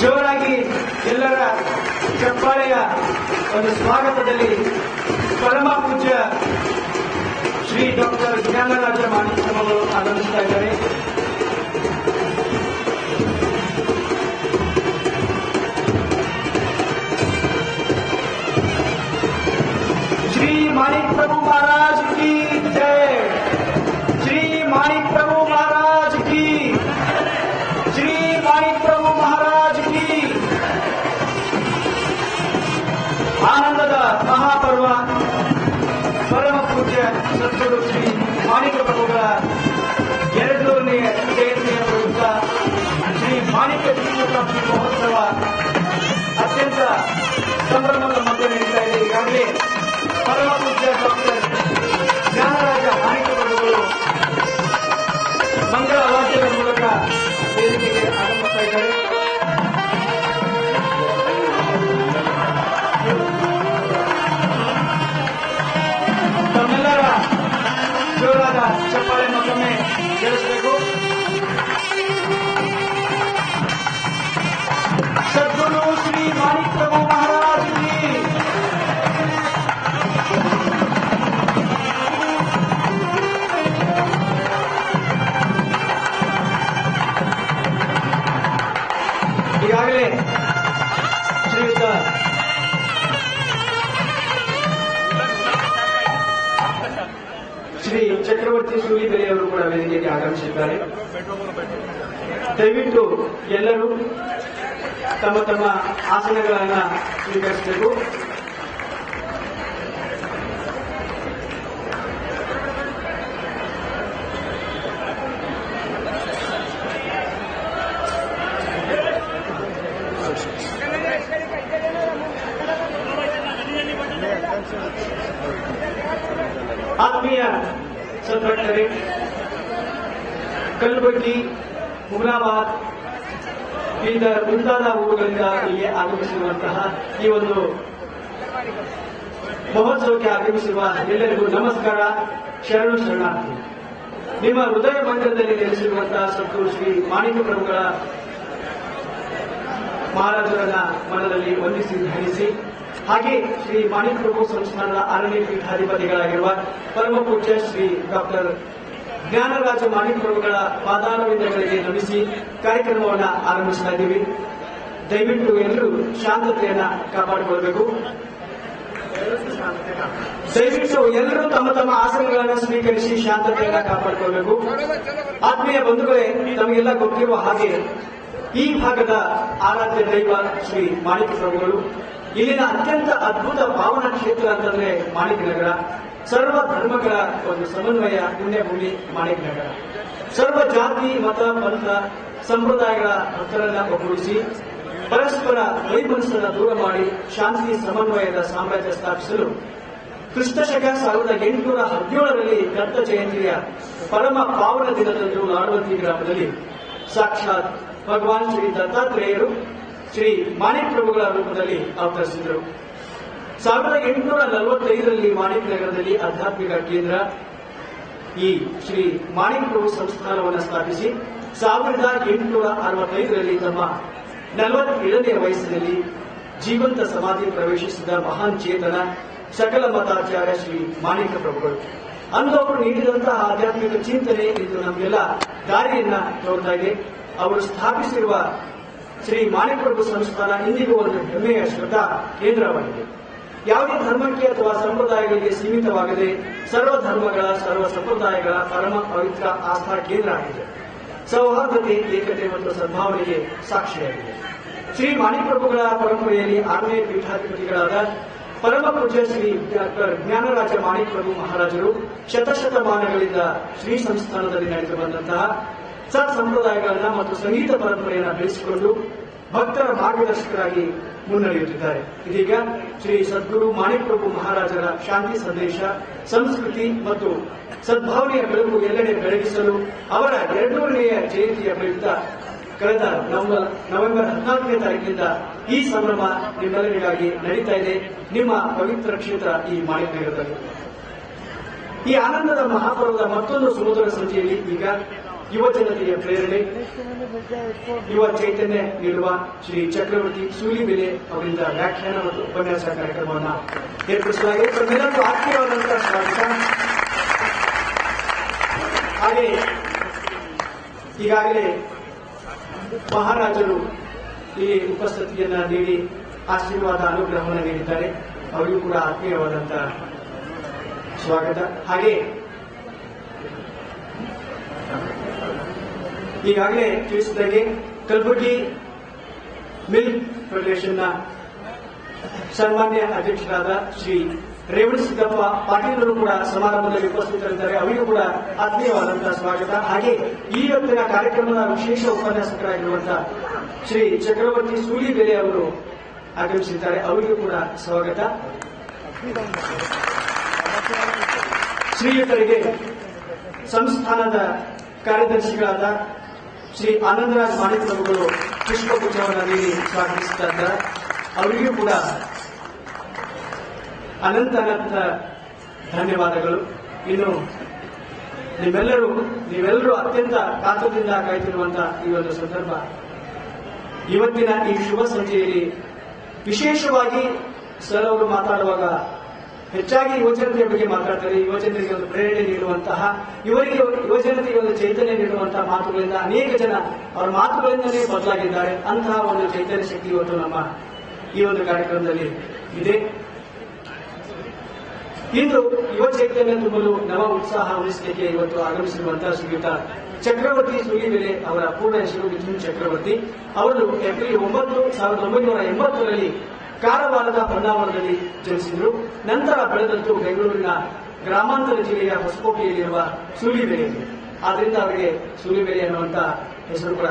ಜೋರಾಗಿ ಎಲ್ಲರ ಚಪ್ಪಾಳೆಯ ಒಂದು ಸ್ವಾಗತದಲ್ಲಿ ಪರಮ ಪೂಜ್ಯ ಶ್ರೀ ಡಾಕ್ಟರ್ ಜ್ಞಾನರಾಜ ಮಾಣಿಕ್ಯವರು ಆಗಮಿಸ್ತಾ ಇದ್ದಾರೆ. श्री माणिक प्रभु महाराज की जय. श्री माणिक प्रभु महाराज की. श्री माणिक प्रभु महाराज की. आनंदದ ಮಹಾಪರ್ವ ಪರಮ ಪೂಜ್ಯ ಸದ್ಗುರು ಶ್ರೀ ಮಾಣಿಕ ಪ್ರಭುಗಳ 200ನೇ ಜಯಂತಿಯ ಪ್ರಯುಕ್ತ ಶ್ರೀ ಮಾಣಿಕ್ಯ ಜೀವಪ್ರಾಪ್ತಿ ಮಹೋತ್ಸವ ಅತ್ಯಂತ ಸಂಭ್ರಮದ ಮಧ್ಯೆ ನಡೀತಾ ಇದೆ. ಈಗಾಗಲೇ ಪರಮ ಪೂಜ್ಯ ಡಾಕ್ಟರ್ ಜ್ಞಾನರಾಜ ಮಾಣಿಕ ಪ್ರಭುಗಳು ಮಂಗಳ ವಾದ್ಯದ ಮೂಲಕ ವೇದಿಕೆಗೆ ಆಗಮಿಸ್ತಾ ಇದ್ದಾರೆ. ತಮ್ಮೆಲ್ಲರ ಜೋರಾದ ಚಪ್ಪಾಳೆ ಮತ್ತೊಮ್ಮೆ ಕೇಳಿಸಬೇಕು. ಸದ್ಗುರು ಶ್ರೀ ಮಾಣಿಕ ಪ್ರಭು ಮಹಾರಾಜ್ ಜಿ. ಈಗಾಗಲೇ ಶ್ರೀಯುತ ಶ್ರೀ ಚಕ್ರವರ್ತಿ ಸೂಲಿಬೆಲೆಯವರು ಕೂಡ ವೇದಿಕೆಗೆ ಆಗಮಿಸಿದ್ದಾರೆ. ದಯವಿಟ್ಟು ಎಲ್ಲರೂ ತಮ್ಮ ತಮ್ಮ ಆಸನಗಳನ್ನು ಸ್ವೀಕರಿಸಬೇಕು. ಆತ್ಮೀಯ ಸದ್ಭಕ್ತರೇ, ಕಲಬುರಗಿ, ಹುಮನಾಬಾದ್, ಬೀದರ್ ಮುಂತಾದ ಊರುಗಳಿಂದ ಇಲ್ಲಿ ಆಗಮಿಸಿರುವಂತಹ ಈ ಒಂದು ಮಹೋತ್ಸವಕ್ಕೆ ಆಗಮಿಸಿರುವ ಎಲ್ಲರಿಗೂ ನಮಸ್ಕಾರ, ಶರಣು ಶರಣಾರ್ಥಿ. ನಿಮ್ಮ ಹೃದಯ ಮಂದಿರದಲ್ಲಿ ನೆಲೆಸಿರುವಂತಹ ಸದ್ಗುರು ಶ್ರೀ ಮಾಣಿಕ ಪ್ರಭುಗಳ ಮಹಾರಾಜರನ್ನ ಮನದಲ್ಲಿ ವಂದಿಸಿ ಧರಿಸಿ, ಹಾಗೆ ಶ್ರೀ ಮಾಣಿಕ ಪ್ರಭು ಸಂಸ್ಥಾನದ 6ನೇ ಪೀಠಾಧಿಪತಿಗಳಾಗಿರುವ ಪರಮ ಪೂಜ್ಯ ಶ್ರೀ ಡಾಕ್ಟರ್ ಜ್ಞಾನರಾಜ ಮಾಣಿಕ ಪ್ರಭುಗಳ ಪಾದಾರವಿಂದಗಳಿಗೆ ನಮಿಸಿ ಕಾರ್ಯಕ್ರಮವನ್ನು ಆರಂಭಿಸ್ತಾ ಇದ್ದೀವಿ. ದಯವಿಟ್ಟು ಎಲ್ಲರೂ ಶಾಂತತೆಯನ್ನ ಕಾಪಾಡಿಕೊಳ್ಳಬೇಕು. ದಯವಿಟ್ಟು ಎಲ್ಲರೂ ತಮ್ಮ ತಮ್ಮ ಆಸನಗಳನ್ನು ಸ್ವೀಕರಿಸಿ ಶಾಂತತೆಯನ್ನ ಕಾಪಾಡಿಕೊಳ್ಳಬೇಕು. ಆತ್ಮೀಯ ಬಂಧುಗಳೇ, ತಮಗೆಲ್ಲ ಗೊತ್ತಿರುವ ಹಾಗೆ ಈ ಭಾಗದ ಆರಾಧ್ಯ ದೈವ ಶ್ರೀ ಮಾಣಿಕ ಪ್ರಭುಗಳು. ಇಲ್ಲಿನ ಅತ್ಯಂತ ಅದ್ಭುತ ಪಾವನ ಕ್ಷೇತ್ರ ಅಂತಂದ್ರೆ ಮಾಣಿಕ ನಗರ. ಸರ್ವ ಧರ್ಮಗಳ ಒಂದು ಸಮನ್ವಯ ಪುಣ್ಯಭೂಮಿ ಮಾಣಿಕ ನಗರ. ಸರ್ವ ಜಾತಿ, ಮತ, ಪಂಥ, ಸಂಪ್ರದಾಯಗಳ ಭಕ್ತರನ್ನ ಒಗ್ಗೂಡಿಸಿ ಪರಸ್ಪರ ವೈಮನಸ್ಸನ್ನು ದೂರ ಮಾಡಿ ಶಾಂತಿ ಸಮನ್ವಯದ ಸಾಮ್ರಾಜ್ಯ ಸ್ಥಾಪಿಸಲು ಕ್ರಿಸ್ತಶಕ 1817ರಲ್ಲಿ ದತ್ತ ಜಯಂತಿಯ ಪರಮ ಪಾವನ ದಿನದಂದು ನಾಡವತಿ ಗ್ರಾಮದಲ್ಲಿ ಸಾಕ್ಷಾತ್ ಭಗವಾನ್ ಶ್ರೀ ದತ್ತಾತ್ರೇಯರು ಶ್ರೀ ಮಾಣಿಕ ಪ್ರಭುಗಳ ರೂಪದಲ್ಲಿ ಅವತರಿಸಿದರು. 1845ರಲ್ಲಿ ಮಾಣಿಕ ನಗರದಲ್ಲಿ ಆಧ್ಯಾತ್ಮಿಕ ಕೇಂದ್ರ ಈ ಶ್ರೀ ಮಾಣಿಕ ಪ್ರಭು ಸಂಸ್ಥಾನವನ್ನು ಸ್ಥಾಪಿಸಿ 1865ರಲ್ಲಿ ತಮ್ಮ 47ನೇ ವಯಸ್ಸಿನಲ್ಲಿ ಜೀವಂತ ಸಮಾಧಿ ಪ್ರವೇಶಿಸಿದ ಮಹಾನ್ ಚೇತನ ಸಕಲ ಮತಾಚಾರ್ಯ ಶ್ರೀ ಮಾಣಿಕ ಪ್ರಭುಗಳು. ಅಂದು ಅವರು ನೀಡಿದಂತಹ ಆಧ್ಯಾತ್ಮಿಕ ಚಿಂತನೆ ಇಂದು ನಮಗೆಲ್ಲ ದಾರಿಯನ್ನ ತೋರ್ತಾ ಇದೆ. ಅವರು ಸ್ಥಾಪಿಸಿರುವ ಶ್ರೀ ಮಾಣಿಕ ಪ್ರಭು ಸಂಸ್ಥಾನ ಇಂದಿಗೂ ಒಂದು ಹೆಮ್ಮೆಯ ಶ್ರದ್ಧಾ ಕೇಂದ್ರವಾಗಿದೆ. ಯಾವುದೇ ಧರ್ಮಕ್ಕೆ ಅಥವಾ ಸಂಪ್ರದಾಯಗಳಿಗೆ ಸೀಮಿತವಾಗದೆ ಸರ್ವ ಧರ್ಮಗಳ, ಸರ್ವ ಸಂಪ್ರದಾಯಗಳ ಪರಮ ಪವಿತ್ರ ಆಸ್ಥಾ ಕೇಂದ್ರ ಆಗಿದೆ. ಸೌಹಾರ್ದತೆ, ಏಕತೆ ಮತ್ತು ಸದ್ಭಾವನೆಗೆ ಸಾಕ್ಷಿಯಾಗಿದೆ. ಶ್ರೀ ಮಾಣಿಕ ಪ್ರಭುಗಳ ಪರಂಪರೆಯಲ್ಲಿ 6ನೇ ಪೀಠಾಧಿಪತಿಗಳಾದ ಪರಮ ಪೂಜ್ಯ ಶ್ರೀ ಡಾಕ್ಟರ್ ಜ್ಞಾನರಾಜ ಮಾಣಿಕ ಪ್ರಭು ಮಹಾರಾಜರು ಶತಶತಮಾನಗಳಿಂದ ಶ್ರೀ ಸಂಸ್ಥಾನದಲ್ಲಿ ನಡೆದು ಬಂದಂತಹ ಸತ್ ಸಂಪ್ರದಾಯಗಳನ್ನ ಮತ್ತು ಸಂಗೀತ ಪರಂಪರೆಯನ್ನು ಬೆಳೆಸಿಕೊಂಡು ಭಕ್ತರ ಮಾರ್ಗದರ್ಶಕರಾಗಿ ಮುನ್ನಡೆಯುತ್ತಿದ್ದಾರೆ. ಇದೀಗ ಶ್ರೀ ಸದ್ಗುರು ಮಾಣಿಕ ಪ್ರಭು ಮಹಾರಾಜರ ಶಾಂತಿ ಸಂದೇಶ, ಸಂಸ್ಕೃತಿ ಮತ್ತು ಸದ್ಭಾವನೆಯ ಬೆಳಕು ಎಲ್ಲೆಡೆ ಬೆಳಗಿಸಲು ಅವರ 200ನೇ ಜಯಂತಿಯ ಪ್ರಯುಕ್ತ ಕಳೆದ ನವೆಂಬರ್ 14ನೇ ತಾರೀಕಿನಿಂದ ಈ ಸಂಭ್ರಮ ನಿಮ್ಮೆಲ್ಲರಿಗಾಗಿ ನಡೀತಾ ಇದೆ. ನಿಮ್ಮ ಪವಿತ್ರ ಕ್ಷೇತ್ರ ಈ ಮಾಣಿಕ ನಗರದಲ್ಲಿ ಈ ಆನಂದದ ಮಹಾಪರ್ವದ ಮತ್ತೊಂದು ಸುಮಧುರ ಸಂಚಿಯಲ್ಲಿ ಈಗ ಯುವ ಜನತೆಯ ಪ್ರೇರಣೆ, ಯುವ ಚೈತನ್ಯ ನೀಡುವ ಶ್ರೀ ಚಕ್ರವರ್ತಿ ಸೂಲಿಬೆಲೆ ಅವರಿಂದ ವ್ಯಾಖ್ಯಾನ ಮತ್ತು ಉಪನ್ಯಾಸ ಕಾರ್ಯಕ್ರಮವನ್ನು ಏರ್ಪಡಿಸಲಾಗಿದೆ. ತಮ್ಮೆಲ್ಲರಿಗೂ ಆತ್ಮೀಯವಾದಂತಹ ಸ್ವಾಗತ. ಹಾಗೆ ಈಗಾಗಲೇ ಮಹಾರಾಜರು ಇಲ್ಲಿ ಉಪಸ್ಥಿತಿಯನ್ನ ನೀಡಿ ಆಶೀರ್ವಾದ ಅನುಗ್ರಹವನ್ನು ನೀಡಿದ್ದಾರೆ. ಅವರಿಗೂ ಕೂಡ ಆತ್ಮೀಯವಾದಂತಹ ಸ್ವಾಗತ. ಹಾಗೆ ಈಗಾಗಲೇ ತಿಳಿಸಿದಾಗೆ ಕಲಬುರಗಿ ಮಿಲ್ಕ್ ಫೆಡರೇಷನ್ನ ಸನ್ಮಾನ್ಯ ಅಧ್ಯಕ್ಷರಾದ ಶ್ರೀ ರೇವಣಸಿದ್ದಪ್ಪ ಪಾಟೀಲರು ಕೂಡ ಸಮಾರಂಭದಲ್ಲಿ ಉಪಸ್ಥಿತರಿದ್ದಾರೆ. ಅವರಿಗೂ ಕೂಡ ಆತ್ಮೀಯವಾದಂತಹ ಸ್ವಾಗತ. ಹಾಗೆ ಈ ಹೊತ್ತಿನ ಕಾರ್ಯಕ್ರಮದ ವಿಶೇಷ ಉಪನ್ಯಾಸಕರಾಗಿರುವಂತಹ ಶ್ರೀ ಚಕ್ರವರ್ತಿ ಸೂಲಿಬೆಲೆ ಅವರು ಆಗಮಿಸಿದ್ದಾರೆ. ಅವರಿಗೂ ಕೂಡ ಸ್ವಾಗತ. ಶ್ರೀಯುತರಿಗೆ ಸಂಸ್ಥಾನದ ಕಾರ್ಯದರ್ಶಿಗಳಾದ ಶ್ರೀ ಆನಂದರಾಜ್ ಮಾಣಿಕ್ ಪ್ರಭುಗಳು ಪುಷ್ಪಗುಚ್ಛವನ್ನು ನೀಡಿ ಸ್ವಾಗತಿಸುತ್ತಿದ್ದಾರೆ. ಅವರಿಗೂ ಕೂಡ ಅನಂತ ಧನ್ಯವಾದಗಳು. ಇನ್ನು ನೀವೆಲ್ಲರೂ ಅತ್ಯಂತ ಕಾತುರದಿಂದ ಕಾಯ್ತಿರುವಂತಹ ಈ ಒಂದು ಸಂದರ್ಭ, ಇವತ್ತಿನ ಈ ಶುಭ ಸಂಜೆಯಲ್ಲಿ ವಿಶೇಷವಾಗಿ ಸರ್ ಅವರು ಮಾತಾಡುವಾಗ ಹೆಚ್ಚಾಗಿ ಯುವಜನತೆಯ ಬಗ್ಗೆ ಮಾತಾಡ್ತಾರೆ. ಯುವಜನತೆಗೆ ಒಂದು ಪ್ರೇರಣೆ ನೀಡುವಂತಹ, ಯುವಜನತೆಗೆ ಒಂದು ಚೈತನ್ಯ ನೀಡುವಂತಹ ಮಾತುಗಳಿಂದ ಅನೇಕ ಜನ ಅವರ ಮಾತುಗಳಿಂದಲೇ ಬದಲಾಗಿದ್ದಾರೆ. ಅಂತಹ ಒಂದು ಚೈತನ್ಯ ಶಕ್ತಿ ಇವತ್ತು ನಮ್ಮ ಈ ಒಂದು ಕಾರ್ಯಕ್ರಮದಲ್ಲಿ ಇದೆ. ಇಂದು ಯುವ ಚೈತನ್ಯ ತುಂಬಲು ನವ ಉತ್ಸಾಹ ಉಳಿಸಲಿಕ್ಕೆ ಇವತ್ತು ಆಗಮಿಸಿರುವಂತಹ ಶ್ರೀಯುತ ಚಕ್ರವರ್ತಿ ಸೂಲಿಬೆಲೆ ಅವರ ಪೂರ್ಣ ಹೆಸರು ಮಿಥುನ್ ಚಕ್ರವರ್ತಿ. ಅವರು ಏಪ್ರಿಲ್ 9, 1980ರಲ್ಲಿ ಕಾರವಾರದ ಹೊನ್ನಾವರದಲ್ಲಿ ಜನಿಸಿದರು. ನಂತರ ಬೆಳೆದದ್ದು ಬೆಂಗಳೂರಿನ ಗ್ರಾಮಾಂತರ ಜಿಲ್ಲೆಯ ಹೊಸಕೋಟೆಯಲ್ಲಿರುವ ಸೂಲಿಬೆಲೆ. ಆದ್ರಿಂದ ಅವರಿಗೆ ಸೂಲಿಬೆಲೆ ಅನ್ನುವಂತಹ ಹೆಸರು ಕೂಡ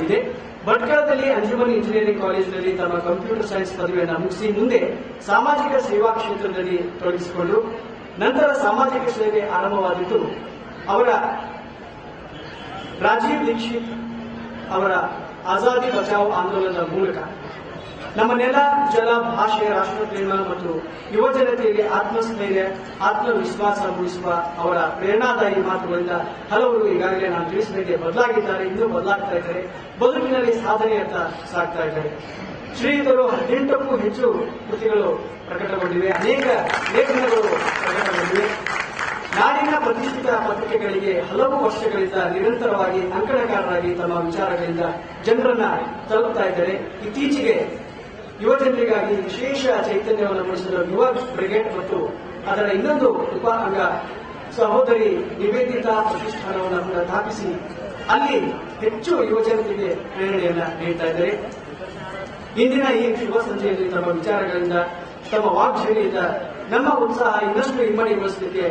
ಇದೆ. ಭಟ್ಕಳದಲ್ಲಿ ಅಂಜುಮನ್ ಇಂಜಿನಿಯರಿಂಗ್ ಕಾಲೇಜಿನಲ್ಲಿ ತಮ್ಮ ಕಂಪ್ಯೂಟರ್ ಸೈನ್ಸ್ ಪದವಿಯನ್ನು ಮುಗಿಸಿ ಮುಂದೆ ಸಾಮಾಜಿಕ ಸೇವಾ ಕ್ಷೇತ್ರದಲ್ಲಿ ತೊಡಗಿಸಿಕೊಂಡರು. ನಂತರ ಸಾಮಾಜಿಕ ಸೇವೆ ಆರಂಭವಾದಿದ್ದು ಅವರ ರಾಜೀವ್ ದೀಕ್ಷಿತ್ ಅವರ ಆಜಾದಿ ಬಚಾವ್ ಆಂದೋಲನದ ಮೂಲಕ. ನಮ್ಮ ನೆಲ, ಜಲ, ಭಾಷೆ, ರಾಷ್ಟ್ರ ಪ್ರೇಮ ಮತ್ತು ಯುವ ಜನತೆಯಲ್ಲಿ ಆತ್ಮಸ್ಥೈರ್ಯ, ಆತ್ಮವಿಶ್ವಾಸ ಮೂಡಿಸುವ ಅವರ ಪ್ರೇರಣಾದಾಯಿ ಮಾತುಗಳಿಂದ ಹಲವರು ಈಗಾಗಲೇ ನಾನು ತಿಳಿಸಿದಂತೆ ಬದಲಾಗಿದ್ದಾರೆ, ಇನ್ನೂ ಬದಲಾಗ್ತಾ ಇದ್ದಾರೆ, ಬದುಕಿನಲ್ಲಿ ಸಾಧನೆಯತ್ತ ಸಾಗ್ತಾ ಇದ್ದಾರೆ. ಶ್ರೀಯುತರು 18ಕ್ಕೂ ಹೆಚ್ಚು ಕೃತಿಗಳು ಪ್ರಕಟಗೊಂಡಿವೆ, ಅನೇಕ ಲೇಖನಗಳು ಪ್ರಕಟಗೊಂಡಿವೆ. ನಾಡಿನ ಪ್ರತಿಷ್ಠಿತ ಪತ್ರಿಕೆಗಳಿಗೆ ಹಲವು ವರ್ಷಗಳಿಂದ ನಿರಂತರವಾಗಿ ಅಂಕಣಕಾರರಾಗಿ ತಮ್ಮ ವಿಚಾರಗಳಿಂದ ಜನರನ್ನ ತಲುಪ್ತಾ ಇದ್ದಾರೆ. ಇತ್ತೀಚೆಗೆ ಯುವ ಜನರಿಗಾಗಿ ವಿಶೇಷ ಚೈತನ್ಯವನ್ನು ಮೂಡಿಸಲು ಯುವ ಬ್ರಿಗೇಡ್ ಮತ್ತು ಅದರ ಇನ್ನೊಂದು ಉಪ ಅಂಗ ಸಹೋದರಿ ನಿವೇದಿತಾ ಪ್ರತಿಷ್ಠಾನವನ್ನು ಕೂಡ ಸ್ಥಾಪಿಸಿ ಅಲ್ಲಿ ಹೆಚ್ಚು ಯುವ ಜನತೆಗೆ ಪ್ರೇರಣೆಯನ್ನ ನೀಡ್ತಾ ಇದ್ದಾರೆ. ಇಂದಿನ ಈ ಶುಭ ಸಂಜೆಯಲ್ಲಿ ತಮ್ಮ ವಿಚಾರಗಳಿಂದ, ತಮ್ಮ ವಾಗ್ಶೈಲಿಯಿಂದ ನಮ್ಮ ಉತ್ಸಾಹ ಇನ್ನಷ್ಟು ಇಮ್ಮಡಿಗೊಳಿಸಲಿಕ್ಕೆ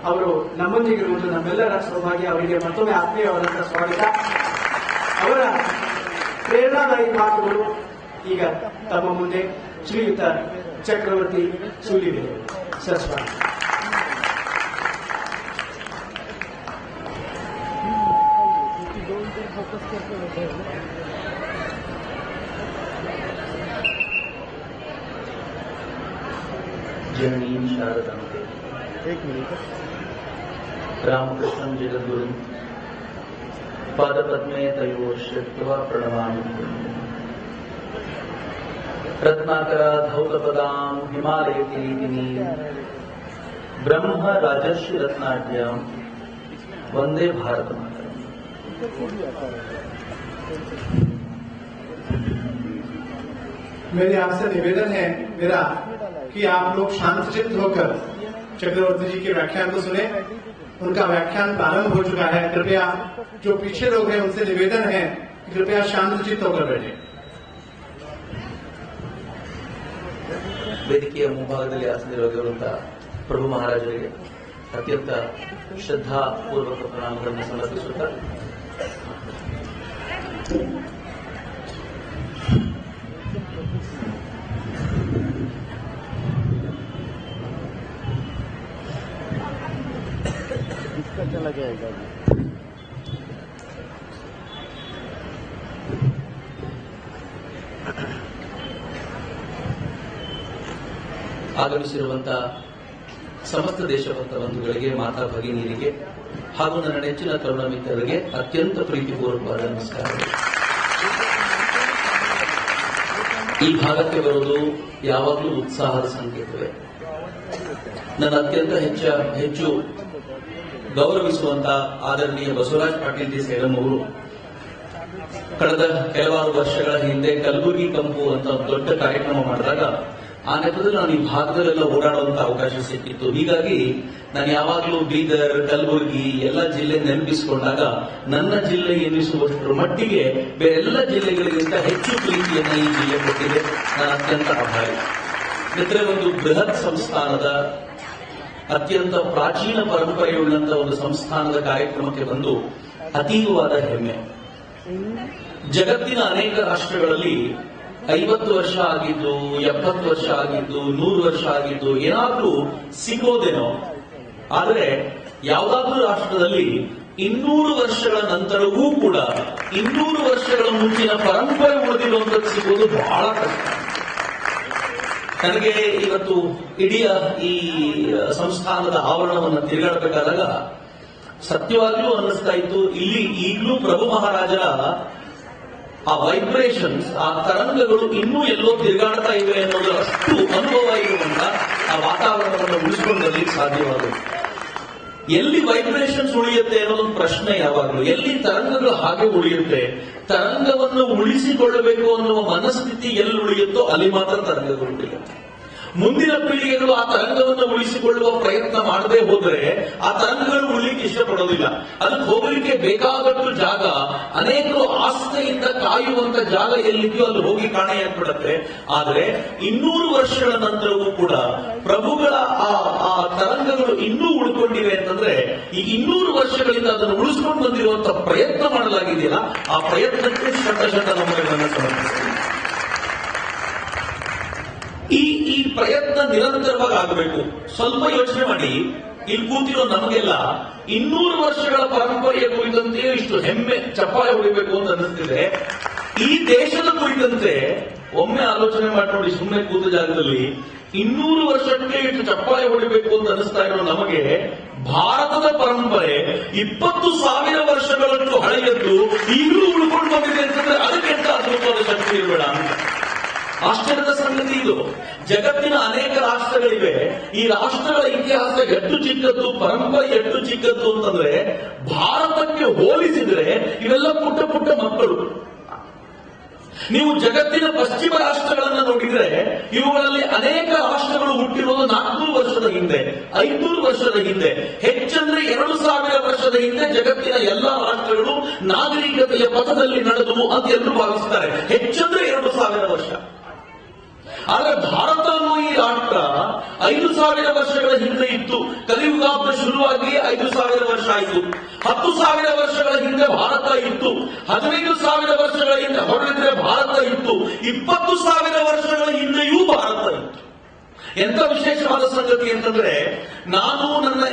ಅವರು ನಮ್ಮೊಂದಿಗಿರುವುದು ನಮ್ಮೆಲ್ಲರ ಸೌಭಾಗ್ಯ. ಅವರಿಗೆ ಮತ್ತೊಮ್ಮೆ ಆತ್ಮೀಯವಾದಂತಹ ಸ್ವಾಗತ. ಅವರ ಪ್ರೇರಣಾದಾಯಿ ಮಾತುಗಳು ಈಗ ತಮ್ಮ ಮುಂದೆ ಶ್ರೀಯುತ ಚಕ್ರವರ್ತಿ ಸೂಲಿಬೆಲೆ ಸರ್. ಸ್ವಾಗತ. जननी शारदांते रामकृष्णं जगद्गुरु पादपद्मे तयोः श्रित्वा प्रणमामि. रत्नाकरा धौतपदां हिमालयकिरीटिनी ब्रह्म राजर्षि रत्नाढ्यां वंदे भारत मातरम्. मेरी आपसे निवेदन है मेरा कि आप लोग शांतचित्त होकर चक्रवर्ती जी के व्याख्यान को सुने. उनका व्याख्यान प्रारंभ हो चुका है. कृपया जो पीछे लोग हैं उनसे निवेदन है कि कृपया शांतचित्त होकर बैठे. ವೇದಿಕೆಯ ಮುಂಭಾಗದಲ್ಲಿ ಆಸೀನರಾಗಿರುವಂತಹ ಪ್ರಭು ಮಹಾರಾಜರಿಗೆ ಅತ್ಯಂತ ಶ್ರದ್ಧಾಪೂರ್ವಕ ಪ್ರಣಾಮಗಳನ್ನು ಸಮರ್ಪಿಸುತ್ತಾ चला जाएगा. ಆಗಮಿಸಿರುವಂತಹ ಸಮಸ್ತ ದೇಶಭಕ್ತ ಬಂಧುಗಳಿಗೆ, ಮಾತಾ ಭಗಿನಿಯರಿಗೆ ಹಾಗೂ ನನ್ನ ನೆಚ್ಚಿನ ತರುಣ ಮಿತ್ರರಿಗೆ ಅತ್ಯಂತ ಪ್ರೀತಿಪೂರ್ವಕವಾದ ನಮಸ್ಕಾರಗಳು. ಈ ಭಾಗಕ್ಕೆ ಬರುವುದು ಯಾವಾಗಲೂ ಉತ್ಸಾಹದ ಸಂಕೇತವೇ. ನನ್ನ ಅತ್ಯಂತ ಹೆಚ್ಚು ಗೌರವಿಸುವಂತ ಆದರಣೀಯ ಬಸವರಾಜ್ ಪಾಟೀಲ್ ಜಿ ಸೇಲಂ ಅವರು ಕಳೆದ ಕೆಲವಾರು ವರ್ಷಗಳ ಹಿಂದೆ ಕಲಬುರಗಿ ಕಂಪು ಅಂತ ಒಂದು ದೊಡ್ಡ ಕಾರ್ಯಕ್ರಮ ಮಾಡಿದಾಗ ಆ ನೆಪದಲ್ಲಿ ನಾನು ಈ ಭಾಗದಲ್ಲೆಲ್ಲ ಓಡಾಡುವಂತ ಅವಕಾಶ ಸಿಕ್ಕಿತ್ತು. ಹೀಗಾಗಿ ನಾನು ಯಾವಾಗಲೂ ಬೀದರ್, ಕಲಬುರಗಿ ಎಲ್ಲ ಜಿಲ್ಲೆ ನೆನಪಿಸಿಕೊಂಡಾಗ ನನ್ನ ಜಿಲ್ಲೆ ಎನ್ನಿಸುವಷ್ಟರ ಮಟ್ಟಿಗೆ ಬೇರೆಲ್ಲ ಜಿಲ್ಲೆಗಳಿಗಿಂತ ಹೆಚ್ಚು ಪ್ರೀತಿಯನ್ನು ಈ ಜಿಲ್ಲೆ ಕೊಟ್ಟಿದೆ. ನಾನು ಅತ್ಯಂತ ಆಭಾರಿ. ಮಿತ್ರ, ಒಂದು ಬೃಹತ್ ಸಂಸ್ಥಾನದ ಅತ್ಯಂತ ಪ್ರಾಚೀನ ಪರಂಪರೆಯುಳ್ಳಂತಹ ಒಂದು ಸಂಸ್ಥಾನದ ಕಾರ್ಯಕ್ರಮಕ್ಕೆ ಬಂದು ಅತೀವವಾದ ಹೆಮ್ಮೆ. ಜಗತ್ತಿನ ಅನೇಕ ರಾಷ್ಟ್ರಗಳಲ್ಲಿ 50 ವರ್ಷ ಆಗಿದ್ದು, 70 ವರ್ಷ ಆಗಿದ್ದು, 100 ವರ್ಷ ಆಗಿದ್ದು ಏನಾದ್ರೂ ಸಿಗೋದೇನೋ. ಆದರೆ ಯಾವುದಾದ್ರೂ ರಾಷ್ಟ್ರದಲ್ಲಿ 200 ವರ್ಷಗಳ ನಂತರವೂ ಕೂಡ 200 ವರ್ಷಗಳ ಮುಂಚಿನ ಪರಂಪರೆ ಉಳಿದಿರುವಂಥದ್ದು ಸಿಗೋದು ಬಹಳ ಕಷ್ಟ. ನನಗೆ ಇವತ್ತು ಇಡೀ ಈ ಸಂಸ್ಥಾನದ ಆವರಣವನ್ನು ತಿರುಗಾಡಬೇಕಾದಾಗ ಸತ್ಯವಾಗ್ಲೂ ಅನ್ನಿಸ್ತಾ ಇತ್ತು, ಇಲ್ಲಿ ಈಗಲೂ ಪ್ರಭು ಮಹಾರಾಜರ ಆ ವೈಬ್ರೇಷನ್ಸ್, ಆ ತರಂಗಗಳು ಇನ್ನೂ ಎಲ್ಲೋ ತಿರುಗಾಡ್ತಾ ಇವೆ ಅನ್ನೋದು ಅಷ್ಟು ಅನುಭವ ಇರುವಂತ ಆ ವಾತಾವರಣವನ್ನು ಉಳಿಸಿಕೊಂಡು ಬರ್ಲಿಕ್ಕೆ ಸಾಧ್ಯವಾಗುತ್ತೆ. ಎಲ್ಲಿ ವೈಬ್ರೇಷನ್ಸ್ ಉಳಿಯುತ್ತೆ ಅನ್ನೋದೊಂದು ಪ್ರಶ್ನೆ ಯಾವಾಗಲೂ. ಎಲ್ಲಿ ತರಂಗಗಳು ಹಾಗೆ ಉಳಿಯುತ್ತೆ, ತರಂಗವನ್ನು ಉಳಿಸಿಕೊಳ್ಳಬೇಕು ಅನ್ನುವ ಮನಸ್ಥಿತಿ ಎಲ್ಲಿ ಉಳಿಯುತ್ತೋ ಅಲ್ಲಿ ಮಾತ್ರ ತರಂಗಗಳು ಉಳಿಯುತ್ತೆ. ಮುಂದಿನ ಪೀಳಿಗೆಗಳು ಆ ತರಂಗವನ್ನು ಉಳಿಸಿಕೊಳ್ಳುವ ಪ್ರಯತ್ನ ಮಾಡದೆ ಹೋದರೆ ಆ ತರಂಗಗಳು ಉಳಿಲಿಕ್ಕೆ ಇಷ್ಟಪಡೋದಿಲ್ಲ. ಅದಕ್ಕೆ ಹೋಗಲಿಕ್ಕೆ ಬೇಕಾದಷ್ಟು ಜಾಗ, ಅನೇಕರು ಆಸ್ಥೆಯಿಂದ ಕಾಯುವಂತ ಜಾಗ ಎಲ್ಲಿದೆಯೋ ಅಲ್ಲಿ ಹೋಗಿ ಕಾಣೆಯಾಗ್ಬಿಡತ್ತೆ. ಆದರೆ 200 ವರ್ಷಗಳ ನಂತರವೂ ಕೂಡ ಪ್ರಭುಗಳ ಆ ತರಂಗಗಳು ಇನ್ನೂ ಉಳ್ಕೊಂಡಿವೆ ಅಂತಂದ್ರೆ ಈ 200 ವರ್ಷಗಳಿಂದ ಅದನ್ನು ಉಳಿಸ್ಕೊಂಡು ಬಂದಿರುವಂತಹ ಪ್ರಯತ್ನ ಮಾಡಲಾಗಿದೆಯಲ್ಲ, ಆ ಪ್ರಯತ್ನಕ್ಕೆ ಶತ ನಮನಗಳನ್ನು ಸಮರ್ಪಿಸ್ತೀವಿ. ಈ ಪ್ರಯತ್ನ ನಿರಂತರವಾಗಿ ಆಗಬೇಕು. ಸ್ವಲ್ಪ ಯೋಚನೆ ಮಾಡಿ, ಇಲ್ಲಿ ಕೂತಿರೋ ನಮಗೆಲ್ಲ 200 ವರ್ಷಗಳ ಪರಂಪರೆಯ ಕುರಿತಂತೆಯೇ ಇಷ್ಟು ಹೆಮ್ಮೆ ಚಪ್ಪಾಳೆ ಹೊಡಿಬೇಕು ಅಂತ ಅನ್ನಿಸ್ತಿದೆ. ಈ ದೇಶದ ಕುರಿತಂತೆ ಒಮ್ಮೆ ಆಲೋಚನೆ ಮಾಡಿ ನೋಡಿ. ಸುಮ್ಮನೆ ಕೂತ ಜಾಗದಲ್ಲಿ 200 ವರ್ಷಕ್ಕೆ ಇಷ್ಟು ಚಪ್ಪಾಳೆ ಹೊಡಿಬೇಕು ಅಂತ ಅನಿಸ್ತಾ ಇರೋ ನಮಗೆ ಭಾರತದ ಪರಂಪರೆ 20,000 ವರ್ಷಗಳಷ್ಟು ಹಳೆಯದ್ದು ಈಗಲೂ ಉಳ್ಕೊಂಡು ಬಂದಿದೆ ಅಂತಂದ್ರೆ ಅದಕ್ಕೆಂತ ಅದ್ಭುತವಾದ ಶಕ್ತಿ ಇರಬೇಡ ಅಂತ. ಆಶ್ಚರ್ಯದ ಸಂಗತಿ ಇದು. ಜಗತ್ತಿನ ಅನೇಕ ರಾಷ್ಟ್ರಗಳಿವೆ. ಈ ರಾಷ್ಟ್ರಗಳ ಇತಿಹಾಸ ಎಷ್ಟು ಚಿಕ್ಕದ್ದು, ಪರಂಪರೆ ಎಷ್ಟು ಚಿಕ್ಕದ್ದು ಅಂತಂದ್ರೆ ಭಾರತಕ್ಕೆ ಹೋಲಿಸಿದ್ರೆ ಇವೆಲ್ಲ ಪುಟ್ಟ ಪುಟ್ಟ ಮಕ್ಕಳು. ನೀವು ಜಗತ್ತಿನ ಪಶ್ಚಿಮ ರಾಷ್ಟ್ರಗಳನ್ನ ನೋಡಿದ್ರೆ ಇವುಗಳಲ್ಲಿ ಅನೇಕ ರಾಷ್ಟ್ರಗಳು ಹುಟ್ಟಿರುವುದು 400 ವರ್ಷದ ಹಿಂದೆ, 500 ವರ್ಷದ ಹಿಂದೆ. ಹೆಚ್ಚಂದ್ರೆ 2000 ವರ್ಷದ ಹಿಂದೆ ಜಗತ್ತಿನ ಎಲ್ಲಾ ರಾಷ್ಟ್ರಗಳು ನಾಗರಿಕತೆಯ ಪಥದಲ್ಲಿ ನಡೆದವು ಅಂತ ಎಲ್ಲರೂ ಭಾವಿಸ್ತಾರೆ. ಹೆಚ್ಚಂದ್ರೆ 2000 ವರ್ಷ. ಆದ್ರೆ ಭಾರತ ಅನ್ನೋ ಈ ರಾಷ್ಟ್ರ 5,000 ವರ್ಷಗಳ ಹಿಂದೆ ಇತ್ತು. ಕಲಿಯುಗಾಬ್ದ ಶುರುವಾಗಿ 5,000 ವರ್ಷ ಆಯಿತು. 10,000 ವರ್ಷಗಳ ಹಿಂದೆ ಭಾರತ ಇತ್ತು. 15,000 ವರ್ಷಗಳ ಹಿಂದೆ ಹೊರಡಿದ್ರೆ ಭಾರತ ಇತ್ತು. 20,000 ವರ್ಷಗಳ ಹಿಂದೆಯೂ ಭಾರತ ಇತ್ತು. ಎಂತ ವಿಶೇಷವಾದ ಸಂಗತಿ ಅಂತಂದ್ರೆ, ನಾನು ನನ್ನ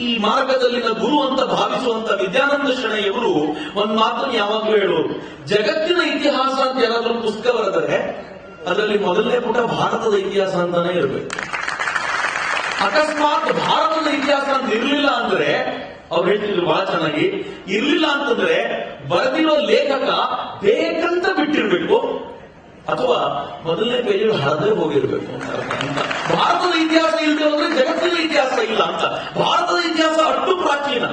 ಈ ಮಾರ್ಗದಲ್ಲಿನ ಗುರು ಅಂತ ಭಾವಿಸುವಂತ ವಿದ್ಯಾನಂದ ಶರಣಯ್ಯವರು ಒಂದು ಮಾತನ್ನು ಯಾವಾಗಲೂ ಹೇಳೋರು. ಜಗತ್ತಿನ ಇತಿಹಾಸ ಅಂತ ಯಾರಾದ್ರೂ ಪುಸ್ತಕ ಬರೆದರೆ ಅದರಲ್ಲಿ ಮೊದಲನೇ ಪುಟ ಭಾರತದ ಇತಿಹಾಸ ಅಂತಾನೆ ಇರಬೇಕು. ಅಕಸ್ಮಾತ್ ಭಾರತದ ಇತಿಹಾಸ ಅಂತ ಇರಲಿಲ್ಲ ಅಂದ್ರೆ, ಅವ್ರು ಹೇಳ್ತಿದ್ರು ಬಹಳ ಚೆನ್ನಾಗಿ, ಇರ್ಲಿಲ್ಲ ಅಂತಂದ್ರೆ ಬರೆದಿರೋ ಲೇಖಕ ಬೇಕಂತ ಬಿಟ್ಟಿರ್ಬೇಕು ಅಥವಾ ಮೊದಲನೇ ಪೇಜಲ್ಲಿ ಹಳದೇ ಹೋಗಿರ್ಬೇಕು ಅಂತ. ಭಾರತದ ಇತಿಹಾಸ ಇಲ್ಲದೆ ಹೋದ್ರೆ ಜಗತ್ತಿನ ಇತಿಹಾಸ ಇಲ್ಲ ಅಂತ. ಭಾರತದ ಇತಿಹಾಸ ಅಷ್ಟು ಪ್ರಾಚೀನ.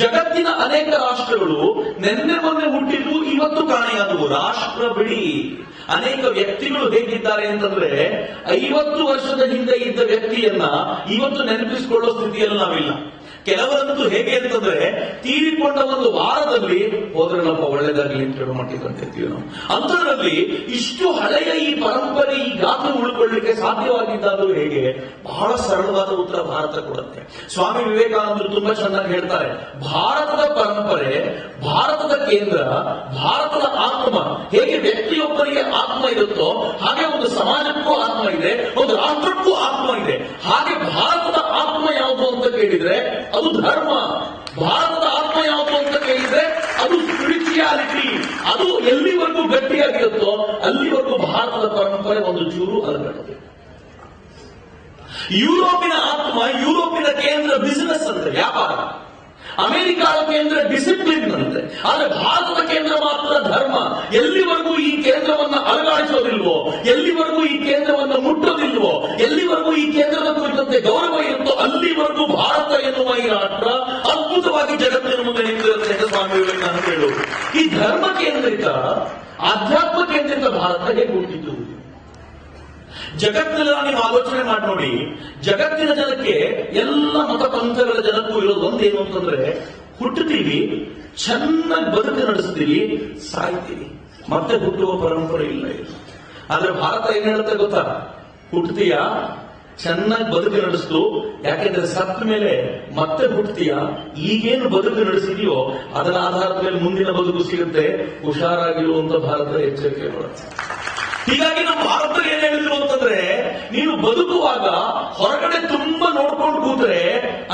ಜಗತ್ತಿನ ಅನೇಕ ರಾಷ್ಟ್ರಗಳು ನೆನ್ನೆ ಮೊನ್ನೆ ಹುಟ್ಟಿದ್ದು ಇವತ್ತು ಕಾಣೆಯಾದವು. ರಾಷ್ಟ್ರ ಬಿಡಿ, ಅನೇಕ ವ್ಯಕ್ತಿಗಳು ಹೇಗಿದ್ದಾರೆ ಅಂತಂದ್ರೆ 50 ವರ್ಷದ ಹಿಂದೆ ಇದ್ದ ವ್ಯಕ್ತಿಯನ್ನ ಇವತ್ತು ನೆನಪಿಸಿಕೊಳ್ಳೋ ಸ್ಥಿತಿಯಲ್ಲಿ ನಾವಿಲ್ಲ. ಕೆಲವರಂತೂ ಹೇಗೆ ಅಂತಂದ್ರೆ ತೀರಿಕೊಂಡ ಒಂದು ವಾರದಲ್ಲಿ ಹೋದ್ರಲ್ಲಪ್ಪ ಒಳ್ಳೇದಾಗ್ಲಿ ಅಂತ ಹೇಳೋ ಮಟ್ಟಿದಂತಿರ್ತೀವಿ ನಾವು. ಅಂಥದ್ರಲ್ಲಿ ಇಷ್ಟು ಹಳೆಯ ಈ ಪರಂಪರೆ, ಈ ಗಾತ್ರ ಉಳ್ಕೊಳ್ಳಿಕ್ಕೆ ಸಾಧ್ಯವಾಗಿದ್ದಾದ್ರೂ ಹೇಗೆ? ಬಹಳ ಸರಳವಾದ ಉತ್ತರ ಭಾರತ ಕೊಡುತ್ತೆ. ಸ್ವಾಮಿ ವಿವೇಕಾನಂದರು ತುಂಬಾ ಚೆನ್ನಾಗಿ ಹೇಳ್ತಾರೆ, ಭಾರತದ ಪರಂಪರೆ, ಭಾರತದ ಕೇಂದ್ರ, ಭಾರತದ ಆತ್ಮ. ಹೇಗೆ ವ್ಯಕ್ತಿಯೊಬ್ಬರಿಗೆ ಆತ್ಮ ಇರುತ್ತೋ ಹಾಗೆ ಒಂದು ಸಮಾಜಕ್ಕೂ ಆತ್ಮ ಇದೆ, ಒಂದು ರಾಷ್ಟ್ರಕ್ಕೂ ಆತ್ಮ ಇದೆ. ಹಾಗೆ ಭಾರತದ ಆತ್ಮ ಯಾವುದು ಅಂತ ಕೇಳಿದ್ರೆ ಅದು ಧರ್ಮ. ಭಾರತದ ಆತ್ಮ ಯಾವುದು ಅಂತ ಕೇಳಿದ್ರೆ ಅದು ಸ್ಪಿರಿಚುಯಾಲಿಟಿ. ಅದು ಎಲ್ಲಿವರೆಗೂ ಗಟ್ಟಿಯಾಗಿರುತ್ತೋ ಅಲ್ಲಿವರೆಗೂ ಭಾರತದ ಪರಂಪರೆ ಒಂದು ಚೂರು ಅಲಗಡದೆ. ಯುರೋಪಿನ ಆತ್ಮ, ಯುರೋಪಿನ ಕೇಂದ್ರ ಬಿಸಿನೆಸ್ ಅಂದ್ರೆ ವ್ಯಾಪಾರ. ಅಮೆರಿಕಾದ ಕೇಂದ್ರ ಡಿಸಿಪ್ಲಿನ್ ಅಂತೆ, ಆದ್ರೆ ಭಾರತದ ಕೇಂದ್ರ ಮಾತ್ರ ಧರ್ಮ. ಎಲ್ಲಿವರೆಗೂ ಈ ಕೇಂದ್ರವನ್ನ ಅಲುಗಾಡಿಸೋದಿಲ್ವೋ, ಎಲ್ಲಿವರೆಗೂ ಈ ಕೇಂದ್ರವನ್ನ ಮುಟ್ಟೋದಿಲ್ವೋ, ಎಲ್ಲಿವರೆಗೂ ಈ ಕೇಂದ್ರದ ಕುರಿತಂತೆ ಗೌರವ ಇರುತ್ತೋ ಅಲ್ಲಿವರೆಗೂ ಭಾರತ ಎನ್ನುವ ಈ ರಾಷ್ಟ್ರ ಅದ್ಭುತವಾಗಿ ಜಗತ್ತಿನ ಮುಂದೆ ನಿಂತಿರುತ್ತೆ ಅಂತ ಸ್ವಾಮಿ ವಿವೇಕಾನಂದ ಹೇಳುವುದು. ಈ ಧರ್ಮ ಕೇಂದ್ರಿತ, ಆಧ್ಯಾತ್ಮ ಕೇಂದ್ರಿತ ಭಾರತ ಹೇಗೆ ಹುಟ್ಟಿತು? ಜಗತ್ತಿನ ನೀವು ಆಲೋಚನೆ ಮಾಡಿ ನೋಡಿ, ಜಗತ್ತಿನ ಜನಕ್ಕೆ, ಎಲ್ಲ ಮತ ಪಂಥಗಳ ಜನಕ್ಕೂ ಇರೋದು ಒಂದೇನು ಅಂತಂದ್ರೆ, ಹುಟ್ಟುತ್ತೀವಿ, ಚೆನ್ನಾಗಿ ಬದುಕು ನಡೆಸ್ತೀವಿ, ಸಾಯ್ತೀವಿ, ಮತ್ತೆ ಹುಟ್ಟುವ ಪರಂಪರೆ ಇಲ್ಲ ಇದು. ಆದ್ರೆ ಭಾರತ ಏನ್ ಹೇಳುತ್ತೆ ಗೊತ್ತಾ? ಹುಟ್ಟುತ್ತೀಯ, ಚೆನ್ನಾಗಿ ಬದುಕು ನಡೆಸ್ತು, ಯಾಕೆಂದ್ರೆ ಸತ್ತ ಮೇಲೆ ಮತ್ತೆ ಹುಟ್ಟತೀಯ, ಈಗೇನು ಬದುಕು ನಡೆಸಿದೆಯೋ ಅದರ ಆಧಾರದ ಮೇಲೆ ಮುಂದಿನ ಬದುಕು ಸಿಗುತ್ತೆ, ಹುಷಾರಾಗಿರುವಂತ ಭಾರತ ಎಚ್ಚರಿಕೆ ಮಾಡುತ್ತೆ. ಹೀಗಾಗಿ ನಮ್ಮ ಭಾರತದಲ್ಲಿ ಏನ್ ಹೇಳಿದ್ರು ಅಂತಂದ್ರೆ, ನೀನು ಬದುಕುವಾಗ ಹೊರಗಡೆ ತುಂಬಾ ನೋಡ್ಕೊಂಡು ಕೂತ್ರೆ,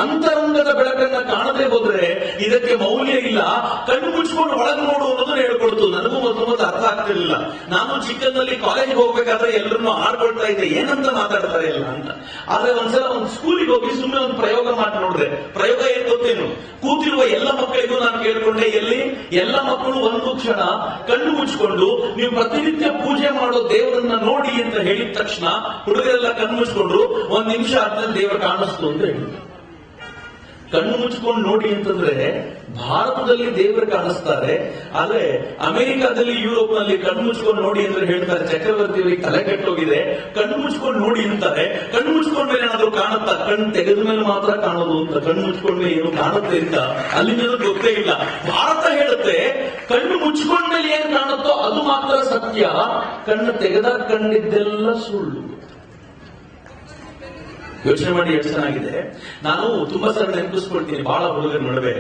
ಅಂತರಂಗದ ಬೆಳಕನ್ನ ಕಾಣದೆ ಹೋದ್ರೆ ಇದಕ್ಕೆ ಮೌಲ್ಯ ಇಲ್ಲ, ಕಣ್ಣು ಮುಚ್ಕೊಂಡು ಒಳಗೆ ನೋಡು ಅನ್ನೋದನ್ನ ಹೇಳ್ಕೊಡ್ತು. ನನಗೂ ಮೊದಲು ಅರ್ಥ ಆಗ್ತಿರ್ಲಿಲ್ಲ. ನಾನು ಚಿಕ್ಕಂದಲ್ಲಿ ಕಾಲೇಜ್ಗೆ ಹೋಗ್ಬೇಕಾದ್ರೆ ಎಲ್ಲರನ್ನು ಆಡ್ಕೊಳ್ತಾ ಇದ್ದೆ, ಏನಂತ ಮಾತಾಡ್ತಾರೆ ಎಲ್ಲ ಅಂತ. ಆದ್ರೆ ಒಂದ್ಸಲ ಒಂದು ಸ್ಕೂಲಿಗೆ ಹೋಗಿ ಸುಮ್ಮನೆ ಒಂದು ಪ್ರಯೋಗ ಮಾಡಿ ನೋಡಿದೆ. ಪ್ರಯೋಗ ಏನ್ ಗೊತ್ತೇನು? ಕೂತಿರುವ ಎಲ್ಲ ಮಕ್ಕಳಿಗೂ ನಾನು ಕೇಳ್ಕೊಂಡೆ, ಎಲ್ಲಿ ಎಲ್ಲ ಮಕ್ಕಳು ಒಂದು ಕ್ಷಣ ಕಣ್ಣು ಮುಚ್ಕೊಂಡು ನೀವು ಪ್ರತಿನಿತ್ಯ ಪೂಜೆ ಮಾಡೋ ದೇವರನ್ನ ನೋಡಿ ಅಂತ ಹೇಳಿದ ತಕ್ಷಣ ಹುಡುಗರೆಲ್ಲ ಕಣ್ಣು ಮುಚ್ಕೊಂಡ್ರು. 1 ನಿಮಿಷ ಆದ್ಮೇಲೆ ದೇವರು ಕಾಣಿಸ್ತು ಅಂತ ಹೇಳಿದ್ರು. ಕಣ್ಣು ಮುಚ್ಕೊಂಡು ನೋಡಿ ಅಂತಂದ್ರೆ ಭಾರತದಲ್ಲಿ ದೇವರು ಕಾಣಿಸ್ತಾರೆ, ಆದ್ರೆ ಅಮೆರಿಕಾದಲ್ಲಿ, ಯುರೋಪ್ ನಲ್ಲಿ ಕಣ್ಣು ಮುಚ್ಕೊಂಡು ನೋಡಿ ಅಂದ್ರೆ ಹೇಳ್ತಾರೆ ಚಕ್ರವರ್ತಿಯವರಿಗೆ ತಲೆ ಕೆಟ್ಟೋಗಿದೆ, ಕಣ್ಣು ಮುಚ್ಕೊಂಡು ನೋಡಿ ಅಂತಾರೆ. ಕಣ್ಣು ಮುಚ್ಕೊಂಡ ಮೇಲೆ ಏನಾದ್ರು ಕಾಣುತ್ತಾ? ಕಣ್ಣು ತೆಗೆದ ಮೇಲೆ ಮಾತ್ರ ಕಾಣೋದು ಅಂತ. ಕಣ್ಣು ಮುಚ್ಕೊಂಡ ಮೇಲೆ ಏನು ಕಾಣುತ್ತೆ ಅಂತ ಅಲ್ಲಿ ನನಗೆ ಗೊತ್ತೇ ಇಲ್ಲ. ಭಾರತ ಹೇಳುತ್ತೆ ಕಣ್ಣು ಮುಚ್ಕೊಂಡ್ಮೇಲೆ ಏನ್ ಕಾಣುತ್ತೋ ಅದು ಮಾತ್ರ ಸತ್ಯ, ಕಣ್ಣು ತೆಗೆದಾಗ ಕಂಡಿದ್ದೆಲ್ಲ ಸುಳ್ಳು. ಯೋಚನೆ ಮಾಡಿ ಎಷ್ಟು ಚೆನ್ನಾಗಿದೆ. ನಾನು ತುಂಬಾ ಸಲ ನೆನಪಿಸ್ಕೊಳ್ತೀನಿ ಬಹಳ ಹುಡುಗರ ನಡುವೆ.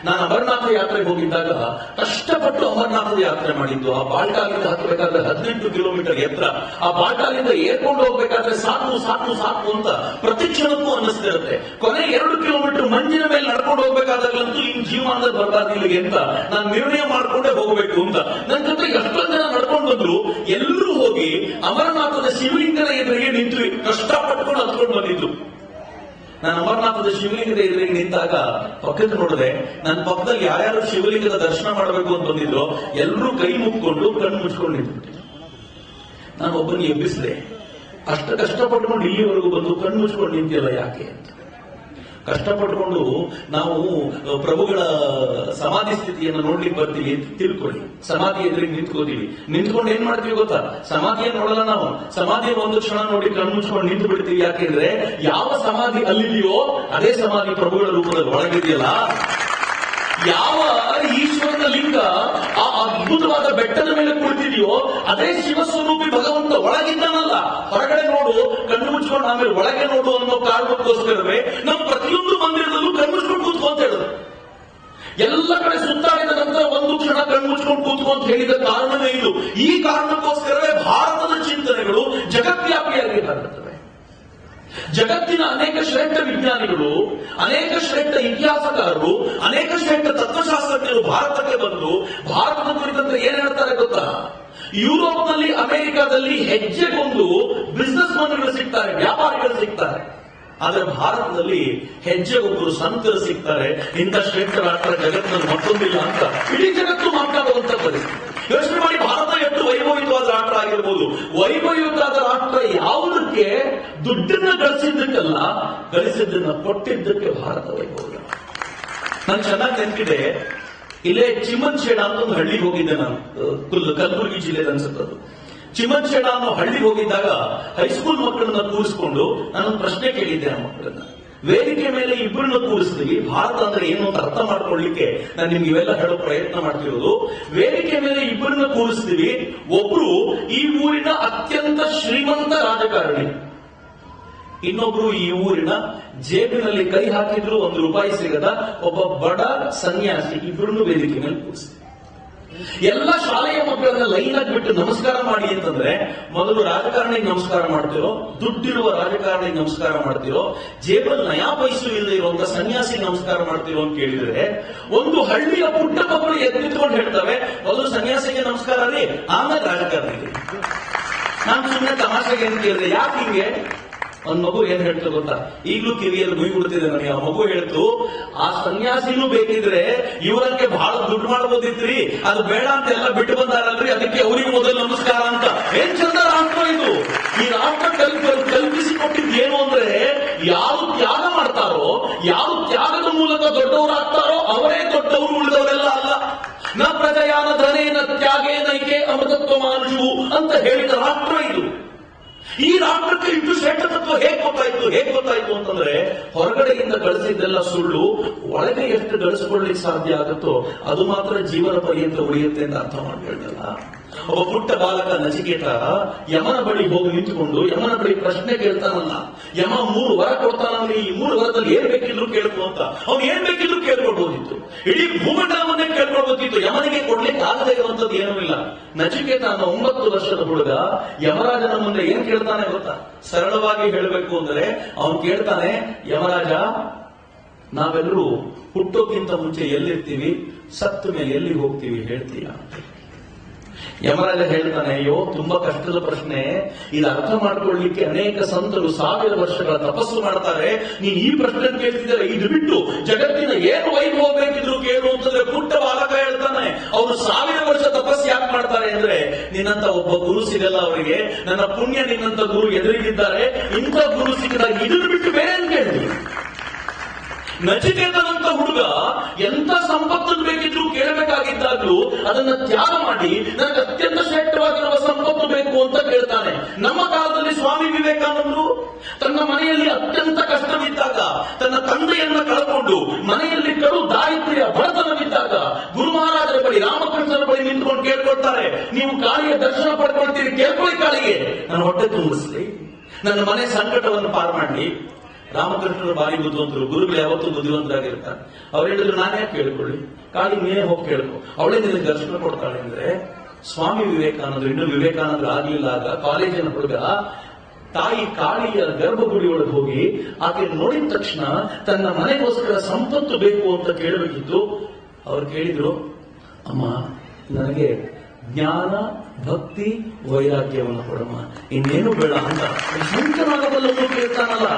ನಾನು ಅಮರನಾಥ ಯಾತ್ರೆಗೆ ಹೋಗಿದ್ದಾಗ ಕಷ್ಟಪಟ್ಟು ಅಮರನಾಥದ ಯಾತ್ರೆ ಮಾಡಿದ್ದು. ಆ ಬಾಲ್ಟಾಲಿಂದ ಹತ್ತಬೇಕಾದ್ರೆ 18 ಕಿಲೋಮೀಟರ್ ಎತ್ತರ. ಆ ಬಾಲ್ಟಾಲಿಂದ ಏರ್ಕೊಂಡು ಹೋಗ್ಬೇಕಾದ್ರೆ ಸಾಕು ಸಾಕು ಸಾಕು ಅಂತ ಪ್ರತಿ ಕ್ಷಣಕ್ಕೂ ಅನ್ನಿಸ್ತಿರುತ್ತೆ. ಕೊನೆ 2 ಕಿಲೋಮೀಟರ್ ಮಂಜಿನ ಮೇಲೆ ನಡ್ಕೊಂಡು ಹೋಗ್ಬೇಕಾದಾಗಲಂತೂ ಇನ್ ಜೀವನದಲ್ಲಿ ಬರಬಾರ್ದು ಇಲ್ಲಿಗೆ ಅಂತ ನಾನು ನಿರ್ಣಯ ಮಾಡ್ಕೊಂಡೇ ಹೋಗಬೇಕು ಅಂತ. ನನ್ನ ಜೊತೆ ಎಷ್ಟೊಂದು ಜನ ನಡ್ಕೊಂಡು ಬಂದ್ರು. ಎಲ್ಲರೂ ಹೋಗಿ ಅಮರನಾಥದ ಶಿವಲಿಂಗದ ಎದುರಿಗೆ ನಿಂತು ಕಷ್ಟಪಟ್ಕೊಂಡು ಹತ್ಕೊಂಡು ಬಂದಿದ್ರು. ನಾನು ಅಮರನಾಥದ ಶಿವಲಿಂಗದ ಎದುರಿಗೆ ನಿಂತಾಗ ಪಕ್ಕಕ್ಕೆ ನೋಡಿದೆ, ನನ್ನ ಪಕ್ಕದಲ್ಲಿ ಯಾರ್ಯಾರು ಶಿವಲಿಂಗದ ದರ್ಶನ ಮಾಡಬೇಕು ಅಂತ ಬಂದಿದ್ರು ಎಲ್ಲರೂ ಕೈ ಮುಕ್ಕೊಂಡು ಕಣ್ಣು ಮುಚ್ಕೊಂಡು ನಿಂತ್ಬಿಟ್ಟಿದ್ರು. ನಾನು ಒಬ್ಬನಿಗೆ ಎಬ್ಬಿಸಿದೆ, ಅಷ್ಟು ಕಷ್ಟಪಟ್ಕೊಂಡು ಇಲ್ಲಿವರೆಗೂ ಬಂದು ಕಣ್ಣು ಮುಚ್ಕೊಂಡು ನಿಂತಿಲ್ಲ ಯಾಕೆ ಅಂತ. ಕಷ್ಟಪಟ್ಕೊಂಡು ನಾವು ಪ್ರಭುಗಳ ಸಮಾಧಿ ಸ್ಥಿತಿಯನ್ನು ನೋಡ್ಲಿಕ್ಕೆ ಬರ್ತೀವಿ ಅಂತ ತಿಳ್ಕೊಳ್ಳಿ. ಸಮಾಧಿ ಎದುರಿಗೆ ನಿಂತ್ಕೋತೀವಿ, ನಿಂತ್ಕೊಂಡು ಏನ್ ಮಾಡ್ತೀವಿ ಗೊತ್ತಾ? ಸಮಾಧಿಯನ್ನು ನೋಡಲ್ಲ ನಾವು. ಸಮಾಧಿಯನ್ನು ಒಂದು ಕ್ಷಣ ನೋಡಿ ಕಣ್ಣು ಮುಚ್ಕೊಂಡು ನಿಂತು ಬಿಡ್ತೀವಿ. ಯಾಕೆಂದ್ರೆ ಯಾವ ಸಮಾಧಿ ಅಲ್ಲಿದೆಯೋ ಅದೇ ಸಮಾಧಿ ಪ್ರಭುಗಳ ರೂಪದಲ್ಲಿ ಒಳಗಿದೆಯಲ್ಲ. ಯಾವ ಈಶ್ವರನ ಲಿಂಗ ಆ ಅದ್ಭುತವಾದ ಬೆಟ್ಟದ ಮೇಲೆ ಕುಳಿತಿದೆಯೋ ಅದೇ ಶಿವಸ್ವರೂಪಿ ಭಗವಂತ ಒಳಗಿದ್ದಾನಲ್ಲ. ಹೊರಗಡೆ ನೋಡು, ಕಣ್ಣು ಮುಚ್ಕೊಂಡು ಆಮೇಲೆ ಒಳಗೆ ನೋಡು ಅನ್ನೋ ಕಾರಣಕ್ಕೋಸ್ಕರವೇ ನಮ್ಮ ಪ್ರತಿಯೊಂದು ಮಂದಿರದಲ್ಲೂ ಕಣ್ಣು ಮುಚ್ಕೊಂಡು ಕೂತ್ಕೊ ಅಂತ ಹೇಳುದು. ಎಲ್ಲ ಕಡೆ ಸುತ್ತಾಡಿದ ನಂತರ ಒಂದು ಕ್ಷಣ ಕಣ್ಣು ಮುಚ್ಕೊಂಡು ಕೂತ್ಕೊ ಅಂತ ಹೇಳಿದ ಕಾರಣವೇ ಇದು. ಈ ಕಾರಣಕ್ಕೋಸ್ಕರವೇ ಭಾರತದ ಚಿಂತನೆಗಳು ಜಗದ್ವ್ಯಾಪಿಯಾಗಿ ಹರಡುತ್ತವೆ. ಜಗತ್ತಿನ ಅನೇಕ ಶ್ರೇಷ್ಠ ವಿಜ್ಞಾನಿಗಳು, ಅನೇಕ ಶ್ರೇಷ್ಠ ಇತಿಹಾಸಕಾರರು, ಅನೇಕ ಶ್ರೇಷ್ಠ ತತ್ವಶಾಸ್ತ್ರಜ್ಞರು ಭಾರತಕ್ಕೆ ಬಂದು ಭಾರತದ ಕುರಿತಂತೆ ಏನ್ ಹೇಳ್ತಾರೆ ಗೊತ್ತಾ? ಯುರೋಪ್ನಲ್ಲಿ, ಅಮೆರಿಕಾದಲ್ಲಿ ಹೆಜ್ಜೆಗೊಂದು ಬಿಸಿನೆಸ್ ಮನ್ಗಳು ಸಿಗ್ತಾರೆ, ವ್ಯಾಪಾರಿಗಳು ಸಿಗ್ತಾರೆ. ಆದ್ರೆ ಭಾರತದಲ್ಲಿ ಹೆಜ್ಜೆಗೊಬ್ಬರು ಸಂತರು ಸಿಗ್ತಾರೆ. ಇಂಥ ಶ್ರೇಷ್ಠ ರಾಷ್ಟ್ರ ಜಗತ್ತಿನಲ್ಲಿ ಮತ್ತೊಂದಿಲ್ಲ ಅಂತ ಇಡೀ ಜಗತ್ತು ಮಾತನಾಡುವಂತ ಪರಿಸ್ಥಿತಿ. ಯೋಚನೆ ಮಾಡಿ, ಭಾರತ ಎಷ್ಟು ವೈಭವಿತವಾದ ರಾಷ್ಟ್ರ ಆಗಿರ್ಬೋದು. ವೈಭವಿತವಾದ ರಾಷ್ಟ್ರ ಯಾವುದಕ್ಕೆ? ದುಡ್ಡನ್ನ ಗಳಿಸಿದ್ದಕ್ಕಲ್ಲ, ಗಳಿಸಿದ್ದನ್ನ ಕೊಟ್ಟಿದ್ದಕ್ಕೆ ಭಾರತ ವೈಭವ. ನಾನು ಚೆನ್ನಾಗಿ ನೆನಪಿದೆ, ಇಲ್ಲೇ ಚಿಮನ್ಶೇಡ ಅಂತ ಒಂದು ಹಳ್ಳಿಗೆ ಹೋಗಿದ್ದೆ ನಾನು, ಕಲಬುರಗಿ ಜಿಲ್ಲೆದ ಅನ್ಸುತ್ತದು. ಚಿಮನ್ಶೇಡ ಅನ್ನೋ ಹಳ್ಳಿಗೆ ಹೋಗಿದ್ದಾಗ ಹೈಸ್ಕೂಲ್ ಮಕ್ಕಳನ್ನ ಕೂರಿಸ್ಕೊಂಡು ನಾನೊಂದು ಪ್ರಶ್ನೆ ಕೇಳಿದ್ದೆ ಆ ಮಕ್ಕಳನ್ನ. ವೇದಿಕೆ ಮೇಲೆ ಇಬ್ಬರನ್ನ ಕೂರಿಸ್ತೀವಿ, ಭಾರತ ಅಂದ್ರೆ ಏನು ಅಂತ ಅರ್ಥ ಮಾಡ್ಕೊಳ್ಳಿಕ್ಕೆ ನಾನು ನಿಮ್ಗೆ ಇವೆಲ್ಲ ಹೇಳೋ ಪ್ರಯತ್ನ ಮಾಡ್ತಿರೋದು. ವೇದಿಕೆ ಮೇಲೆ ಇಬ್ಬರನ್ನ ಕೂರಿಸ್ತೀವಿ. ಒಬ್ರು ಈ ಊರಿನ ಅತ್ಯಂತ ಶ್ರೀಮಂತ ರಾಜಕಾರಣಿ, ಇನ್ನೊಬ್ರು ಈ ಊರಿನ ಜೇಬಿನಲ್ಲಿ ಕೈ ಹಾಕಿದ್ರು 1 ರೂಪಾಯಿ ಸಿಗದ ಒಬ್ಬ ಬಡ ಸನ್ಯಾಸಿ. ಇಬ್ಬರನ್ನು ವೇದಿಕೆ ಮೇಲೆ ಕೂರಿಸ್ತೀವಿ. ಎಲ್ಲ ಶಾಲೆಯ ಮಕ್ಕಳನ್ನ ಲೈನ್ ಆಗಿ ಬಿಟ್ಟು ನಮಸ್ಕಾರ ಮಾಡಿ ಅಂತಂದ್ರೆ ಮೊದಲು ರಾಜಕಾರಣಿಗೆ ನಮಸ್ಕಾರ ಮಾಡ್ತಿರೋ, ದುಡ್ಡಿರುವ ರಾಜಕಾರಣಿಗೆ ನಮಸ್ಕಾರ ಮಾಡ್ತಿರೋ, ಜೇಬಲ್ ನಯಾ ಪೈಸು ಇಲ್ಲದೆ ಇರುವಂತ ಸನ್ಯಾಸಿ ನಮಸ್ಕಾರ ಮಾಡ್ತಿರೋ ಅಂತ ಕೇಳಿದ್ರೆ ಒಂದು ಹಳ್ಳಿಯ ಪುಟ್ಟ ಮಕ್ಕಳು ಎದ್ದಿಟ್ಕೊಂಡು ಹೇಳ್ತವೆ, ಮೊದಲು ಸನ್ಯಾಸಿಗೆ ನಮಸ್ಕಾರ ರೀ, ಆಮೇಲೆ ರಾಜಕಾರಣಿಗೆ. ನಾನು ಸುಮ್ಮನೆ ತಮಾಷೆಗೆ ಅಂತ ಕೇಳಿದೆ, ಯಾಕೆ ಹಿಂಗೆ? ಒಂದ್ ಮಗು ಏನ್ ಹೇಳ್ತು ಗೊತ್ತಾ, ಈಗಲೂ ಕಿವಿಯಲ್ಲಿ ಗುಯ್ ಬಿಡ್ತಿದೆ ನನಗೆ. ಆ ಮಗು ಹೇಳ್ತು, ಆ ಸನ್ಯಾಸಿನೂ ಬೇಕಿದ್ರೆ ಇವರಂಗೆ ಬಹಳ ದುಡ್ಡು ಮಾಡ್ಬೋದಿತ್ರಿ, ಅದು ಬೇಡ ಅಂತ ಎಲ್ಲ ಬಿಟ್ಟು ಬಂದಾರಲ್ರಿ, ಅದಕ್ಕೆ ಅವ್ರಿಗೆ ಮೊದಲು ನಮಸ್ಕಾರ ಅಂತ. ಏನ್ ಚಂದ ರಾಷ್ಟ್ರ ಇದು. ಈ ರಾಷ್ಟ್ರ ಕಲ್ಪಿಸಿಕೊಟ್ಟಿದ್ದು ಏನು ಅಂದ್ರೆ, ಯಾರು ತ್ಯಾಗ ಮಾಡ್ತಾರೋ, ಯಾರು ತ್ಯಾಗದ ಮೂಲಕ ದೊಡ್ಡವರಾಗ್ತಾರೋ ಅವರೇ ದೊಡ್ಡವರು, ಉಳಿದವರೆಲ್ಲ ಅಲ್ಲ. ನ ಪ್ರಜಯಾನ ಧನೇನ ತ್ಯಾಗೇನೈಕೆ ಅಮೃತತ್ವ ಮಾನುಷು ಅಂತ ಹೇಳಿದ ರಾಷ್ಟ್ರ ಇದು. ಈ ರಾಷ್ಟ್ರಕ್ಕೆ ಇಷ್ಟು ಶ್ರೇಷ್ಠತತ್ವ ಹೇಗ್ ಗೊತ್ತಾಯ್ತು ಅಂತಂದ್ರೆ, ಹೊರಗಡೆಯಿಂದ ಗಳಿಸಿದ್ದೆಲ್ಲ ಸುಳ್ಳು, ಒಳಗೆ ಎಷ್ಟು ಗಳಿಸಿಕೊಳ್ಳಿಕ್ಕೆ ಸಾಧ್ಯ ಆಗುತ್ತೋ ಅದು ಮಾತ್ರ ಜೀವನ ಪರ್ಯಂತ ಉಳಿಯುತ್ತೆ ಅಂತ ಅರ್ಥ ಮಾಡ್ಕೊಳ್ತಲ್ಲ. ಒಬ್ಬ ಪುಟ್ಟ ಬಾಲಕ ನಚಿಕೇತ ಯಮನ ಬಳಿ ಹೋಗಿ ನಿಂತುಕೊಂಡು ಯಮನ ಬಳಿ ಪ್ರಶ್ನೆ ಕೇಳ್ತಾನಲ್ಲ. ಯಮ 3 ವರ ಕೊಡ್ತಾನ, ಈ 3 ವರದಲ್ಲಿ ಏನ್ ಬೇಕಿದ್ರು ಕೇಳ್ಕೊ ಅಂತ. ಅವ್ನು ಏನ್ ಬೇಕಿದ್ರು ಕೇಳ್ಕೊಳ್ಬಹುದಿತ್ತು, ಇಡೀ ಭೂಮಂಡಲವನ್ನೇ ಕೇಳ್ಕೊಳ್ಬಹುದಿತ್ತು. ಯಮನಿಗೆ ಕೊಡ್ಲಿಕ್ಕೆ ಆಗದೆ ಇರುವಂತದ್ದು ಏನೂ ಇಲ್ಲ. ನಚಿಕೇತ ಅನ್ನೋ 9 ವರ್ಷದ ಹುಡುಗ ಯಮರಾಜನ ಮುಂದೆ ಏನ್ ಕೇಳ್ತಾನೆ ಗೊತ್ತಾ? ಸರಳವಾಗಿ ಹೇಳಬೇಕು ಅಂದ್ರೆ ಅವನು ಕೇಳ್ತಾನೆ, ಯಮರಾಜ, ನಾವೆಲ್ಲರೂ ಹುಟ್ಟೋಕ್ಕಿಂತ ಮುಂಚೆ ಎಲ್ಲಿರ್ತೀವಿ, ಸತ್ತ ಮೇಲೆ ಎಲ್ಲಿ ಹೋಗ್ತೀವಿ ಹೇಳ್ತೀಯಾ? ಯಮರಾಜ ಹೇಳ್ತಾನೆ, ಅಯ್ಯೋ ತುಂಬಾ ಕಷ್ಟದ ಪ್ರಶ್ನೆ, ಇದು ಅರ್ಥ ಮಾಡ್ಕೊಳ್ಳಿಕ್ಕೆ ಅನೇಕ ಸಂತರು 1000 ವರ್ಷಗಳ ತಪಸ್ಸು ಮಾಡ್ತಾರೆ, ನೀನ್ ಈ ಪ್ರಶ್ನೆ ಕೇಳ್ತಿದ್ದಾರೆ, ಇದು ಬಿಟ್ಟು ಜಗತ್ತಿನ ಏನು ವೈಭವ ಬೇಕಿದ್ರು ಕೇಳು ಅಂತಂದ್ರೆ ಪುಟ್ಟ ಬಾಲಕ ಹೇಳ್ತಾನೆ, ಅವರು 1000 ವರ್ಷ ತಪಸ್ಸು ಯಾಕೆ ಮಾಡ್ತಾರೆ ಅಂದ್ರೆ, ನಿನ್ನಂತ ಒಬ್ಬ ಗುರು ಸಿಗಲ್ಲ ಅವರಿಗೆ, ನನ್ನ ಪುಣ್ಯ ನಿನ್ನಂತ ಗುರು ಎದುರಿಗಿದ್ದಾರೆ, ಇಂಥ ಗುರು ಸಿಕ್ಕಿದಾಗ ಇದನ್ನು ಬಿಟ್ಟು ಬೇರೆ ಅಂತ ಕೇಳ್ತೀವಿ. ನಚಿಕೇತನಂತ ಹುಡುಗ ಎಂತ ಸಂಪತ್ತನ್ನು ಬೇಕಿದ್ರು ಕೇಳಬೇಕಾಗಿದ್ದಾಗ್ಲೂ ಅದನ್ನ ತ್ಯಾಗ ಮಾಡಿ ನನಗೆ ಅತ್ಯಂತ ಶ್ರೇಷ್ಠವಾಗಿರುವ ಸಂಪತ್ತು ಬೇಕು ಅಂತ ಕೇಳ್ತಾನೆ. ನಮ್ಮ ಕಾಲದಲ್ಲಿ ಸ್ವಾಮಿ ವಿವೇಕಾನಂದರು ತನ್ನ ಮನೆಯಲ್ಲಿ ಅತ್ಯಂತ ಕಷ್ಟವಿದ್ದಾಗ, ತನ್ನ ತಂದೆಯನ್ನ ಕಳ್ಕೊಂಡು ಮನೆಯಲ್ಲಿ ಕಡು ದಾರಿದ್ರ್ಯ ಬಡತನವಿದ್ದಾಗ ಗುರು ಮಹಾರಾಜರ ಬಳಿ, ರಾಮಕೃಷ್ಣರ ಬಳಿ ನಿಂತ್ಕೊಂಡು ಕೇಳ್ಕೊಳ್ತಾರೆ, ನೀವು ಕಾಳಿಯ ದರ್ಶನ ಪಡ್ಕೊಳ್ತೀರಿ, ಕೇಳ್ಕೊಳ್ಳಿ ಕಾಳಿಗೆ, ನನ್ನ ಹೊಟ್ಟೆ ತುಂಬಿಸ್ಲಿ, ನನ್ನ ಮನೆ ಸಂಕಟವನ್ನು ಪಾರು ಮಾಡಿ. ರಾಮಕೃಷ್ಣರು ಭಾರಿ ಬುದ್ಧಿವಂತರು, ಗುರುಗಳು ಯಾವತ್ತೂ ಬುದ್ಧಿವಂತರಾಗಿರ್ತಾರೆ. ಅವ್ರು ಹೇಳಿದ್ರು, ನಾನೇ ಕೇಳ್ಕೊಳ್ಳಿ, ಕಾಳಿ ನೀನೇ ಹೋಗಿ ಕೇಳ್ಕೊ, ಅವಳೇ ನಿನಗೆ ದರ್ಶನ ಕೊಡ್ತಾಳೆ ಅಂದ್ರೆ. ಸ್ವಾಮಿ ವಿವೇಕಾನಂದರು ಇನ್ನು ವಿವೇಕಾನಂದರು ಆಗ್ಲಿಲ್ಲ ಆಗ, ಕಾಲೇಜಿನ ಹುಡುಗ ತಾಯಿ ಕಾಳಿಯ ಗರ್ಭಗುಡಿಯೊಳಗೆ ಹೋಗಿ ಆಕೆ ನೋಡಿದ ತಕ್ಷಣ ತನ್ನ ಮನೆಗೋಸ್ಕರ ಸಂಪತ್ತು ಬೇಕು ಅಂತ ಕೇಳಬೇಕಿತ್ತು. ಅವ್ರು ಕೇಳಿದ್ರು, ಅಮ್ಮ ನನಗೆ ಜ್ಞಾನ, ಭಕ್ತಿ, ವೈರಾಗ್ಯವನ್ನು ಕೊಡಮ್ಮ, ಇನ್ನೇನು ಬೇಡ ಅಂತ. ಶಂಕರಾಗಬಲ್ಲನ್ನು ಕೇಳ್ತಾನಲ್ಲ,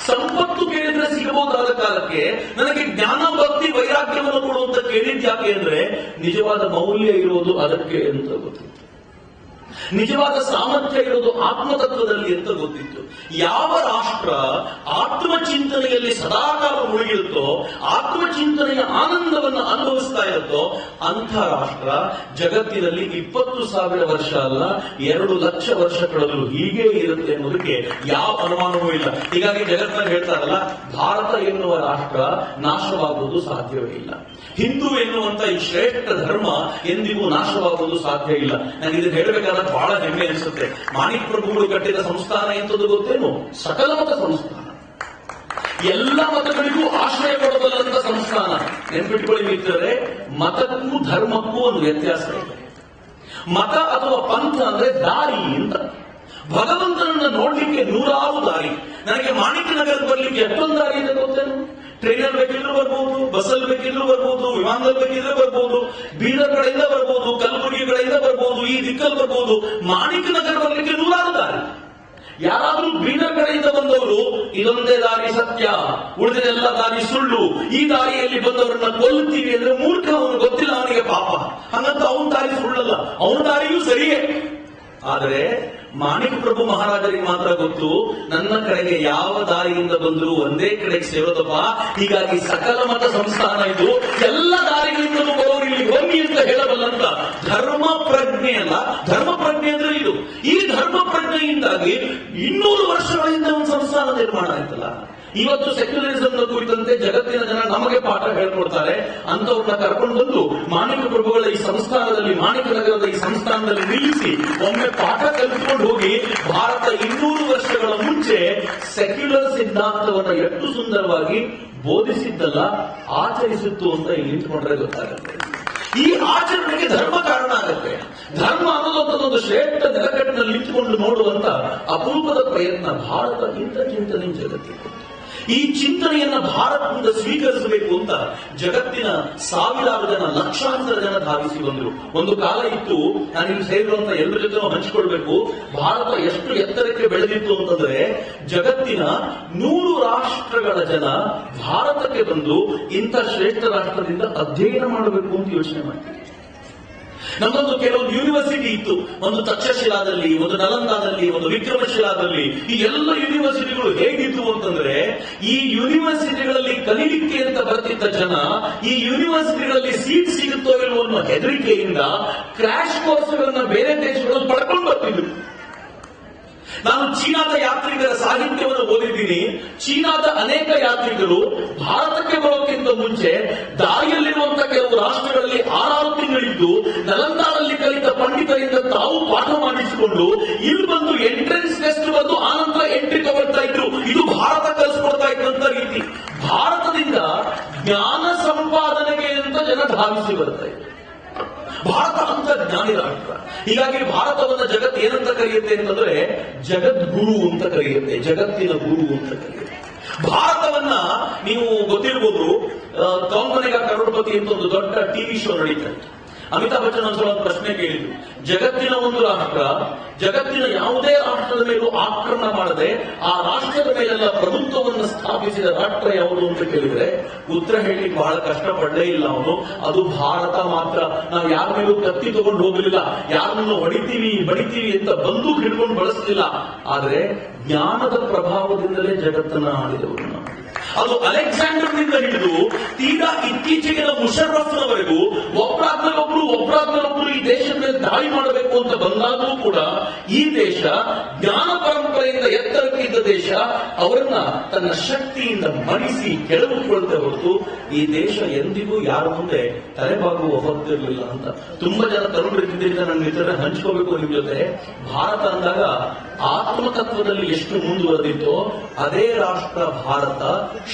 ಸಂಪತ್ತು ಕೇಳಿದ್ರೆ ಸಿಗಬಹುದಾದ ಕಾಲಕ್ಕೆ ನನಗೆ ಜ್ಞಾನ, ಭಕ್ತಿ, ವೈರಾಗ್ಯವನ್ನು ಕೊಡುವಂತ ಕೇಳಿದ್ಯಾಕೆ ಅಂದ್ರೆ, ನಿಜವಾದ ಮೌಲ್ಯ ಇರೋದು ಅದಕ್ಕೆ ಅಂತ ಗೊತ್ತಿತ್ತು, ನಿಜವಾದ ಸಾಮರ್ಥ್ಯ ಇರೋದು ಆತ್ಮತತ್ವದಲ್ಲಿ ಅಂತ ಗೊತ್ತಿತ್ತು. ಯಾವ ರಾಷ್ಟ್ರ ಆತ್ಮಚಿಂತನೆಯಲ್ಲಿ ಸದಾಕಾಲ ಮುಳುಗಿರುತ್ತೋ, ಆತ್ಮಚಿಂತನೆಯ ಆನಂದವನ್ನು ಅನುಭವಿಸ್ತಾ ಇರುತ್ತೋ ಅಂಥ ರಾಷ್ಟ್ರ ಜಗತ್ತಿನಲ್ಲಿ 20,000 ವರ್ಷ ಅಲ್ಲ 2 ಲಕ್ಷ ವರ್ಷಗಳಲ್ಲೂ ಹೀಗೆ ಇರುತ್ತೆ ಎನ್ನುವುದಕ್ಕೆ ಯಾವ ಅನುಮಾನವೂ ಇಲ್ಲ. ಹೀಗಾಗಿ ಜಗತ್ತಿನಲ್ಲಿ ಹೇಳ್ತಾರಲ್ಲ, ಭಾರತ ಎನ್ನುವ ರಾಷ್ಟ್ರ ನಾಶವಾಗುವುದು ಸಾಧ್ಯವೇ ಇಲ್ಲ. ಹಿಂದೂ ಎನ್ನುವಂತ ಈ ಶ್ರೇಷ್ಠ ಧರ್ಮ ಎಂದಿಗೂ ನಾಶವಾಗುವುದು ಸಾಧ್ಯ ಇಲ್ಲ. ನನಗೆ ಇದನ್ನು ಹೇಳಬೇಕಾದ್ರೆ ಬಹಳ ಹೆಮ್ಮೆ ಅನಿಸುತ್ತೆ. ಮಾಣಿಕ್ ಪ್ರಭುಗಳು ಕಟ್ಟಿದ ಸಂಸ್ಥಾನ ಎಂತದ್ದು ಗೊತ್ತೇನು? ಸಕಲ ಮತ ಸಂಸ್ಥಾನ, ಎಲ್ಲ ಮತಗಳಿಗೂ ಆಶ್ರಯ ಕೊಡಬಲ್ಲಂತ ಸಂಸ್ಥಾನ. ನೆನ್ಪಿಟ್ಕೊಳ್ಳಿ ಮಿತ್ರರೇ, ಮತಕ್ಕೂ ಧರ್ಮಕ್ಕೂ ಒಂದು ವ್ಯತ್ಯಾಸ ಇದೆ. ಮತ ಅಥವಾ ಪಂಥ ಅಂದ್ರೆ ದಾರಿ ಅಂತ. ಭಗವಂತನನ್ನ ನೋಡ್ಲಿಕ್ಕೆ 100 ದಾರಿ. ನನಗೆ ಮಾಣಿಕ್ ನಗರದ ಬರ್ಲಿಕ್ಕೆ ಎಷ್ಟೊಂದು ದಾರಿ ಇದೆ ಗೊತ್ತೇನು? ಟ್ರೈನಲ್ಲಿ ಬೇಕಿದ್ರು ಬರ್ಬೋದು, ಬಸ್ಸಲ್ಲಿ ಬೇಕಿದ್ರು ಬರ್ಬೋದು, ವಿಮಾನದಲ್ಲಿ ಬೇಕಿದ್ರೆ ಬರ್ಬೋದು, ಬೀದರ್ ಕಡೆಯಿಂದ ಬರ್ಬೋದು, ಕಲಬುರಗಿ ಕಡೆಯಿಂದ ಬರ್ಬೋದು, ಈ ದಿಕ್ಕಲ್ಲಿ ಬರ್ಬೋದು. ಮಾಣಿಕ್ ನಗರ ಬರ್ಲಿಕ್ಕೆ 100 ದಾರಿ. ಯಾರಾದ್ರೂ ಬೀದರ್ ಕಡೆಯಿಂದ ಬಂದವರು ಇದೊಂದೇ ದಾರಿ ಸತ್ಯ, ಉಳಿದೆಲ್ಲ ದಾರಿ ಸುಳ್ಳು, ಈ ದಾರಿಯಲ್ಲಿ ಬಂದವರನ್ನ ಕೊಲ್ಲುತ್ತೀವಿ ಅಂದ್ರೆ ಮೂರ್ಖ, ಅವನು ಗೊತ್ತಿಲ್ಲ ಅವನಿಗೆ ಪಾಪ. ಹಂಗಂತ ಅವನ ದಾರಿ ಸುಳ್ಳಲ್ಲ, ಅವನ ದಾರಿಯೂ ಸರಿಯೇ. ಆದರೆ ಮಾಣಿಕ್ ಪ್ರಭು ಮಹಾರಾಜರಿಗೆ ಮಾತ್ರ ಗೊತ್ತು, ನನ್ನ ಕಡೆಗೆ ಯಾವ ದಾರಿಯಿಂದ ಬಂದರೂ ಒಂದೇ ಕಡೆಗೆ ಸೇರೋದಪ್ಪ. ಹೀಗಾಗಿ ಸಕಲ ಮತ ಸಂಸ್ಥಾನ ಇದು, ಎಲ್ಲ ದಾರಿಗಳಿಂದಲೂ ಬರೋರು ಇಲ್ಲಿ ಹೋಗಿ ಅಂತ ಹೇಳಬಲ್ಲಂತ ಧರ್ಮ ಪ್ರಜ್ಞೆ ಅಲ್ಲ, ಧರ್ಮ ಪ್ರಜ್ಞೆ ಅಂದ್ರೆ ಇದು. ಈ ಧರ್ಮ ಪ್ರಜ್ಞೆಯಿಂದಾಗಿ 200 ವರ್ಷಗಳಿಂದ ಒಂದು ಸಂಸ್ಥಾನ ನಿರ್ಮಾಣ ಆಯ್ತಲ್ಲ. ಇವತ್ತು ಸೆಕ್ಯುಲರಿಸಂ ಕುರಿತಂತೆ ಜಗತ್ತಿನ ಜನ ನಮಗೆ ಪಾಠ ಹೇಳ್ಕೊಡ್ತಾರೆ. ಅಂತವ್ರನ್ನ ಕರ್ಕೊಂಡು ಬಂದು ಮಾಣಿಕ ಪ್ರಭುಗಳ ಈ ಸಂಸ್ಥಾನದಲ್ಲಿ, ಮಾಣಿಕ ನಗರದ ಈ ಸಂಸ್ಥಾನದಲ್ಲಿ ನಿಲ್ಲಿಸಿ ಒಮ್ಮೆ ಪಾಠ ಕಲಿತುಕೊಂಡು ಹೋಗಿ, ಭಾರತ 200 ವರ್ಷಗಳ ಮುಂಚೆ ಸೆಕ್ಯುಲರ್ ಸಿದ್ಧಾಂತವನ್ನು ಎಷ್ಟು ಸುಂದರವಾಗಿ ಬೋಧಿಸಿದ್ದಲ್ಲ, ಆಚರಿಸಿತ್ತು ಅಂತ ಇಲ್ಲಿ ನಿಂತ್ಕೊಂಡ್ರೆ ಗೊತ್ತಾಗುತ್ತೆ. ಈ ಆಚರಣೆಗೆ ಧರ್ಮ ಕಾರಣ ಆಗುತ್ತೆ. ಧರ್ಮ ಅನ್ನೋದೊಂದು ಶ್ರೇಷ್ಠ ನೆಲಕಟ್ಟಿನಲ್ಲಿ ನಿಂತುಕೊಂಡು ನೋಡುವಂತ ಅಪರೂಪದ ಪ್ರಯತ್ನ ಭಾರತ ಇಂಥ ಚಿಂತನೆ ಜಗತ್ತಿಗೆ. ಈ ಚಿಂತನೆಯನ್ನ ಭಾರತದಿಂದ ಸ್ವೀಕರಿಸಬೇಕು ಅಂತ ಜಗತ್ತಿನ 1000 ಜನ, ಲಕ್ಷಾಂತರ ಜನ ಧಾವಿಸಿ ಬಂದರು. ಒಂದು ಕಾಲ ಇತ್ತು, ನಾನು ಇಲ್ಲಿ ಸೇರಿರುವಂತ ಎಲ್ಲರ ಜೊತೆ ಹಂಚಿಕೊಳ್ಬೇಕು, ಭಾರತ ಎಷ್ಟು ಎತ್ತರಕ್ಕೆ ಬೆಳೆದಿತ್ತು ಅಂತಂದ್ರೆ ಜಗತ್ತಿನ 100 ರಾಷ್ಟ್ರಗಳ ಜನ ಭಾರತಕ್ಕೆ ಬಂದು ಇಂಥ ಶ್ರೇಷ್ಠ ರಾಷ್ಟ್ರದಿಂದ ಅಧ್ಯಯನ ಮಾಡಬೇಕು ಅಂತ ಯೋಚನೆ ಮಾಡ್ತೀವಿ. ನಮ್ಮೊಂದು ಕೆಲವೊಂದು ಯೂನಿವರ್ಸಿಟಿ ಇತ್ತು, ಒಂದು ತಕ್ಷಶಿಲಾದಲ್ಲಿ, ಒಂದು ನಲಂದಾದಲ್ಲಿ, ಒಂದು ವಿಕ್ರಮಶಿಲಾದಲ್ಲಿ. ಈ ಎಲ್ಲ ಯೂನಿವರ್ಸಿಟಿಗಳು ಹೇಗಿತ್ತು ಅಂತಂದ್ರೆ, ಈ ಯೂನಿವರ್ಸಿಟಿಗಳಲ್ಲಿ ಕಲೀಲಿಕ್ಕೆ ಅಂತ ಬರ್ತಿದ್ದ ಜನ ಈ ಯೂನಿವರ್ಸಿಟಿಗಳಲ್ಲಿ ಸೀಟ್ ಸಿಗುತ್ತೋ ಇಲ್ಲವೋ ಅನ್ನೋ ಹೆದರಿಕೆಯಿಂದ ಕ್ರ್ಯಾಶ್ ಕೋರ್ಸ್ಗಳನ್ನ ಬೇರೆ ದೇಶಗಳಲ್ಲಿ ಪಡ್ಕೊಂಡು ಬರ್ತಿದ್ರು. ನಾನು ಚೀನಾದ ಯಾತ್ರಿಕರ ಸಾಹಿತ್ಯವನ್ನು ಓದಿದ್ದೀನಿ. ಚೀನಾದ ಅನೇಕ ಯಾತ್ರಿಕರು ಭಾರತಕ್ಕೆ ಬರೋಕ್ಕಿಂತ ಮುಂಚೆ ದಾರಿಯಲ್ಲಿರುವಂತಹ ಕೆಲವು ರಾಷ್ಟ್ರಗಳಲ್ಲಿ 6 ತಿಂಗಳಿದ್ದು ನಲಂದಾದಲ್ಲಿ ಕಲಿತ ಪಂಡಿತರಿಂದ ತಾವು ಪಾಠ ಮಾಡಿಸಿಕೊಂಡು ಇಲ್ಲಿ ಬಂದು ಎಂಟ್ರೆನ್ಸ್ ಟೆಸ್ಟ್ ಬಂದು ಆನಂತರ ಎಂಟ್ರಿ ತಗೊಳ್ತಾ ಇದ್ರು. ಇದು ಭಾರತ ಕಲಿಸ್ಕೊಡ್ತಾ ಇದ್ದಂತ ರೀತಿ. ಭಾರತದಿಂದ ಜ್ಞಾನ ಸಂಪಾದನೆಗೆ ಅಂತ ಜನ ಧಾವಿಸಿ ಬರ್ತಾ ಇದ್ರು. ಭಾರತ ಅಂತ ಜ್ಞಾನಿ ರಾಷ್ಟ್ರ. ಹೀಗಾಗಿ ಭಾರತವನ್ನ ಜಗತ್ತು ಏನಂತ ಕರೆಯುತ್ತೆ ಅಂತಂದ್ರೆ ಜಗದ್ಗುರು ಅಂತ ಕರೆಯುತ್ತೆ, ಜಗತ್ತಿನ ಗುರು ಅಂತ ಕರೆಯುತ್ತೆ. ಭಾರತವನ್ನ ನೀವು ಗೊತ್ತಿರ್ಬೋದು, ಕೌನ್ ಬನೇಗಾ ಕರೋಡ್ಪತಿ ಅಂತ ಒಂದು ದೊಡ್ಡ ಟಿವಿ ಶೋ ನಡೀತಾ ಇತ್ತು. ಅಮಿತಾಬ್ ಬಚ್ಚನ್ ಒಂದು ಪ್ರಶ್ನೆ ಕೇಳಿದ್ರು, ಜಗತ್ತಿನ ಒಂದು ರಾಷ್ಟ್ರ ಜಗತ್ತಿನ ಯಾವುದೇ ರಾಷ್ಟ್ರದ ಮೇಲೂ ಆಕ್ರಮಣ ಮಾಡದೆ ಆ ರಾಷ್ಟ್ರದ ಮೇಲೆಲ್ಲ ಪ್ರಭುತ್ವವನ್ನು ಸ್ಥಾಪಿಸಿದ ರಾಷ್ಟ್ರ ಯಾವುದು ಅಂತ ಕೇಳಿದ್ರೆ ಉತ್ತರ ಹೇಳಲಿಕ್ಕೆ ಬಹಳ ಕಷ್ಟಪಡಲೇ ಇಲ್ಲ ಅವನು. ಅದು ಭಾರತ ಮಾತ್ರ. ನಾವು ಯಾರ ಮೇಲೂ ಕತ್ತಿ ತಗೊಂಡು ಹೋಗಲಿಲ್ಲ, ಯಾರನ್ನು ಹೊಡಿತೀವಿ ಬಡಿತೀವಿ ಅಂತ ಬಂದೂಕ್ ಹಿಡ್ಕೊಂಡು ಬಳಸಲಿಲ್ಲ. ಆದ್ರೆ ಜ್ಞಾನದ ಪ್ರಭಾವದಿಂದಲೇ ಜಗತ್ತನ್ನ ಆಳಿದವರು ನಾವು. ಅದು ಅಲೆಕ್ಸಾಂಡರ್ನಿಂದ ಹಿಡಿದು ತೀರಾ ಇತ್ತೀಚೆಗಿನ ಮುಷರ್ರಫ್ನವರೆಗೂ ಒಬ್ಬರಾದ್ಮೇಲೊಬ್ರು ಈ ದೇಶದ ಮೇಲೆ ದಾಳಿ ಮಾಡಬೇಕು ಅಂತ ಬಂದಾಗಲೂ ಕೂಡ ಈ ದೇಶ ಜ್ಞಾನ ಪರಂಪರೆಯಿಂದ ಎತ್ತರಕ್ಕಿದ್ದ ದೇಶ ಅವರನ್ನ ತನ್ನ ಶಕ್ತಿಯಿಂದ ಮಣಿಸಿ ಕೆಳಗಿಟ್ಕೊಳ್ತಾ ಹೊರತು ಈ ದೇಶ ಎಂದಿಗೂ ಯಾರ ಮುಂದೆ ತಲೆಬಾಗುವ ಹೊತ್ತಿರಲಿಲ್ಲ ಅಂತ ತುಂಬಾ ಜನ ತರುಣರಿದ್ದರಿಂದ ನನ್ನ ವಿಚಾರ ಹಂಚ್ಕೋಬೇಕು ನಿಮ್ ಜೊತೆ. ಭಾರತ ಅಂದಾಗ ಆತ್ಮತತ್ವದಲ್ಲಿ ಎಷ್ಟು ಮುಂದುವರೆದಿತ್ತೋ ಅದೇ ರಾಷ್ಟ್ರ ಭಾರತ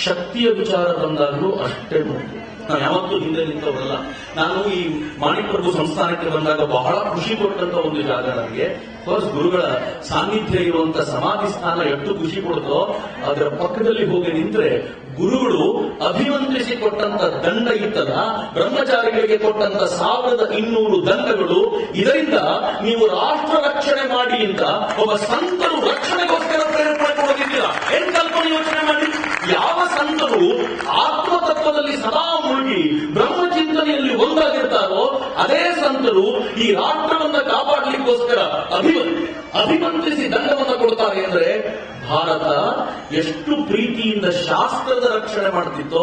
ಶಕ್ತಿಯ ವಿಚಾರ ಬಂದಾಗಲೂ ಅಷ್ಟೇ ಮುಂದೆ. ನಾವು ಯಾವತ್ತೂ ಹಿಂದೆ ನಿಂತವರಲ್ಲ. ನಾನು ಈ ಮಾಣಿಪ್ರಭು ಸಂಸ್ಥಾನಕ್ಕೆ ಬಂದಾಗ ಬಹಳ ಖುಷಿ ಕೊಟ್ಟಂತ ಒಂದು ಜಾಗ ನನಗೆ. ಫಸ್ಟ್ ಗುರುಗಳ ಸಾನ್ನಿಧ್ಯ ಇರುವಂತ ಸಮಾಧಿ ಸ್ಥಾನ ಎಷ್ಟು ಖುಷಿ ಕೊಡುತ್ತೋ ಅದರ ಪಕ್ಕದಲ್ಲಿ ಹೋಗಿ ನಿಂತ್ರೆ ಗುರುಗಳು ಅಭಿಮಂತ್ರಿಸಿ ಕೊಟ್ಟಂತ ದಂಡ ಇತ್ತಲ್ಲ, ಬ್ರಹ್ಮಚಾರಿಗಳಿಗೆ ಕೊಟ್ಟಂತ 1200 ದಂಡಗಳು, ಇದರಿಂದ ನೀವು ರಾಷ್ಟ್ರ ರಕ್ಷಣೆ ಮಾಡಿ ಅಂತ ಒಬ್ಬ ಸಂತರು ರಕ್ಷಣೆಗೋಸ್ಕರ ಪ್ರೇರೇಪಣೆ ಕೊಡೋದಿದ್ದೀರಾ? ಏನ್ ಕಲ್ಪನೆ ಯೋಚನೆ ಮಾಡಿ. ಯಾವ ಸಂತರು ಆತ್ಮತತ್ವದಲ್ಲಿ ಸದಾ ಮುಳುಗಿ ಬ್ರಹ್ಮಚಿಂತನೆಯಲ್ಲಿ ಒಂದಾಗಿರ್ತಾರೋ ಅದೇ ಸಂತರು ಈ ರಾಷ್ಟ್ರವನ್ನ ಕಾಪಾಡಲಿಕ್ಕೋಸ್ಕರ ಅಭಿಮಂತ್ರಿಸಿ ದಂಡವನ್ನು ಕೊಡ್ತಾರೆ. ಅಂದ್ರೆ ಭಾರತ ಎಷ್ಟು ಪ್ರೀತಿಯಿಂದ ಶಾಸ್ತ್ರದ ರಕ್ಷಣೆ ಮಾಡ್ತಿತ್ತೋ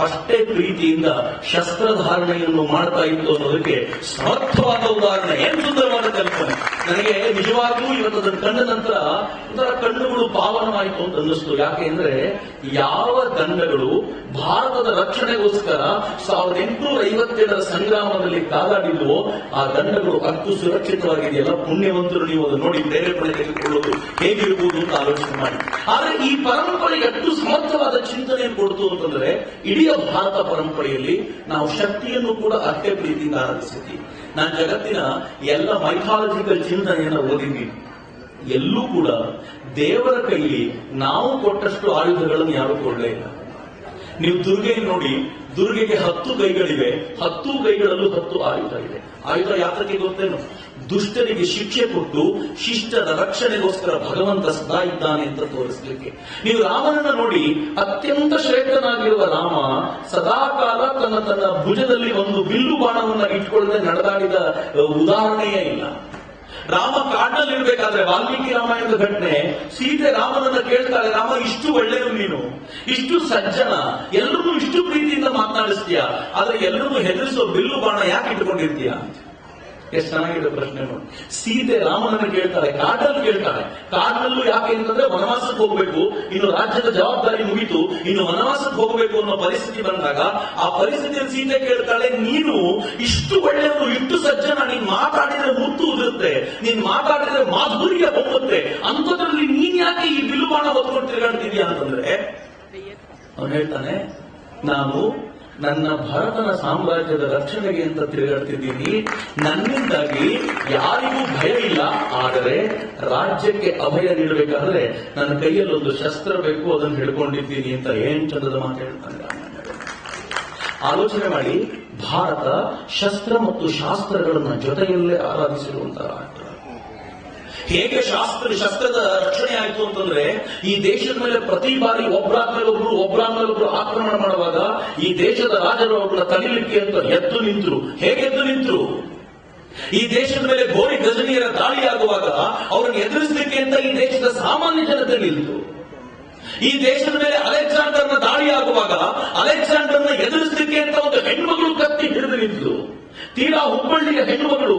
ಅಷ್ಟೇ ಪ್ರೀತಿಯಿಂದ ಶಸ್ತ್ರಧಾರಣೆಯನ್ನು ಮಾಡ್ತಾ ಇತ್ತು ಅನ್ನೋದಕ್ಕೆ ಸಮರ್ಥವಾದ ಉದಾಹರಣೆ. ಏನು ಸುಂದರವಾದ ಕಲ್ಪನೆ. ನನಗೆ ನಿಜವಾಗ್ಲೂ ಇವತ್ತು ಅದನ್ನು ಕಂಡ ನಂತರ ಒಂಥರ ಕಣ್ಣುಗಳು ಪಾವನವಾಯಿತು ಅಂತ ಅನ್ನಿಸ್ತು. ಯಾಕೆ ಅಂದ್ರೆ ಯಾವ ದಂಡಗಳು ಭಾರತದ ರಕ್ಷಣೆಗೋಸ್ಕರ 1857ರ ಸಂಗ್ರಾಮದಲ್ಲಿ ಕಾದಾಡಿದ್ವೋ ಆ ದಂಡಗಳು ಅಷ್ಟು ಸುರಕ್ಷಿತವಾಗಿದೆಯಲ್ಲ. ಪುಣ್ಯವಂತರು ನೀವು ಅದನ್ನು ನೋಡಿ ಪ್ರೇರೇಪಣೆ ತೆಗೆದುಕೊಳ್ಳೋದು ಹೇಗಿರಬಹುದು ಅಂತ ಆಲೋಚನೆ ಮಾಡಿ. ಆದ್ರೆ ಈ ಪರಂಪರೆ ಎಷ್ಟು ಸಮರ್ಥವಾದ ಚಿಂತನೆಯನ್ನು ಕೊಡ್ತು ಅಂತಂದ್ರೆ ಇಡೀ ಭಾರತ ಪರಂಪರೆಯಲ್ಲಿ ನಾವು ಶಕ್ತಿಯನ್ನು ಕೂಡ ಅಷ್ಟೇ ಪ್ರೀತಿಯಿಂದ ಆರಾಧಿಸಿದ್ದೀವಿ. ನಾನು ಜಗತ್ತಿನ ಎಲ್ಲ ಮೈಥಾಲಜಿಕಲ್ ಚಿಂತನೆಯನ್ನು ಓದಿದ್ದೀನಿ. ಎಲ್ಲೂ ಕೂಡ ದೇವರ ಕೈಲಿ ನಾವು ಕೊಟ್ಟಷ್ಟು ಆಯುಧಗಳನ್ನು ಯಾರು ಕೊಡಲೇ ಇಲ್ಲ. ನೀವು ದುರ್ಗೆ ನೋಡಿ, ದುರ್ಗೆಗೆ 10 ಕೈಗಳಿವೆ, 10 ಕೈಗಳಲ್ಲೂ 10 ಆಯುಧ ಇದೆ. ಆಯುಧ ಯಾತಕ್ಕೆ ಗೊತ್ತೇನು? ದುಷ್ಟರಿಗೆ ಶಿಕ್ಷೆ ಕೊಟ್ಟು ಶಿಷ್ಟರ ರಕ್ಷಣೆಗೋಸ್ಕರ ಭಗವಂತ ಸದಾ ಇದ್ದಾನೆ ಅಂತ ತೋರಿಸಲಿಕ್ಕೆ. ನೀವು ರಾಮನನ್ನ ನೋಡಿ, ಅತ್ಯಂತ ಶ್ರೇಷ್ಠನಾಗಿರುವ ರಾಮ ಸದಾಕಾಲ ತನ್ನ ಭುಜದಲ್ಲಿ ಒಂದು ಬಿಲ್ಲು ಬಾಣವನ್ನ ಇಟ್ಕೊಳ್ಳದೆ ನಡೆದಾಡಿದ ಉದಾಹರಣೆಯೇ ಇಲ್ಲ. ರಾಮ ಕಾಡಿನಲ್ಲಿರ್ಬೇಕಾದ್ರೆ ವಾಲ್ಮೀಕಿ ರಾಮಾಯಣದ ಘಟನೆ, ಸೀತೆ ರಾಮನನ್ನ ಕೇಳ್ತಾಳೆ, ರಾಮ ಇಷ್ಟು ಒಳ್ಳೆಯದು, ನೀನು ಇಷ್ಟು ಸಜ್ಜನ, ಎಲ್ಲರೂ ಇಷ್ಟು ಪ್ರೀತಿಯಿಂದ ಮಾತನಾಡಿಸ್ತೀಯ, ಆದ್ರೆ ಎಲ್ಲರೂ ಹೆದರಿಸೋ ಬಿಲ್ಲು ಬಾಣ ಯಾಕೆ ಇಟ್ಕೊಂಡಿರ್ತೀಯ? ಎಷ್ಟು ಚೆನ್ನಾಗಿದೆ ಪ್ರಶ್ನೆ ನೋಡಿ. ಸೀತೆ ರಾಮನನ್ನ ಕೇಳ್ತಾಳೆ, ಕಾಡಲ್ಲಿ ಕೇಳ್ತಾಳೆ. ಕಾಡಿನಲ್ಲೂ ಯಾಕೆ ಅಂತಂದ್ರೆ ವನವಾಸಕ್ಕೆ ಹೋಗ್ಬೇಕು, ಇನ್ನು ರಾಜ್ಯದ ಜವಾಬ್ದಾರಿ ಮುಗಿತು, ಇನ್ನು ವನವಾಸಕ್ಕೆ ಹೋಗಬೇಕು ಅನ್ನೋ ಪರಿಸ್ಥಿತಿ ಬಂದಾಗ ಆ ಪರಿಸ್ಥಿತಿಯಲ್ಲಿ ಸೀತೆ ಕೇಳ್ತಾಳೆ, ನೀನು ಇಷ್ಟು ಒಳ್ಳೆಯವರು, ಇಷ್ಟು ಸಜ್ಜನ, ನೀನ್ ಮಾತಾಡಿದ್ರೆ ಮುತ್ತು ಉದುರುತ್ತೆ, ನೀನ್ ಮಾತಾಡಿದ್ರೆ ಮಾಧುರ್ಯ ಹೋಗುತ್ತೆ, ಅಂಥದ್ರಲ್ಲಿ ನೀನ್ ಯಾಕೆ ಈ ಬಿಲ್ಲುಬಾಣ ಹೊತ್ಕೊಂಡು ತಿರುಗಾಡ್ತಿದ್ಯಾ ಅಂತಂದ್ರೆ ಅವನು ಹೇಳ್ತಾನೆ, ನಾನು ನನ್ನ ಭರತನ ಸಾಮ್ರಾಜ್ಯದ ರಕ್ಷಣೆಗೆ ಅಂತ ತಿರುಗಾಡ್ತಿದ್ದೀನಿ. ನನ್ನಿಂದಾಗಿ ಯಾರಿಗೂ ಭಯ ಇಲ್ಲ, ಆದರೆ ರಾಜ್ಯಕ್ಕೆ ಅಭಯ ನೀಡಬೇಕಾದ್ರೆ ನನ್ನ ಕೈಯಲ್ಲಿ ಒಂದು ಶಸ್ತ್ರ ಬೇಕು, ಅದನ್ನು ಹಿಡ್ಕೊಂಡಿದ್ದೀನಿ ಅಂತ. ಏನ್ ಚಂದದ ಮಾತು ಹೇಳ್ತಾನೆ. ಆಲೋಚನೆ ಮಾಡಿ, ಭಾರತ ಶಸ್ತ್ರ ಮತ್ತು ಶಾಸ್ತ್ರಗಳನ್ನ ಜೊತೆಯಲ್ಲೇ ಆರಾಧಿಸಿರುವಂತಹ ರಾಷ್ಟ್ರ. ಹೇಗೆ ಶಸ್ತ್ರದ ರಕ್ಷಣೆ ಆಯ್ತು ಅಂತಂದ್ರೆ, ಈ ದೇಶದ ಮೇಲೆ ಪ್ರತಿ ಬಾರಿ ಒಬ್ಬರಾದ್ಮೇಲೆ ಆಕ್ರಮಣ ಮಾಡುವಾಗ ಈ ದೇಶದ ರಾಜರು ಅವ್ರನ್ನ ತಡಿಲಿಕ್ಕೆ ಅಂತ ಎದ್ದು ನಿಂತರು. ಹೇಗೆ ಎದ್ದು ನಿಂತರು? ಈ ದೇಶದ ಮೇಲೆ ಗೋರಿ ಗಜನಿಯರ ದಾಳಿಯಾಗುವಾಗ ಅವರನ್ನು ಎದುರಿಸಲಿಕ್ಕೆ ಅಂತ ಈ ದೇಶದ ಸಾಮಾನ್ಯ ಜನತೆ ನಿಂತು. ಈ ದೇಶದ ಮೇಲೆ ಅಲೆಕ್ಸಾಂಡರ್ನ ದಾಳಿಯಾಗುವಾಗ ಅಲೆಕ್ಸಾಂಡರ್ನ ಎದುರಿಸಲಿಕ್ಕೆ ಅಂತ ಒಂದು ಹೆಣ್ಮಗಳು ಕತ್ತಿ ಹಿಡಿದು ನಿಂತರು. ತೀರಾ ಹುಬ್ಬಳ್ಳಿಯ ಹೆಣ್ಣುಮಗಳು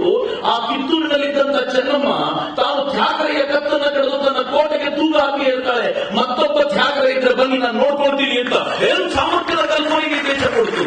ಆ ಕಿತ್ತೂರಿನಲ್ಲಿದ್ದಂತ ಚೆನ್ನಮ್ಮ ತಾನು ತ್ಯಾಗರೆಯ ಕತ್ತನ್ನ ಕಳೆದು ತನ್ನ ಕೋಟೆಗೆ ತೂಗ ಹಾಕಿ ಹೇಳ್ತಾಳೆ, ಮತ್ತೊಬ್ಬ ತ್ಯಾಗರೆ ಇದ್ರೆ ಬನ್ನಿ ನಾನು ನೋಡ್ಕೊಳ್ತೀನಿ ಅಂತ. ಏನು ಸಾಮರ್ಥ್ಯದ ಕಲ್ಪನೆಗೆ ದೇಶ ಕೊಡ್ತು.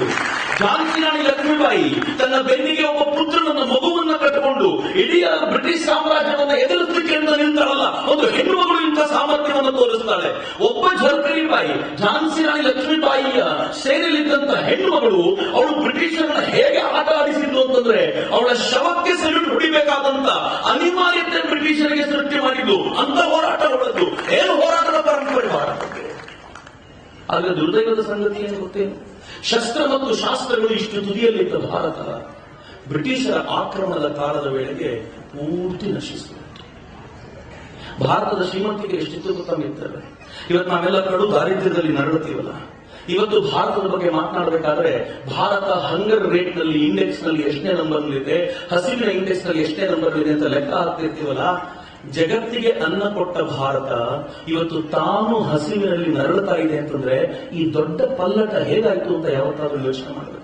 ಝಾನ್ಸಿ ರಾಣಿ ಲಕ್ಷ್ಮೀಬಾಯಿ ತನ್ನ ಬೆನ್ನಿಗೆ ಒಬ್ಬ ಪುತ್ರನನ್ನ ಮಗುವನ್ನ ಕಟ್ಟಿಕೊಂಡು ಇಡೀ ಬ್ರಿಟಿಷ್ ಸಾಮ್ರಾಜ್ಯವನ್ನ ಎದುರಿಸಲಿಕ್ಕೆ ಅಂತ ನಿಲ್ತಾಳಲ್ಲ, ಒಂದು ಹೆಣ್ಣು ಮಗಳು ಇಂಥ ಸಾಮರ್ಥ್ಯವನ್ನು ತೋರಿಸ್ತಾಳೆ. ಒಬ್ಬ ಝಲ್ಕರಿ ಬಾಯಿ, ಝಾನ್ಸಿ ರಾಣಿ ಲಕ್ಷ್ಮೀಬಾಯಿಯ ಸೇನೆಯಲ್ಲಿದ್ದಂತ ಹೆಣ್ಣು ಮಗಳು ಅವಳು ಬ್ರಿಟಿಷರನ್ನ ಹೇಗೆ ಆಟ ಆಡಿಸಿದ್ರು ಅಂತಂದ್ರೆ, ಅವಳ ಶವಕ್ಕೆ ಸೆಲ್ಯೂಟ್ ಹೊಡಿಬೇಕಾದಂತ ಅನಿವಾರ್ಯತೆ ಬ್ರಿಟಿಷರಿಗೆ ಸೃಷ್ಟಿ ಮಾಡಿದ್ದು. ಅಂತ ಹೋರಾಟ ಹೊರತು ಏನು ಹೋರಾಟದ ಪರಂಪರೆ ಭಾರತಕ್ಕೆ. ಆದ್ರೆ ದುರ್ದೈವದ ಸಂಗತಿ ಏನು ಗೊತ್ತೇನು? ಶಸ್ತ್ರ ಮತ್ತು ಶಾಸ್ತ್ರಗಳು ಇಷ್ಟು ತುದಿಯಲ್ಲಿದ್ದ ಭಾರತ ಬ್ರಿಟಿಷರ ಆಕ್ರಮಣದ ಕಾಲದ ವೇಳೆಗೆ ಪೂರ್ತಿ ನಶಿಸಿತು. ಭಾರತದ ಶ್ರೀಮಂತಿಗೆ ಎಷ್ಟಿತ್ತು ಗೊತ್ತಾ ಮಿತ್ರರೇ? ಇವತ್ತು ನಾವೆಲ್ಲ ಕಡು ದಾರಿದ್ರ್ಯದಲ್ಲಿ ನರಳುತ್ತೀವಲ್ಲ. ಇವತ್ತು ಭಾರತದ ಬಗ್ಗೆ ಮಾತನಾಡಬೇಕಾದ್ರೆ ಭಾರತ ಹಂಗರ್ ರೇಟ್ ನಲ್ಲಿ ಇಂಡೆಕ್ಸ್ ನಲ್ಲಿ ಎಷ್ಟನೇ ನಂಬರ್ ಇದೆ, ಹಸಿವಿನ ಇಂಡೆಕ್ಸ್ ನಲ್ಲಿ ಎಷ್ಟನೇ ನಂಬರ್ ಇದೆ ಅಂತ ಲೆಕ್ಕ ಹಾಕ್ತಿರ್ತೀವಲ್ಲ. ಜಗತ್ತಿಗೆ ಅನ್ನ ಕೊಟ್ಟ ಭಾರತ ಇವತ್ತು ತಾನು ಹಸಿವಿನಲ್ಲಿ ನರಳುತ್ತಾ ಇದೆ ಅಂತಂದ್ರೆ ಈ ದೊಡ್ಡ ಪಲ್ಲಟ ಹೇಗಾಯ್ತು ಅಂತ ಯಾವತ್ತಾದ್ರೂ ಯೋಚನೆ ಮಾಡಬೇಕಲ್ಲ.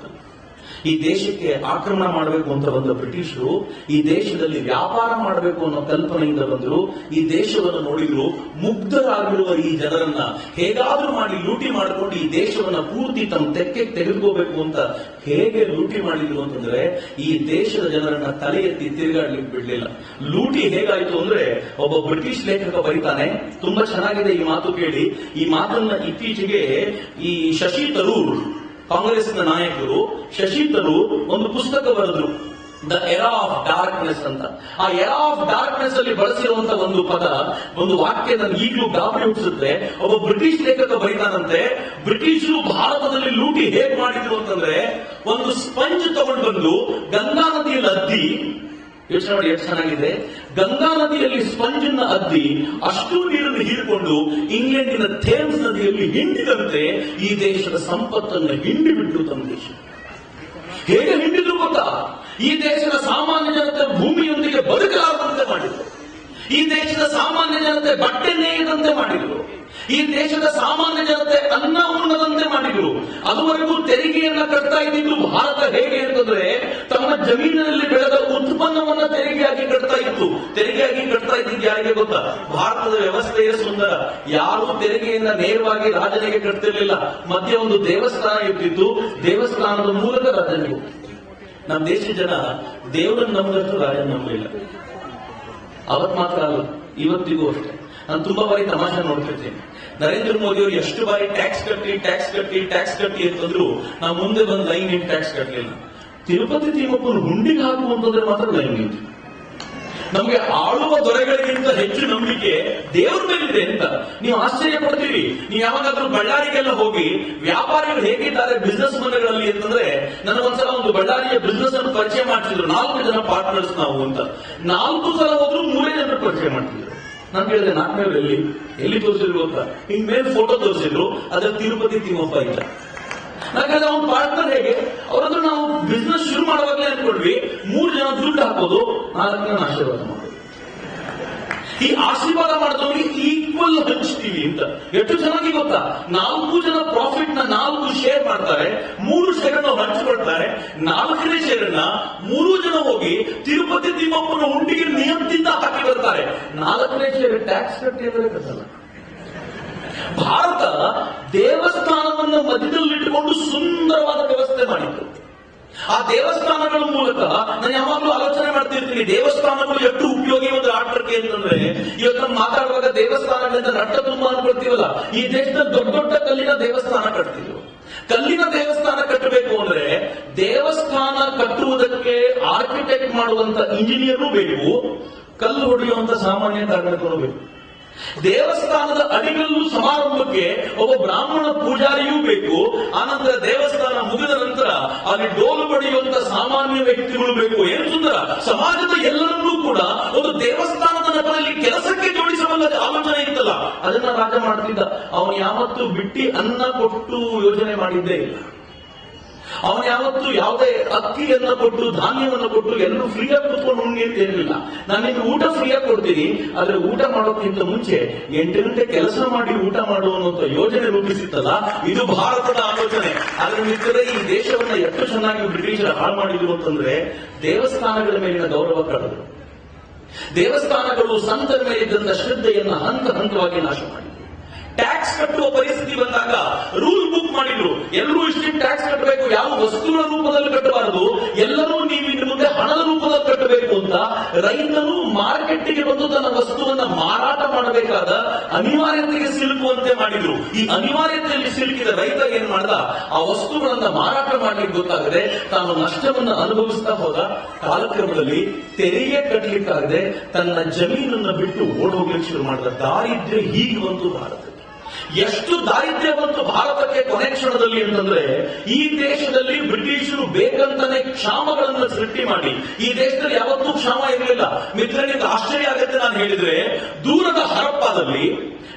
ಈ ದೇಶಕ್ಕೆ ಆಕ್ರಮಣ ಮಾಡಬೇಕು ಅಂತ ಬಂದ ಬ್ರಿಟಿಷರು ಈ ದೇಶದಲ್ಲಿ ವ್ಯಾಪಾರ ಮಾಡಬೇಕು ಅನ್ನೋ ಕಲ್ಪನೆಯಿಂದ ಬಂದರು. ಈ ದೇಶವನ್ನು ನೋಡಿದ್ರು ಮುಗ್ಧರಾಗಿರುವ ಈ ಜನರನ್ನ ಹೇಗಾದ್ರೂ ಮಾಡಿ ಲೂಟಿ ಮಾಡಿಕೊಂಡು ಈ ದೇಶವನ್ನ ಪೂರ್ತಿ ತಮ್ಮ ತೆಕ್ಕೆಗೆ ತೆಗೆದುಕೋಬೇಕು ಅಂತ ಹೇಗೆ ಲೂಟಿ ಮಾಡಿದ್ರು ಅಂತಂದ್ರೆ, ಈ ದೇಶದ ಜನರನ್ನ ತಲೆ ಎತ್ತಿ ತಿರುಗಾಡ್ಲಿಕ್ಕೆ ಬಿಡ್ಲಿಲ್ಲ. ಲೂಟಿ ಹೇಗಾಯ್ತು ಅಂದ್ರೆ, ಒಬ್ಬ ಬ್ರಿಟಿಷ್ ಲೇಖಕ ಬರೀತಾನೆ, ತುಂಬಾ ಚೆನ್ನಾಗಿದೆ ಈ ಮಾತು ಕೇಳಿ. ಈ ಮಾತನ್ನ ಇತ್ತೀಚೆಗೆ ಈ ಶಶಿ ತರೂರ್, ಕಾಂಗ್ರೆಸ್ನ ನಾಯಕರು ಶಶಿ ತರೂರ್ ಒಂದು ಪುಸ್ತಕ ಬರೆದ್ರು, ದ ಎರಾ ಆಫ್ ಡಾರ್ಕ್ನೆಸ್ ಅಂತ. ಆ ಎರಾ ಆಫ್ ಡಾರ್ಕ್ನೆಸ್ ಅಲ್ಲಿ ಬಳಸಿರುವಂತಹ ಒಂದು ಪದ, ಒಂದು ವಾಕ್ಯ ನನಗೆ ಈಗಲೂ ಗಾಬರಿ ಹುಟ್ಟಿಸುತ್ತೆ. ಒಬ್ಬ ಬ್ರಿಟಿಷ್ ಲೇಖಕ ಬರೀತಾನಂತೆ, ಬ್ರಿಟಿಷರು ಭಾರತದಲ್ಲಿ ಲೂಟಿ ಹೇಗ್ ಮಾಡಿದ್ರು ಅಂತಂದ್ರೆ, ಒಂದು ಸ್ಪಂಜ್ ತಗೊಂಡು ಬಂದು ಗಂಗಾ ನದಿಯಲ್ಲಿ ಅದ್ದಿ, ಯೋಚನೆ ಮಾಡಿ ಎಷ್ಟು ಚೆನ್ನಾಗಿದೆ, ಗಂಗಾ ನದಿಯಲ್ಲಿ ಸ್ಪಂಜನ್ನ ಅದ್ದಿ ಅಷ್ಟು ನೀರನ್ನು ಹೀರಿಕೊಂಡು ಇಂಗ್ಲೆಂಡಿನ ಥೇಮ್ಸ್ ನದಿಯಲ್ಲಿ ಹಿಂಡಿದಂತೆ ಈ ದೇಶದ ಸಂಪತ್ತನ್ನು ಹಿಂಡಿ ಬಿಟ್ಟು ತಮ್ಮ ದೇಶ. ಹೇಗೆ ಹಿಂಡಿದ್ರು ಗೊತ್ತಾ? ಈ ದೇಶದ ಸಾಮಾನ್ಯ ಜನತೆ ಭೂಮಿಯೊಂದಿಗೆ ಬದುಕಲಾರದಂತೆ ಮಾಡಿದ್ರು. ಈ ದೇಶದ ಸಾಮಾನ್ಯ ಜನತೆ ಬಟ್ಟೆ ನೇಯದಂತೆ ಮಾಡಿದ್ರು. ಈ ದೇಶದ ಸಾಮಾನ್ಯ ಜನತೆ ಅನ್ನ ಉಣ್ಣದಂತೆ ಮಾಡಿದ್ರು. ಅದುವರೆಗೂ ತೆರಿಗೆಯನ್ನ ಕಟ್ತಾ ಇದ್ದಿದ್ದು ಭಾರತ ಹೇಗೆ ಅಂತಂದ್ರೆ, ತಮ್ಮ ಜಮೀನಿನಲ್ಲಿ ಬೆಳೆದ ಉತ್ಪನ್ನವನ್ನ ತೆರಿಗೆಯಾಗಿ ಕಟ್ತಾ ಇತ್ತು. ತೆರಿಗೆಯಾಗಿ ಕಟ್ತಾ ಇದ್ದಿದ್ದು ಯಾರಿಗೆ ಗೊತ್ತಾ? ಭಾರತದ ವ್ಯವಸ್ಥೆಯೇ ಸುಂದರ. ಯಾರು ತೆರಿಗೆಯನ್ನ ನೇರವಾಗಿ ರಾಜನಿಗೆ ಕಟ್ತಿರ್ಲಿಲ್ಲ. ಮಧ್ಯೆ ಒಂದು ದೇವಸ್ಥಾನ ಇರ್ತಿತ್ತು, ದೇವಸ್ಥಾನದ ಮೂಲಕ ರಾಜನಿಗೆ. ನಮ್ಮ ದೇಶದ ಜನ ದೇವರನ್ನು ನಂಬಿದಷ್ಟು ರಾಜನ ನಂಬಲಿಲ್ಲ. ಅವತ್ ಮಾತ್ರ ಅಲ್ಲ, ಇವತ್ತಿಗೂ ಅಷ್ಟೇ. ನಾನು ತುಂಬಾ ಬಾರಿ ತಮಾಷೆ ನೋಡ್ತಿರ್ತೇನೆ. ನರೇಂದ್ರ ಮೋದಿ ಅವರು ಎಷ್ಟು ಬಾರಿ ಟ್ಯಾಕ್ಸ್ ಕಟ್ಟಿ ಅಂತಂದ್ರು ನಾವು ಮುಂದೆ ಬಂದು ಲೈನ್ ಇನ್ ಟ್ಯಾಕ್ಸ್ ಕಟ್ಟಲಿಲ್ಲ. ತಿರುಪತಿ ತಿಮ್ಮಪ್ಪನ ಹುಂಡಿಗೆ ಹಾಕುವಂತಂದ್ರೆ ಮಾತ್ರ ಲೈನ್ ನಿಂತು. ನಮಗೆ ಆಳುವ ದೊರೆಗಳಿಗಿಂತ ಹೆಚ್ಚು ನಂಬಿಕೆ ದೇವರ ಮೇಲಿದೆ ಅಂತ ನೀವು ಆಶ್ಚರ್ಯ ಪಡ್ತೀರಿ. ನೀವು ಯಾವಾಗಾದ್ರೂ ಬಳ್ಳಾರಿಗೆಲ್ಲ ಹೋಗಿ ವ್ಯಾಪಾರಿಗಳು ಹೇಗಿದ್ದಾರೆ ಬಿಸ್ನೆಸ್ ಮನೆಗಳಲ್ಲಿ ಅಂತಂದ್ರೆ, ನನಗೊಂದ್ಸಲ ಒಂದು ಬಳ್ಳಾರಿಯ ಬಿಸ್ನೆಸ್ ಅನ್ನು ಪರಿಚಯ ಮಾಡ್ತಿದ್ರು. 4 ಜನ ಪಾರ್ಟ್ನರ್ಸ್ ನಾವು ಅಂತ. 4 ಸಲ ಹೋದ್ರು 3 ಜನರು ಪರಿಚಯ ಮಾಡ್ತಿದ್ರು. ನಾನು ಕೇಳಿದೆ, 4ನೇ ಎಲ್ಲಿ ತೋರಿಸಿದ್ರು ಗೊತ್ತಾ? ಹಿಂಗ್ ಮೇಲೆ ಫೋಟೋ ತೋರಿಸಿದ್ರು, ಅದ್ರ ತಿರುಪತಿ ತಿಮ್ಮಪ್ಪ ಇಲ್ಲ. ಯಾಕಂದ್ರೆ ಅವ್ನ ಪಾರ್ಟ್ನರ್ ಹೇಗೆ, ಅವರತ್ರ ನಾವು ಬಿಸ್ನೆಸ್ ಶುರು ಮಾಡುವಾಗಲೇ ಅನ್ಕೊಂಡ್ವಿ 3 ಜನ ದುಡ್ಡು ಹಾಕೋದು, 4 ಜನ ಆಶೀರ್ವಾದ ಮಾಡೋದು. ಈ ಆಶೀರ್ವಾದ ಮಾಡಿದವರಿಗೆ ಈಕ್ವಲ್ ಹಂಚ್ತೀವಿ ಅಂತ. ಎಷ್ಟು ಚೆನ್ನಾಗಿ ಗೊತ್ತಾ? 4 ಜನ ಪ್ರಾಫಿಟ್ ನ 4 ಶೇರ್ ಮಾಡ್ತಾರೆ, 3 ಶೇರ್ ಅನ್ನು ಹಂಚಿಕೊಳ್ತಾರೆ. 4ನೇ ಶೇರ್ ಅನ್ನ 3 ಜನ ಹೋಗಿ ತಿರುಪತಿ ತಿಮ್ಮಪ್ಪನ ಹುಂಡಿಗೆ ನಿಯಮದಿಂದ ಹಾಕಿ ಬರ್ತಾರೆ. 4ನೇ ಶೇರ್ ಟ್ಯಾಕ್ಸ್ ಕಟ್ಟಿ ಅಂದರೆ ಕಟ್ಟಲ್ಲ. ಭಾರತ ದೇವಸ್ಥಾನವನ್ನು ಮಧ್ಯದಲ್ಲಿಟ್ಟುಕೊಂಡು ಸುಂದರವಾದ ವ್ಯವಸ್ಥೆ ಮಾಡಿತ್ತು. ಆ ದೇವಸ್ಥಾನಗಳ ಮೂಲಕ ನಾನು ಯಾವಾಗಲೂ ಆಲೋಚನೆ ಮಾಡ್ತಿರ್ತೀನಿ, ದೇವಸ್ಥಾನಗಳು ಎಷ್ಟು ಉಪಯೋಗಿ ಒಂದು ರಾಷ್ಟ್ರಕ್ಕೆ ಅಂತಂದ್ರೆ, ಇವತ್ತು ನಾವು ಮಾತಾಡುವಾಗ ದೇವಸ್ಥಾನಗಳಿಂದ ನಟ್ಟ ತುಂಬ ಅನ್ಕೊಳ್ತೀವಲ್ಲ, ಈ ದೇಶದಲ್ಲಿ ದೊಡ್ಡ ದೊಡ್ಡ ಕಲ್ಲಿನ ದೇವಸ್ಥಾನ ಕಟ್ತಿದ್ರು. ಕಲ್ಲಿನ ದೇವಸ್ಥಾನ ಕಟ್ಟಬೇಕು ಅಂದ್ರೆ ದೇವಸ್ಥಾನ ಕಟ್ಟುವುದಕ್ಕೆ ಆರ್ಕಿಟೆಕ್ಟ್ ಮಾಡುವಂತ ಇಂಜಿನಿಯರು ಬೇಕು, ಕಲ್ಲು ಹೊಡೆಯುವಂತ ಸಾಮಾನ್ಯ ಕಾರ್ಮಿಕರು ಬೇಕು. ದೇವಸ್ಥಾನದ ಅಡಿಗಲ್ಲು ಸಮಾರಂಭಕ್ಕೆ ಒಬ್ಬ ಬ್ರಾಹ್ಮಣ ಪೂಜಾರಿಯೂ ಬೇಕು. ಆನಂತರ ದೇವಸ್ಥಾನ ಮುಗಿದ ನಂತರ ಅಲ್ಲಿ ಡೋಲು ಬಡಿಯುವಂತ ಸಾಮಾನ್ಯ ವ್ಯಕ್ತಿಗಳು ಬೇಕು. ಏನು ಸುಂದರ! ಸಮಾಜದ ಎಲ್ಲರನ್ನೂ ಕೂಡ ಒಂದು ದೇವಸ್ಥಾನದ ನೆಪದಲ್ಲಿ ಜೀವನದಲ್ಲಿ ಕೆಲಸಕ್ಕೆ ಜೋಡಿಸಬಲ್ಲ ಆಲೋಚನೆ ಇತ್ತಲ್ಲ, ಅದನ್ನ ರಾಜ ಮಾಡ್ತಿದ್ದ. ಅವನು ಯಾವತ್ತು ಬಿಟ್ಟಿ ಅನ್ನ ಕೊಟ್ಟು ಯೋಜನೆ ಮಾಡಿದ್ದೇ ಇಲ್ಲ. ಅವನು ಯಾವತ್ತು ಯಾವುದೇ ಅಕ್ಕಿಯನ್ನು ಕೊಟ್ಟು ಧಾನ್ಯವನ್ನು ಕೊಟ್ಟು ಎಲ್ಲರೂ ಫ್ರೀಯಾಗಿ ಕುತ್ಕೊಂಡು ಉಣ್ಣಿ ಅಂತ ಏನಿಲ್ಲ. ನಾನು ನಿಮ್ಗೆ ಊಟ ಫ್ರೀಯಾಗಿ ಕೊಡ್ತೀನಿ, ಆದ್ರೆ ಊಟ ಮಾಡೋಕ್ಕಿಂತ ಮುಂಚೆ 8 ಗಂಟೆ ಕೆಲಸ ಮಾಡಿ ಊಟ ಮಾಡುವ ಅನ್ನೋ ಯೋಜನೆ ರೂಪಿಸಿತ್ತಲ್ಲ, ಇದು ಭಾರತದ ಆಲೋಚನೆ. ಆದ್ರೆ ಮಿತ್ರರೇ, ಈ ದೇಶವನ್ನ ಎಷ್ಟು ಚೆನ್ನಾಗಿ ಬ್ರಿಟಿಷರು ಹಾಳು ಮಾಡಿದ್ರು ಅಂತಂದ್ರೆ, ದೇವಸ್ಥಾನಗಳ ಮೇಲಿನ ಗೌರವ ಕಳೆದರು. ದೇವಸ್ಥಾನಗಳು ಸಂತರ ಮೇಲಿದ್ದಂತ ಶ್ರದ್ಧೆಯನ್ನ ಹಂತ ಹಂತವಾಗಿ ನಾಶ ಮಾಡಿದ್ರು. ಟ್ಯಾಕ್ಸ್ ಕಟ್ಟುವ ಪರಿಸ್ಥಿತಿ ಬಂದಾಗ ರೂಲ್ ಬುಕ್ ಮಾಡಿದ್ರು. ಎಲ್ಲರೂ ಇಷ್ಟು ಟ್ಯಾಕ್ಸ್ ಕಟ್ಟಬೇಕು, ಯಾವ ವಸ್ತುಗಳ ರೂಪದಲ್ಲಿ ಕಟ್ಟಬಾರದು, ಎಲ್ಲರೂ ನೀವು ಇನ್ನು ಮುಂದೆ ಹಣದ ರೂಪದಲ್ಲಿ ಕಟ್ಟಬೇಕು ಅಂತ ರೈತನು ಮಾರ್ಕೆಟ್ಗೆ ಬಂದು ತನ್ನ ವಸ್ತುವನ್ನ ಮಾರಾಟ ಮಾಡಬೇಕಾದ ಅನಿವಾರ್ಯತೆಗೆ ಸಿಲುಕುವಂತೆ ಮಾಡಿದ್ರು. ಈ ಅನಿವಾರ್ಯತೆಯಲ್ಲಿ ಸಿಲುಕಿದ ರೈತ ಏನ್ ಮಾಡ್ದ, ಆ ವಸ್ತುಗಳನ್ನ ಮಾರಾಟ ಮಾಡ್ಲಿಕ್ಕೆ ಗೊತ್ತಾಗದೆ ತಾನು ನಷ್ಟವನ್ನು ಅನುಭವಿಸ್ತಾ ಹೋದ. ಕಾಲಕ್ರಮದಲ್ಲಿ ತೆರಿಗೆ ಕಟ್ಟಲಿಕ್ಕಾಗದೆ ತನ್ನ ಜಮೀನನ್ನ ಬಿಟ್ಟು ಓಡೋಗ್ಲಿಕ್ಕೆ ಶುರು ಮಾಡಿದ. ದಾರಿದ್ರ್ಯ ಹೀಗೆ ಬಂತು ಭಾರತ. ಎಷ್ಟು ದಾರಿದ್ರ್ಯ ಬಂತು ಭಾರತಕ್ಕೆ ಕೊನೆ ಕ್ಷಣದಲ್ಲಿ ಅಂತಂದ್ರೆ, ಈ ದೇಶದಲ್ಲಿ ಬ್ರಿಟಿಷರು ಬೇಕಂತಾನೆ ಕ್ಷಾಮಗಳನ್ನು ಸೃಷ್ಟಿ ಮಾಡಿ, ಈ ದೇಶದಲ್ಲಿ ಯಾವತ್ತೂ ಕ್ಷಾಮ ಇರಲಿಲ್ಲ. ಮಿತ್ರನಿಗೆ ಆಶ್ಚರ್ಯ ಆಗುತ್ತೆ ನಾನು ಹೇಳಿದ್ರೆ, ದೂರದ ಹರಪ್ಪಾದಲ್ಲಿ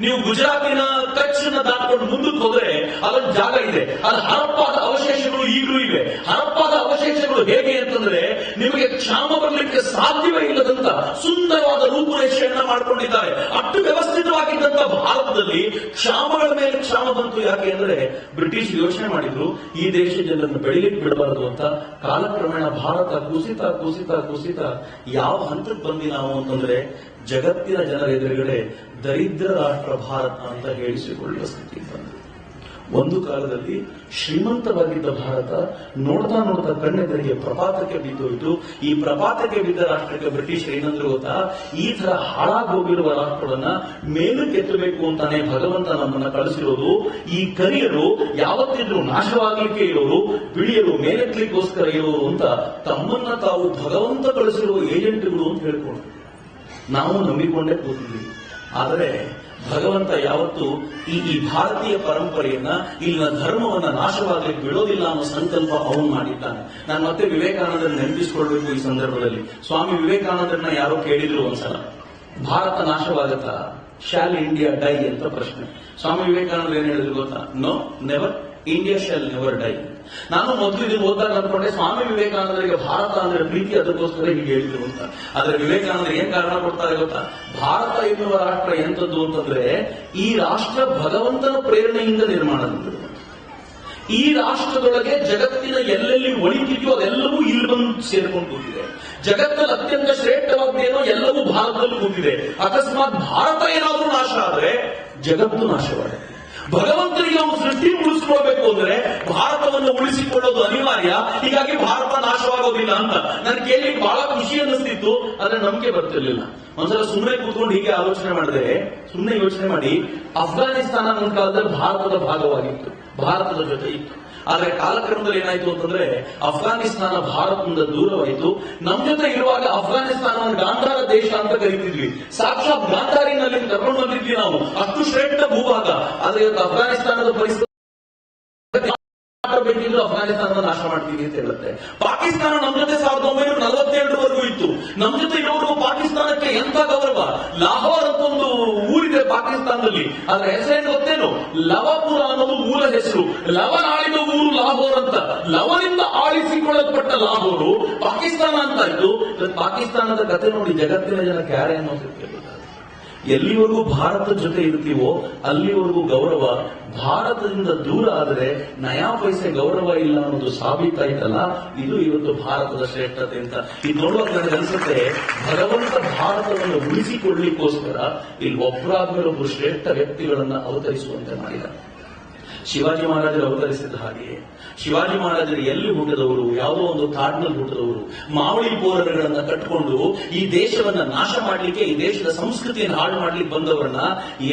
ನೀವು ಗುಜರಾತಿನ ಕಚ್ನ ದಾಟ್ಕೊಂಡು ಮುಂದಕ್ಕೆ ಹೋದ್ರೆ ಅಲ್ಲೊಂದು ಜಾಗ ಇದೆ, ಅದು ಹರಪ್ಪಾದ ಅವಶೇಷಗಳು ಈಗಲೂ ಇವೆ. ಹರಪ್ಪಾದ ಅವಶೇಷಗಳು ಹೇಗೆ ಅಂತಂದ್ರೆ, ನಿಮಗೆ ಕ್ಷಾಮ ಬರಲಿಕ್ಕೆ ಸಾಧ್ಯವೇ ಇಲ್ಲದಂತ ಸುಂದರವಾದ ರೂಪುರೇಷೆಯನ್ನ ಮಾಡ್ಕೊಂಡಿದ್ದಾರೆ. ಅಷ್ಟು ವ್ಯವಸ್ಥಿತವಾಗಿದ್ದಂತ ಭಾರತದಲ್ಲಿ ಕ್ಷಾಮಗಳ ಮೇಲೆ ಕ್ಷಾಮ ಬಂತು. ಯಾಕೆ ಅಂದ್ರೆ ಬ್ರಿಟಿಷ್ ಯೋಚನೆ ಮಾಡಿದ್ರು, ಈ ದೇಶ ಜನರನ್ನು ಬೆಳಿಲಿಕ್ಕೆ ಬಿಡಬಾರದು ಅಂತ. ಕಾಲಕ್ರಮೇಣ ಭಾರತ ಕುಸಿತ ಕುಸಿತ ಕುಸಿತ ಯಾವ ಹಂತಕ್ಕೆ ಬಂದಿ ನಾವು ಅಂತಂದ್ರೆ, ಜಗತ್ತಿನ ಜನರ ಎದುರುಗಡೆ ದರಿದ್ರ ರಾಷ್ಟ್ರ ಭಾರತ ಅಂತ ಹೇಳಿಸಿಕೊಳ್ಳುವ ಸ್ಥಿತಿ ಬಂದಿದೆ. ಒಂದು ಕಾಲದಲ್ಲಿ ಶ್ರೀಮಂತವಾಗಿದ್ದ ಭಾರತ ನೋಡ್ತಾ ನೋಡ್ತಾ ಕಣ್ಣೆದುರಿಗೆ ಪ್ರಪಾತಕ್ಕೆ ಬಿದ್ದೋಯ್ತು. ಈ ಪ್ರಪಾತಕ್ಕೆ ಬಿದ್ದ ರಾಷ್ಟ್ರಕ್ಕೆ ಬ್ರಿಟಿಷರು ಏನಂದ್ರು ಗೊತ್ತಾ, ಈ ತರ ಹಾಳಾಗಿ ಹೋಗಿರುವ ರಾಷ್ಟ್ರವನ್ನ ಮೇಲಕ್ಕೆ ಎತ್ತಬೇಕು ಅಂತಾನೆ ಭಗವಂತ ನಮ್ಮನ್ನ ಕಳಿಸಿರೋದು. ಈ ಕರಿಯರು ಯಾವತ್ತಿದ್ರು ನಾಶವಾಗಲಿಕ್ಕೆ ಇರೋರು, ಬಿಳಿಯರು ಮೇಲೆತ್ತಲಿಕ್ಕೋಸ್ಕರ ಇರೋರು ಅಂತ ತಮ್ಮನ್ನ ತಾವು ಭಗವಂತ ಕಳಿಸಿರುವ ಏಜೆಂಟ್ಗಳು ಅಂತ ಹೇಳ್ಕೊಂಡು ನಾವು ನಂಬಿಕೊಂಡೇ ಕೂತಿದ್ವಿ. ಆದರೆ ಭಗವಂತ ಯಾವತ್ತು ಈ ಭಾರತೀಯ ಪರಂಪರೆಯನ್ನ, ಇಲ್ಲಿನ ಧರ್ಮವನ್ನ ನಾಶವಾಗಲಿಕ್ಕೆ ಬಿಡೋದಿಲ್ಲ ಅನ್ನೋ ಸಂಕಲ್ಪ ಅವನು ಮಾಡಿದ್ದಾನೆ. ನಾನು ಮತ್ತೆ ವಿವೇಕಾನಂದರನ್ನ ನೆನಪಿಸಿಕೊಳ್ಬೇಕು ಈ ಸಂದರ್ಭದಲ್ಲಿ. ಸ್ವಾಮಿ ವಿವೇಕಾನಂದರನ್ನ ಯಾರೋ ಕೇಳಿದ್ರು ಒಂದ್ಸಲ, ಭಾರತ ನಾಶವಾಗತ್ತಾ, ಶಾಲ್ ಇಂಡಿಯಾ ಡೈ ಅಂತ ಪ್ರಶ್ನೆ. ಸ್ವಾಮಿ ವಿವೇಕಾನಂದ ಏನ್ ಹೇಳಿದ್ರು ಗೊತ್ತಾ, no never, India shall never die. ನಾನು ಮೊದಲು ಇದನ್ನು ಓದ್ದಾಗ ಅನ್ಕೊಂಡೆ ಸ್ವಾಮಿ ವಿವೇಕಾನಂದರಿಗೆ ಭಾರತ ಅಂದ್ರೆ ಪ್ರೀತಿ, ಅದಕ್ಕೋಸ್ಕರ ಹೀಗೆ ಹೇಳಿದ್ರು ಅಂತ. ಆದ್ರೆ ವಿವೇಕಾನಂದರು ಏನ್ ಕಾರಣ ಕೊಡ್ತಾರೆ ಗೊತ್ತಾ, ಭಾರತ ಎನ್ನುವ ರಾಷ್ಟ್ರ ಎಂತದ್ದು ಅಂತಂದ್ರೆ, ಈ ರಾಷ್ಟ್ರ ಭಗವಂತನ ಪ್ರೇರಣೆಯಿಂದ ನಿರ್ಮಾಣಗೊಂಡಿದೆ. ಈ ರಾಷ್ಟ್ರದೊಳಗೆ ಜಗತ್ತಿನ ಎಲ್ಲೆಲ್ಲಿ ಒಳಿತಿದೆಯೋ ಅದೆಲ್ಲವೂ ಇಲ್ಲಿ ಬಂದು ಸೇರ್ಕೊಂಡು ಕೂತಿದೆ. ಜಗತ್ತಲ್ಲಿ ಅತ್ಯಂತ ಶ್ರೇಷ್ಠವಾದ್ದೇನೋ ಎಲ್ಲವೂ ಭಾರತದಲ್ಲಿ ಕೂತಿದೆ. ಅಕಸ್ಮಾತ್ ಭಾರತ ಏನಾದ್ರೂ ನಾಶ ಆದ್ರೆ ಜಗತ್ತು ನಾಶವಾಗುತ್ತೆ. ಭಗವಂತನಿಗೆ ಅವನು ಸೃಷ್ಟಿ ಉಳಿಸಿಕೊಳ್ಬೇಕು ಅಂದ್ರೆ ಭಾರತವನ್ನು ಉಳಿಸಿಕೊಳ್ಳೋದು ಅನಿವಾರ್ಯ. ಹೀಗಾಗಿ ಭಾರತ ನಾಶವಾಗೋದಿಲ್ಲ ಅಂತ ನಾನು ಕೇಳಿ ಬಹಳ ಖುಷಿ ಅನ್ನಿಸ್ತಿತ್ತು, ಆದ್ರೆ ನಂಬಿಕೆ ಬರ್ತಿರ್ಲಿಲ್ಲ. ಒಂದ್ಸಲ ಸುಮ್ಮನೆ ಕೂತ್ಕೊಂಡು ಹೀಗೆ ಆಲೋಚನೆ ಮಾಡಿದ್ರೆ, ಸುಮ್ಮನೆ ಯೋಚನೆ ಮಾಡಿ, ಅಫ್ಘಾನಿಸ್ತಾನ ಒಂದು ಕಾಲದಲ್ಲಿ ಭಾರತದ ಭಾಗವಾಗಿತ್ತು, ಭಾರತದ ಜೊತೆ ಇತ್ತು. ಆದ್ರೆ ಕಾಲಕ್ರಮದಲ್ಲಿ ಏನಾಯ್ತು ಅಂತಂದ್ರೆ, ಅಫ್ಘಾನಿಸ್ತಾನ ಭಾರತದಿಂದ ದೂರವಾಯಿತು. ನಮ್ ಜೊತೆ ಇರುವಾಗ ಅಫ್ಘಾನಿಸ್ತಾನವನ್ನು ಗಾಂಧಾರ ದೇಶ ಅಂತ ಕರೀತಿದ್ವಿ. ಸಾಕ್ಷಾತ್ ಗಾಂಧಾರಿನಲ್ಲಿ ಕರ್ಕೊಂಡು ಬಂದಿದ್ವಿ ನಾವು, ಅಷ್ಟು ಶ್ರೇಷ್ಠ ಭೂಭಾಗ. ಆದ್ರೆ ಇವತ್ತು ಅಫ್ಘಾನಿಸ್ತಾನದ ಪರಿಸ್ಥಿತಿ ಬೇಕಿದ್ರು ಅಫ್ಘಾನಿಸ್ತಾನದ ನಾಶ ಮಾಡ್ತೀವಿ ಅಂತ ಹೇಳುತ್ತೆ. ಪಾಕಿಸ್ತಾನ ನಮ್ಮ ಜೊತೆ 1947 ಇತ್ತು. ನಮ್ಮ ಜೊತೆ ಇರೋರು ಪಾಕಿಸ್ತಾನಕ್ಕೆ ಎಂತ ಗೌರವ. ಲಾಹೋರ್ ಅಂತ ಒಂದು ಊರಿದೆ ಪಾಕಿಸ್ತಾನದಲ್ಲಿ, ಅದರ ಹೆಸರೇನು ಗೊತ್ತೇನು, ಲವಪುರ ಅನ್ನೋದು ಮೂಲ ಹೆಸರು. ಲವನ್ ಆಳಿದ ಊರು ಲಾಹೋರ್ ಅಂತ. ಲವನಿಂದ ಆಳಿಸಿಕೊಳ್ಳಲ್ಪಟ್ಟ ಲಾಹೋರು ಪಾಕಿಸ್ತಾನ ಅಂತ ಆಯ್ತು. ಪಾಕಿಸ್ತಾನದ ಕತೆ ನೋಡಿ ಜಗತ್ತಿನ ಜನಕ್ಕೆ ಯಾರೇ ಅನ್ನೋದು. ಎಲ್ಲಿವರೆಗೂ ಭಾರತದ ಜೊತೆ ಇರ್ತೀವೋ ಅಲ್ಲಿವರೆಗೂ ಗೌರವ. ಭಾರತದಿಂದ ದೂರ ಆದರೆ ನಯಾ ಪೈಸೆ ಗೌರವ ಇಲ್ಲ ಅನ್ನೋದು ಸಾಬೀತಾಯ್ತಲ್ಲ, ಇದು ಇವತ್ತು ಭಾರತದ ಶ್ರೇಷ್ಠತೆ ಅಂತ. ಇದು ನೋಡುವಾಗ ನನಗೆ ಅನ್ಸುತ್ತೆ, ಭಗವಂತ ಭಾರತವನ್ನು ಉಳಿಸಿಕೊಳ್ಳಲಿಕ್ಕೋಸ್ಕರ ಇಲ್ಲಿ ಒಬ್ಬರಾದ್ಮೇಲೆ ಒಬ್ಬರು ಶ್ರೇಷ್ಠ ವ್ಯಕ್ತಿಗಳನ್ನ ಅವತರಿಸುವಂತೆ ಮಾಡಿದ್ದಾರೆ. ಶಿವಾಜಿ ಮಹಾರಾಜರು ಅವತರಿಸಿದ ಹಾಗೆಯೇ, ಶಿವಾಜಿ ಮಹಾರಾಜರು ಎಲ್ಲಿ ಹುಟ್ಟಿದವರು, ಯಾವುದೋ ಒಂದು ಕಾಡಿನಲ್ಲಿ ಹುಟ್ಟಿದವರು, ಮಾವಳಿ ಪೋರಗಳನ್ನ ಕಟ್ಟಿಕೊಂಡು ಈ ದೇಶವನ್ನ ನಾಶ ಮಾಡಲಿಕ್ಕೆ, ಈ ದೇಶದ ಸಂಸ್ಕೃತಿಯನ್ನು ಹಾಳು ಮಾಡ್ಲಿಕ್ಕೆ ಬಂದವರನ್ನ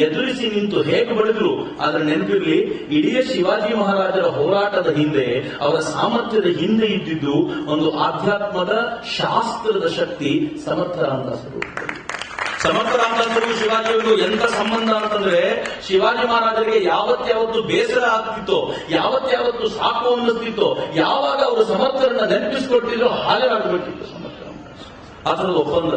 ಎದುರಿಸಿ ನಿಂತು ಹೇಗೆ ಬಡಿದ್ರು. ಆದ್ರೆ ನೆನಪಿರ್ಲಿ, ಇಡೀ ಶಿವಾಜಿ ಮಹಾರಾಜರ ಹೋರಾಟದ ಹಿಂದೆ, ಅವರ ಸಾಮರ್ಥ್ಯದ ಹಿಂದೆ ಇದ್ದಿದ್ದು ಒಂದು ಆಧ್ಯಾತ್ಮದ ಶಾಸ್ತ್ರದ ಶಕ್ತಿ. ಸಮರ್ಥ ರಾಮದಾಸರು ಶಿವಾಜಿಯವರು ಎಂತ ಸಂಬಂಧ ಅಂತಂದ್ರೆ, ಶಿವಾಜಿ ಮಹಾರಾಜರಿಗೆ ಯಾವತ್ತಾವತ್ತು ಬೇಸರ ಆಗ್ತಿತ್ತೋ, ಯಾವತ್ತಾವತ್ತು ಸಾಕು ಅನ್ನಿಸ್ತಿತ್ತೋ, ಯಾವಾಗ ಅವರು ಸಮರ್ಥರನ್ನ ನೆನಪಿಸಿಕೊಟ್ಟಿದ್ರು ಹಾಗೆ ಆಗಬೇಕಿತ್ತು ಸಮರ್ಥ. ಆ ಥರದ ಒಪ್ಪಂದ.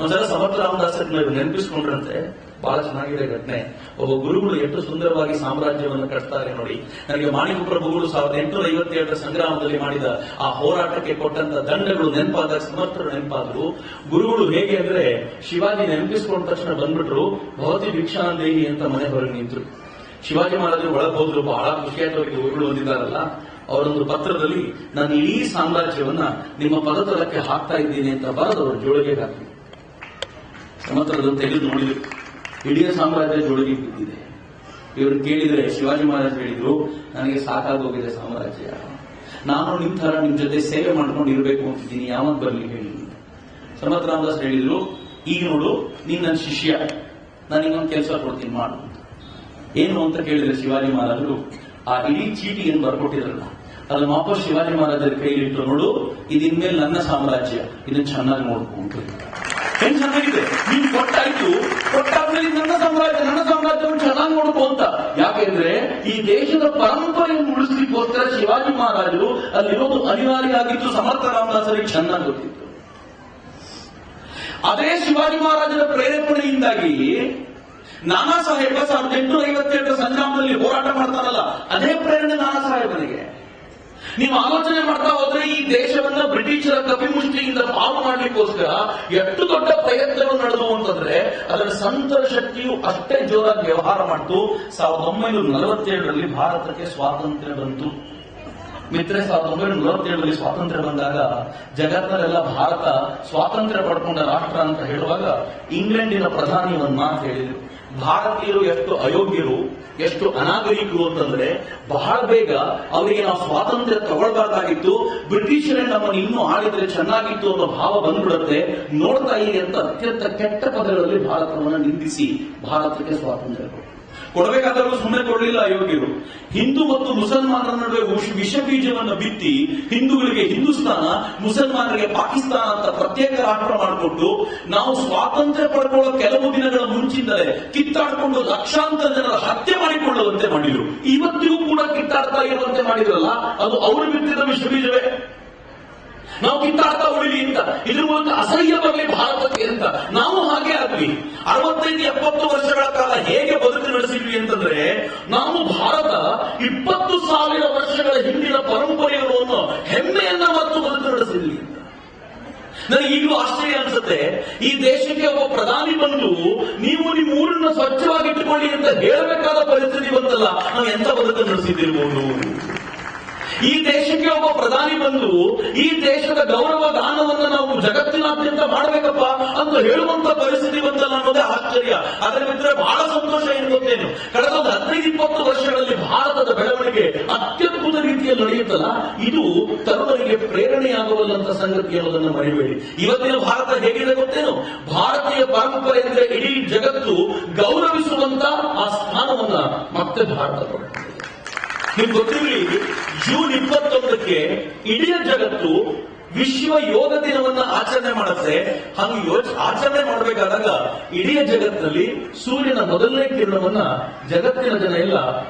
ಒಂದ್ಸಲ ಸಮರ್ಥ ರಾಮದಾಸರನ್ನ ನೆನಪಿಸ್ಕೊಂಡ್ರಂತೆ, ಬಹಳ ಚೆನ್ನಾಗಿದೆ ಘಟನೆ. ಒಬ್ಬ ಗುರುಗಳು ಎಷ್ಟು ಸುಂದರವಾಗಿ ಸಾಮ್ರಾಜ್ಯವನ್ನು ಕಟ್ತಾರೆ ನೋಡಿ. ನನಗೆ ಮಾಣಿಕ ಪ್ರಭುಗಳು 1857 ಸಂಗ್ರಾಮದಲ್ಲಿ ಮಾಡಿದ ಆ ಹೋರಾಟಕ್ಕೆ ಕೊಟ್ಟಂತ ದಂಡಗಳು ನೆನಪಾದಾಗ ಸಮರ್ಥರು ನೆನಪಾದ್ರು. ಗುರುಗಳು ಹೇಗೆ ಅಂದ್ರೆ, ಶಿವಾಜಿ ನೆನಪಿಸ್ಕೊಂಡ ತಕ್ಷಣ ಬಂದ್ಬಿಟ್ರು, ಭವತಿ ಭಿಕ್ಷಾಂದೇಹಿ ಅಂತ ಮನೆ ಹೊರಗೆ ನಿಂತರು. ಶಿವಾಜಿ ಮಹಾರಾಜರು ಒಳಗೆ ಹೋದ್ರು. ಬಹಳ ಖುಷಿಯಾದವರಿಗೆ ಗುರುಗಳು ಹೊಂದಿದ್ದಾರಲ್ಲ, ಅವರೊಂದು ಪತ್ರದಲ್ಲಿ ನಾನು ಇಡೀ ಸಾಮ್ರಾಜ್ಯವನ್ನ ನಿಮ್ಮ ಪದತಲಕ್ಕೆ ಹಾಕ್ತಾ ಇದ್ದೀನಿ ಅಂತ ಬರೆದು ಅವರು ಜೋಳಿಗೆ ಹಾಕಿದ್ರು. ಸಮರ್ಥರನ್ನು ತೆಗೆದು ನೋಡಿದ್ರು, ಇಡೀ ಸಾಮ್ರಾಜ್ಯ ಜೋಳಿಗೆ ಬಿದ್ದಿದೆ. ಇವರು ಕೇಳಿದ್ರೆ ಶಿವಾಜಿ ಮಹಾರಾಜ್ ಹೇಳಿದ್ರು, ನನಗೆ ಸಾಕಾಗೋಗಿದೆ ಸಾಮ್ರಾಜ್ಯ, ನಾನು ನಿಮ್ ತರ ನಿಮ್ ಜೊತೆ ಸೇವೆ ಮಾಡ್ಕೊಂಡು ಇರಬೇಕು ಅಂತಿದ್ದೀನಿ, ಯಾವಾಗ ಬರ್ಲಿ ಹೇಳಿ. ಸಮರ್ಥ ರಾಮದಾಸ್ ಹೇಳಿದ್ರು, ಈಗ ನೋಡು ನೀನ್ ನನ್ನ ಶಿಷ್ಯ, ನಾನು ಇನ್ನೊಂದು ಕೆಲಸ ಕೊಡ್ತೀನಿ ಮಾಡು. ಏನು ಅಂತ ಕೇಳಿದ್ರೆ ಶಿವಾಜಿ ಮಹಾರಾಜರು ಆ ಇಡೀ ಚೀಟಿ ಏನು ಬರ್ಕೊಟ್ಟಿದ್ರಲ್ಲ ಅದನ್ನ ವಾಪಸ್ ಶಿವಾಜಿ ಮಹಾರಾಜರ ಕೈಲಿಟ್ಟು, ನೋಡು ಇದಿನ್ಮೇಲೆ ನನ್ನ ಸಾಮ್ರಾಜ್ಯ, ಇದನ್ನ ಚೆನ್ನಾಗಿ ನೋಡ್ಕೊಂಡು. ಏನ್ ಚೆನ್ನಾಗಿದೆ, ನೀನ್ ಕೊಟ್ಟಾಯ್ತು, ಕೊಟ್ಟಾದ್ಮೇಲೆ ನನ್ನ ಸಾಮ್ರಾಜ್ಯವನ್ನು ಚೆನ್ನಾಗಿ ನೋಡ್ಕೊ ಅಂತ. ಯಾಕೆಂದ್ರೆ ಈ ದೇಶದ ಪರಂಪರೆಯನ್ನು ಉಳಿಸ್ಲಿಕ್ಕೋಸ್ಕರ ಶಿವಾಜಿ ಮಹಾರಾಜರು ಅಲ್ಲಿರೋದು ಅನಿವಾರ್ಯ ಆಗಿತ್ತು. ಸಮರ್ಥ ರಾಮದಾಸರಿಗೆ ಚೆನ್ನಾಗಿ ಗೊತ್ತಿತ್ತು. ಅದೇ ಶಿವಾಜಿ ಮಹಾರಾಜರ ಪ್ರೇರೇಪಣೆಯಿಂದಾಗಿ ನಾನಾ ಸಾಹೇಬ 1857 ಸಂಗ್ರಾಮದಲ್ಲಿ ಹೋರಾಟ ಮಾಡ್ತಾರಲ್ಲ, ಅದೇ ಪ್ರೇರಣೆ ನಾನಾ ಸಾಹೇಬನಿಗೆ. ನೀವು ಆಲೋಚನೆ ಮಾಡ್ತಾ ಹೋದ್ರೆ ಈ ದೇಶವನ್ನ ಬ್ರಿಟಿಷರ ಕಪಿಮುಷ್ಟಿಯಿಂದ ಪಾರು ಮಾಡ್ಲಿಕ್ಕೋಸ್ಕರ ಎಷ್ಟು ದೊಡ್ಡ ಪ್ರಯತ್ನಗಳು ನಡೆದವು ಅಂತಂದ್ರೆ ಅದರ ಸಂತರ ಶಕ್ತಿಯು ಅಷ್ಟೇ ಜೋರಾಗಿ ವ್ಯವಹಾರ ಮಾಡ್ತು. 1947ರಲ್ಲಿ ಭಾರತಕ್ಕೆ ಸ್ವಾತಂತ್ರ್ಯ ಬಂತು. ಮಿತ್ರ 1947ರಲ್ಲಿ ಸ್ವಾತಂತ್ರ್ಯ ಬಂದಾಗ ಜಗತ್ತಲ್ಲೆಲ್ಲ ಭಾರತ ಸ್ವಾತಂತ್ರ್ಯ ಪಡ್ಕೊಂಡ ರಾಷ್ಟ್ರ ಅಂತ ಹೇಳುವಾಗ ಇಂಗ್ಲೆಂಡಿನ ಪ್ರಧಾನಿ ಒಂದು ಮಾತು ಹೇಳಿದರು, ಭಾರತೀಯರು ಎಷ್ಟು ಅಯೋಗ್ಯರು, ಎಷ್ಟು ಅನಾಗರಿಕರು ಅಂತಂದ್ರೆ ಬಹಳ ಬೇಗ ಅವರಿಗೆ ನಾವು ಸ್ವಾತಂತ್ರ್ಯ ತಗೊಳ್ಬಾರ್ದಾಗಿತ್ತು, ಬ್ರಿಟಿಷರೇ ನಮ್ಮನ್ನು ಇನ್ನೂ ಆಳಿದ್ರೆ ಚೆನ್ನಾಗಿತ್ತು ಅನ್ನೋ ಭಾವ ಬಂದ್ಬಿಡುತ್ತೆ, ನೋಡ್ತಾ ಇದೆ ಅಂತ ಅತ್ಯಂತ ಕೆಟ್ಟ ಪದಗಳಲ್ಲಿ ಭಾರತವನ್ನು ನಿಂದಿಸಿ ಭಾರತಕ್ಕೆ ಸ್ವಾತಂತ್ರ್ಯ ಕೊಡಬೇಕಾದರೂ ಸುಮ್ಮನೆ ಕೊಡಲಿಲ್ಲ ಅಯೋಗ್ಯರು. ಹಿಂದೂ ಮತ್ತು ಮುಸಲ್ಮಾನರ ನಡುವೆ ವಿಷ ಬೀಜವನ್ನು ಬಿತ್ತಿ ಹಿಂದೂಗಳಿಗೆ ಹಿಂದೂಸ್ತಾನ, ಮುಸಲ್ಮಾನರಿಗೆ ಪಾಕಿಸ್ತಾನ ಅಂತ ಪ್ರತ್ಯೇಕ ರಾಷ್ಟ್ರ ಮಾಡಿಕೊಟ್ಟು ನಾವು ಸ್ವಾತಂತ್ರ್ಯ ಪಡ್ಕೊಳ್ಳೋ ಕೆಲವು ದಿನಗಳ ಮುಂಚಿಂದಲೇ ಕಿತ್ತಾಡಿಕೊಂಡು ಲಕ್ಷಾಂತರ ಜನರ ಹತ್ಯೆ ಮಾಡಿಕೊಳ್ಳುವಂತೆ ಮಾಡಿದ್ರು. ಇವತ್ತಿಗೂ ಕೂಡ ಕಿತ್ತಾಡ್ತಾ ಇರುವಂತೆ ಮಾಡಿದ್ರಲ್ಲ, ಅದು ಅವರು ಬಿತ್ತಿದ ವಿಷ ಬೀಜವೇ. ನಾವು ಕಿತ್ತಾಡ್ತಾ ಉಳಿಲಿ ಅಂತ, ಇದ್ರ ಮೂಲಕ ಅಸಹ್ಯ ಬರಲಿ ಭಾರತಕ್ಕೆ ಅಂತ ನಾವು ಹಾಗೆ ಆಗ್ಲಿ. 65-70 ವರ್ಷಗಳ ಕಾಲ ಹೇಗೆ ಬದುಕು ನಡೆಸಿದ್ವಿ ಅಂತಂದ್ರೆ, ನಾವು ಭಾರತ 20,000 ವರ್ಷಗಳ ಹಿಂದಿನ ಪರಂಪರೆಗಳು ಅನ್ನೋ ಹೆಮ್ಮೆಯನ್ನ ಮತ್ತು ಬದುಕು ನಡೆಸಿದ್ವಿ ಅಂತ. ನನಗೆ ಈಗಲೂ ಆಶ್ಚರ್ಯ ಅನ್ಸುತ್ತೆ, ಈ ದೇಶಕ್ಕೆ ಒಬ್ಬ ಪ್ರಧಾನಿ ಬಂದು ನೀವು ನಿಮ್ಮ ಊರನ್ನ ಸ್ವಚ್ಛವಾಗಿಟ್ಟುಕೊಳ್ಳಿ ಅಂತ ಹೇಳಬೇಕಾದ ಪರಿಸ್ಥಿತಿ ಬಂತಲ್ಲ, ನಾವು ಎಂತ ಬದುಕು ನಡೆಸಿದಿರ್ಬೋದು. ಈ ದೇಶಕ್ಕೆ ಒಬ್ಬ ಪ್ರಧಾನಿ ಬಂದು ಈ ದೇಶದ ಗೌರವ ಗಾನವನ್ನು ನಾವು ಜಗತ್ತಿನಾದ್ಯಂತ ಮಾಡಬೇಕಪ್ಪ ಅಂತ ಹೇಳುವಂತ ಪರಿಸ್ಥಿತಿ ಬಂತಲ್ಲ ಅನ್ನೋದೇ ಆಶ್ಚರ್ಯ. ಅದರ ಬಿಟ್ಟರೆ ಬಹಳ ಸಂತೋಷ ಏನು ಗೊತ್ತೇನು, ಕಳೆದ 15-20 ವರ್ಷಗಳಲ್ಲಿ ಭಾರತದ ಬೆಳವಣಿಗೆ ಅತ್ಯದ್ಭುತ ರೀತಿಯಲ್ಲಿ ನಡೆಯುತ್ತಲ್ಲ, ಇದು ತರುಣರಿಗೆ ಪ್ರೇರಣೆಯಾಗುವಲ್ಲಂತ ಸಂಗತಿ ಅನ್ನೋದನ್ನು ಮರಿಬೇಡಿ. ಇವತ್ತಿನ ಭಾರತ ಹೇಗಿದೆ ಗೊತ್ತೇನು, ಭಾರತೀಯ ಪರಂಪರೆ ಅಂದ್ರೆ ಇಡೀ ಜಗತ್ತು ಗೌರವಿಸುವಂತ ಆ ಸ್ಥಾನವನ್ನ ಮತ್ತೆ ಭಾರತ ಪಡೆದಿದೆ. ನಿಮ್ಗೆ ಗೊತ್ತಿರಲಿ, ಜೂನ್ 21ಕ್ಕೆ ಇಡೀ ಜಗತ್ತು ವಿಶ್ವ ಯೋಗ ದಿನವನ್ನ ಆಚರಣೆ ಮಾಡುತ್ತೆ. ಹಂಗೆ ಆಚರಣೆ ಮಾಡಬೇಕಾದಾಗ ಇಡೀ ಜಗತ್ತಿನಲ್ಲಿ ಸೂರ್ಯನ ಮೊದಲನೇ ಕಿರಣವನ್ನ ಜಗತ್ತಿನ ಜನ ಎಲ್ಲ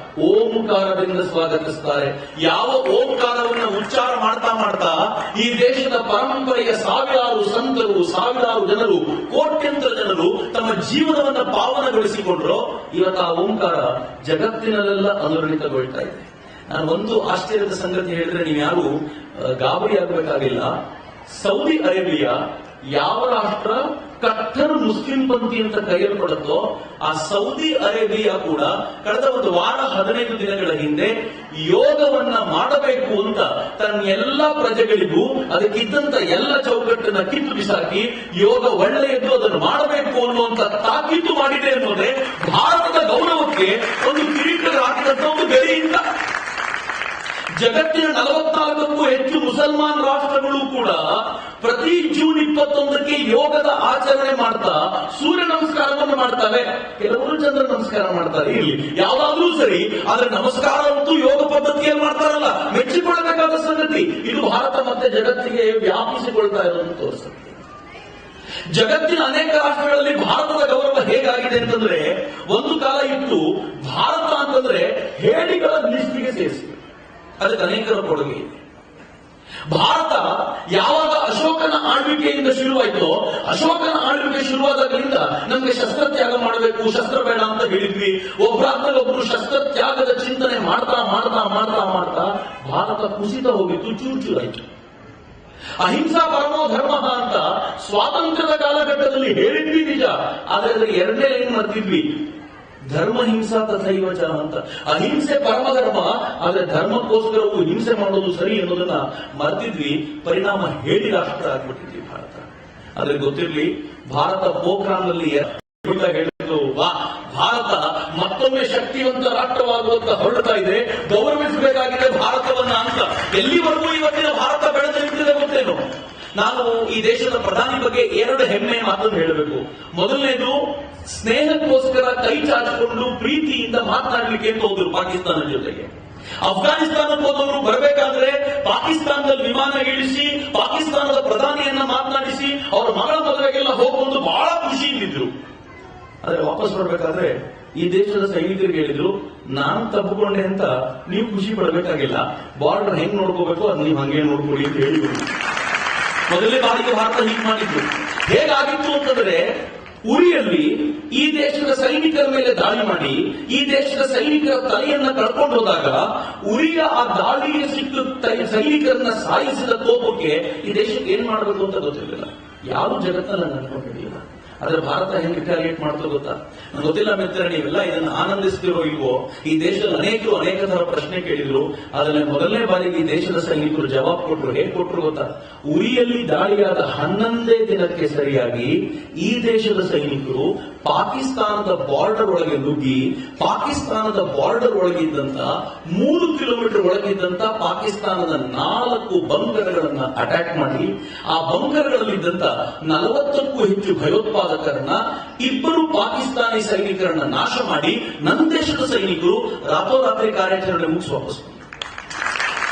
ಓಂಕಾರದಿಂದ ಸ್ವಾಗತಿಸ್ತಾರೆ. ಯಾವ ಓಂಕಾರವನ್ನ ಉಚ್ಚಾರ ಮಾಡ್ತಾ ಮಾಡ್ತಾ ಈ ದೇಶದ ಪರಂಪರೆಯ ಸಾವಿರಾರು ಸಂತರು, ಸಾವಿರಾರು ಜನರು, ಕೋಟ್ಯಂತರ ಜನರು ತಮ್ಮ ಜೀವನವನ್ನ ಪಾವನಗೊಳಿಸಿಕೊಂಡ್ರು. ಇವತ್ತು ಆ ಓಂಕಾರ ಜಗತ್ತಿನಲ್ಲೆಲ್ಲ ಅನುರಣಿತಗೊಳ್ತಾ ಇದೆ. ನಾನು ಒಂದು ಆಶ್ಚರ್ಯದ ಸಂಗತಿ ಹೇಳಿದ್ರೆ ನೀವು ಯಾರು ಗಾಬರಿ ಆಗಬೇಕಾಗಿಲ್ಲ. ಸೌದಿ ಅರೇಬಿಯಾ ಯಾವ ರಾಷ್ಟ್ರ ಕಟ್ಟರ್ ಮುಸ್ಲಿಂ ಪಂಥಿ ಅಂತ ಕರೆಯಲ್ಪಡುತ್ತೋ ಆ ಸೌದಿ ಅರೇಬಿಯಾ ಕೂಡ ಕಳೆದ ಒಂದು ವಾರ 15 ದಿನಗಳ ಹಿಂದೆ ಯೋಗವನ್ನ ಮಾಡಬೇಕು ಅಂತ ತನ್ನ ಎಲ್ಲ ಪ್ರಜೆಗಳಿಗೂ ಅದಕ್ಕಿದ್ದಂತ ಎಲ್ಲ ಚೌಕಟ್ಟನ್ನ ಕಿತ್ತು ಬಿಸಾಕಿ ಯೋಗ ಒಳ್ಳೆಯದು, ಅದನ್ನು ಮಾಡಬೇಕು ಅನ್ನುವಂತ ತಾಕೀತು ಮಾಡಿದೆ ಅನ್ನೋದೇ ಭಾರತದ ಗೌರವಕ್ಕೆ ಒಂದು ಕಿರೀಟ ಹಾಕಿದಂತ ಒಂದು ಗಡಿಯಿಂದ. ಜಗತ್ತಿನ 44ಕ್ಕೂ ಹೆಚ್ಚು ಮುಸಲ್ಮಾನ್ ರಾಷ್ಟ್ರಗಳು ಕೂಡ ಪ್ರತಿ ಜೂನ್ 21ಕ್ಕೆ ಯೋಗದ ಆಚರಣೆ ಮಾಡ್ತಾ ಸೂರ್ಯ ನಮಸ್ಕಾರವನ್ನು ಮಾಡ್ತವೆ. ಕೆಲವರು ಚಂದ್ರ ನಮಸ್ಕಾರ ಮಾಡ್ತಾರೆ, ಇಲ್ಲಿ ಯಾವಾಗಲೂ ಸರಿ, ಆದ್ರೆ ನಮಸ್ಕಾರ ಅಂತೂ ಯೋಗ ಪದ್ಧತಿಯಲ್ಲಿ ಮಾಡ್ತಾರಲ್ಲ, ಮೆಚ್ಚಿಕೊಳ್ಳಬೇಕಾದ ಸಂಗತಿ. ಇದು ಭಾರತ ಮತ್ತೆ ಜಗತ್ತಿಗೆ ವ್ಯಾಪಿಸಿಕೊಳ್ತಾ ಇರೋದನ್ನು ತೋರಿಸುತ್ತೆ. ಜಗತ್ತಿನ ಅನೇಕ ರಾಷ್ಟ್ರಗಳಲ್ಲಿ ಭಾರತದ ಗೌರವ ಹೇಗಾಗಿದೆ ಅಂತಂದ್ರೆ, ಒಂದು ಕಾಲ ಇತ್ತು ಭಾರತ ಅಂತಂದ್ರೆ ಹೇಡಿಗಳ ಲಿಸ್ಟಿಗೆ ಸೇರಿಸಿದೆ. ಅದಕ್ಕೆ ಅನೇಕರ ಕೊಡುಗೆ ಇದೆ. ಭಾರತ ಯಾವಾಗ ಅಶೋಕನ ಆಳ್ವಿಕೆಯಿಂದ ಶುರುವಾಯಿತೋ, ಅಶೋಕನ ಆಳ್ವಿಕೆ ಶುರುವಾದಾಗಲಿಂದ ನಮ್ಗೆ ಶಸ್ತ್ರತ್ಯಾಗ ಮಾಡಬೇಕು, ಶಸ್ತ್ರ ಬೇಡ ಅಂತ ಹೇಳಿದ್ವಿ. ಒಬ್ಬರಾದ್ಮೇಲೆ ಒಬ್ರು ಶಸ್ತ್ರತ್ಯಾಗದ ಚಿಂತನೆ ಮಾಡ್ತಾ ಮಾಡ್ತಾ ಮಾಡ್ತಾ ಮಾಡ್ತಾ ಭಾರತ ಕುಸಿತ ಹೋಗಿತ್ತು, ಚೂರು ಚೂರಾಯಿತು. ಅಹಿಂಸಾ ಪರಮೋ ಧರ್ಮ ಅಂತ ಸ್ವಾತಂತ್ರ್ಯದ ಕಾಲಘಟ್ಟದಲ್ಲಿ ಹೇಳಿದ್ವಿ ನಿಜ, ಆದ್ರೆ ಅದರ ಎರಡನೇ ಲೈನ್ ಮರ್ತಿದ್ವಿ, ಧರ್ಮ ಹಿಂಸಾ ತಥೈವ ಚ ಅಂತ. ಅಹಿಂಸೆ ಪರಮಧರ್ಮ, ಆದ್ರೆ ಧರ್ಮಕ್ಕೋಸ್ಕರವೂ ಹಿಂಸೆ ಮಾಡೋದು ಸರಿ ಅನ್ನೋದನ್ನ ಮರ್ತಿದ್ವಿ. ಪರಿಣಾಮ ಹೇಳಿ ರಾಷ್ಟ್ರ ಆಗ್ಬಿಟ್ಟಿದ್ವಿ ಭಾರತ. ಆದ್ರೆ ಗೊತ್ತಿರ್ಲಿ, ಭಾರತ ಪೋಖ್ರಾನ್ನಲ್ಲಿ ಹೇಳಿದ್ರು, ಭಾರತ ಮತ್ತೊಮ್ಮೆ ಶಕ್ತಿವಂತ ರಾಷ್ಟ್ರವಾಗುವಂತ ಹೊರಡ್ತಾ ಇದೆ, ಗೌರವಿಸಬೇಕಾಗಿದೆ ಭಾರತವನ್ನ ಅಂತ. ಎಲ್ಲಿವರೆಗೂ ಇವತ್ತಿನ ಭಾರತ ಬೆಳೆದು ನಿಂತಿದೆ ಗೊತ್ತೇನು? ನಾನು ಈ ದೇಶದ ಪ್ರಧಾನಿ ಬಗ್ಗೆ ಎರಡು ಹೆಮ್ಮೆ ಮಾತನ್ನು ಹೇಳಬೇಕು. ಮೊದಲನೇದು, ಸ್ನೇಹಕ್ಕೋಸ್ಕರ ಕೈ ಚಾಚಿಕೊಂಡು ಪ್ರೀತಿಯಿಂದ ಮಾತನಾಡಲಿಕ್ಕೆ ಅಂತ ಹೋದ್ರು ಪಾಕಿಸ್ತಾನದ ಜೊತೆಗೆ. ಅಫ್ಘಾನಿಸ್ತಾನಕ್ಕೆ ಹೋದವರು ಬರಬೇಕಾದ್ರೆ ಪಾಕಿಸ್ತಾನದಲ್ಲಿ ವಿಮಾನ ಇಳಿಸಿ ಪಾಕಿಸ್ತಾನದ ಪ್ರಧಾನಿಯನ್ನ ಮಾತನಾಡಿಸಿ ಅವರ ಮಗಳ ಮದುವೆಗೆಲ್ಲ ಹೋಗ್ಕೊಂಡು ಬಹಳ ಖುಷಿಯಿಂದಿದ್ರು. ಆದ್ರೆ ವಾಪಸ್ ಬರ್ಬೇಕಾದ್ರೆ ಈ ದೇಶದ ಸೈನಿಕರಿಗೆ ಹೇಳಿದ್ರು, ನಾನು ತಪ್ಪಿಕೊಂಡೆ ಅಂತ ನೀವು ಖುಷಿ ಪಡಬೇಕಾಗಿಲ್ಲ, ಬಾರ್ಡರ್ ಹೆಂಗ್ ನೋಡ್ಕೋಬೇಕು ಅದು ನೀವು ಹಂಗೆ ನೋಡ್ಕೊಳ್ಳಿ ಅಂತ ಹೇಳಿದ್ರು. ಮೊದಲನೇ ಬಾರಿಗೆ ಭಾರತ ಹೀಗೆ ಮಾಡಿದ್ರು. ಹೇಗಾಗಿತ್ತು ಅಂತಂದ್ರೆ, ಉರಿಯಲ್ಲಿ ಈ ದೇಶದ ಸೈನಿಕರ ಮೇಲೆ ದಾಳಿ ಮಾಡಿ ಈ ದೇಶದ ಸೈನಿಕರ ತಲೆಯನ್ನ ಕಳ್ಕೊಂಡು ಹೋದಾಗ ಉರಿಯ ಆ ದಾಳಿಗೆ ಸಿಕ್ಕು ಸೈನಿಕರನ್ನ ಸಾಯಿಸಿದ ಕೋಪಕ್ಕೆ ಈ ದೇಶಕ್ಕೆ ಏನ್ ಮಾಡಬೇಕು ಅಂತ ಗೊತ್ತಿರಲಿಲ್ಲ. ಯಾರು ಜಗತ್ತನ್ನ ಅನ್ಕೊಂಡಿರಲಿಲ್ಲ. ಆದ್ರೆ ಭಾರತ ಹೆಂಗ್ ರಿಟಾಲಿಯೇಟ್ ಮಾಡ್ತೋ ಗೊತ್ತಾ? ನಂಗೆ ಗೊತ್ತಿಲ್ಲ ಮಿತ್ರ, ನೀವೆಲ್ಲ ಇದನ್ನು ಆನಂದಿಸ್ತಿರೋ ಇಲ್ವೋ? ಈ ದೇಶದಲ್ಲಿ ಅನೇಕರು ಅನೇಕ ತರ ಪ್ರಶ್ನೆ ಕೇಳಿದ್ರು. ಅದರಲ್ಲಿ ಮೊದಲನೇ ಬಾರಿಗೆ ಈ ದೇಶದ ಸೈನಿಕರು ಜವಾಬ್ ಕೊಟ್ಟರು. ಹೇಗೆ ಕೊಟ್ಟರು ಗೊತ್ತಾ? ಉರಿಯಲ್ಲಿ ದಾಳಿಯಾದ 11ನೇ ದಿನಕ್ಕೆ ಸರಿಯಾಗಿ ಈ ದೇಶದ ಸೈನಿಕರು ಪಾಕಿಸ್ತಾನದ ಬಾರ್ಡರ್ ಒಳಗೆ ನುಗ್ಗಿ ಪಾಕಿಸ್ತಾನದ ಬಾರ್ಡರ್ ಒಳಗಿದ್ದಂತ 3 ಕಿಲೋಮೀಟರ್ ಒಳಗಿದ್ದಂತ ಪಾಕಿಸ್ತಾನದ 4 ಬಂಕರ್ಗಳನ್ನ ಅಟ್ಯಾಕ್ ಮಾಡಿ ಆ ಬಂಕರ್ಗಳಲ್ಲಿದ್ದಂತ 40ಕ್ಕೂ ಹೆಚ್ಚು ಭಯೋತ್ಪಾದಕರನ್ನ 2 ಪಾಕಿಸ್ತಾನಿ ಸೈನಿಕರನ್ನ ನಾಶ ಮಾಡಿ ನನ್ನ ದೇಶದ ಸೈನಿಕರು ರಾತ್ರೋರಾತ್ರಿ ಕಾರ್ಯಾಚರಣೆ ಮುಗಿಸಿ ವಾಪಸ್ ಬಂದರು.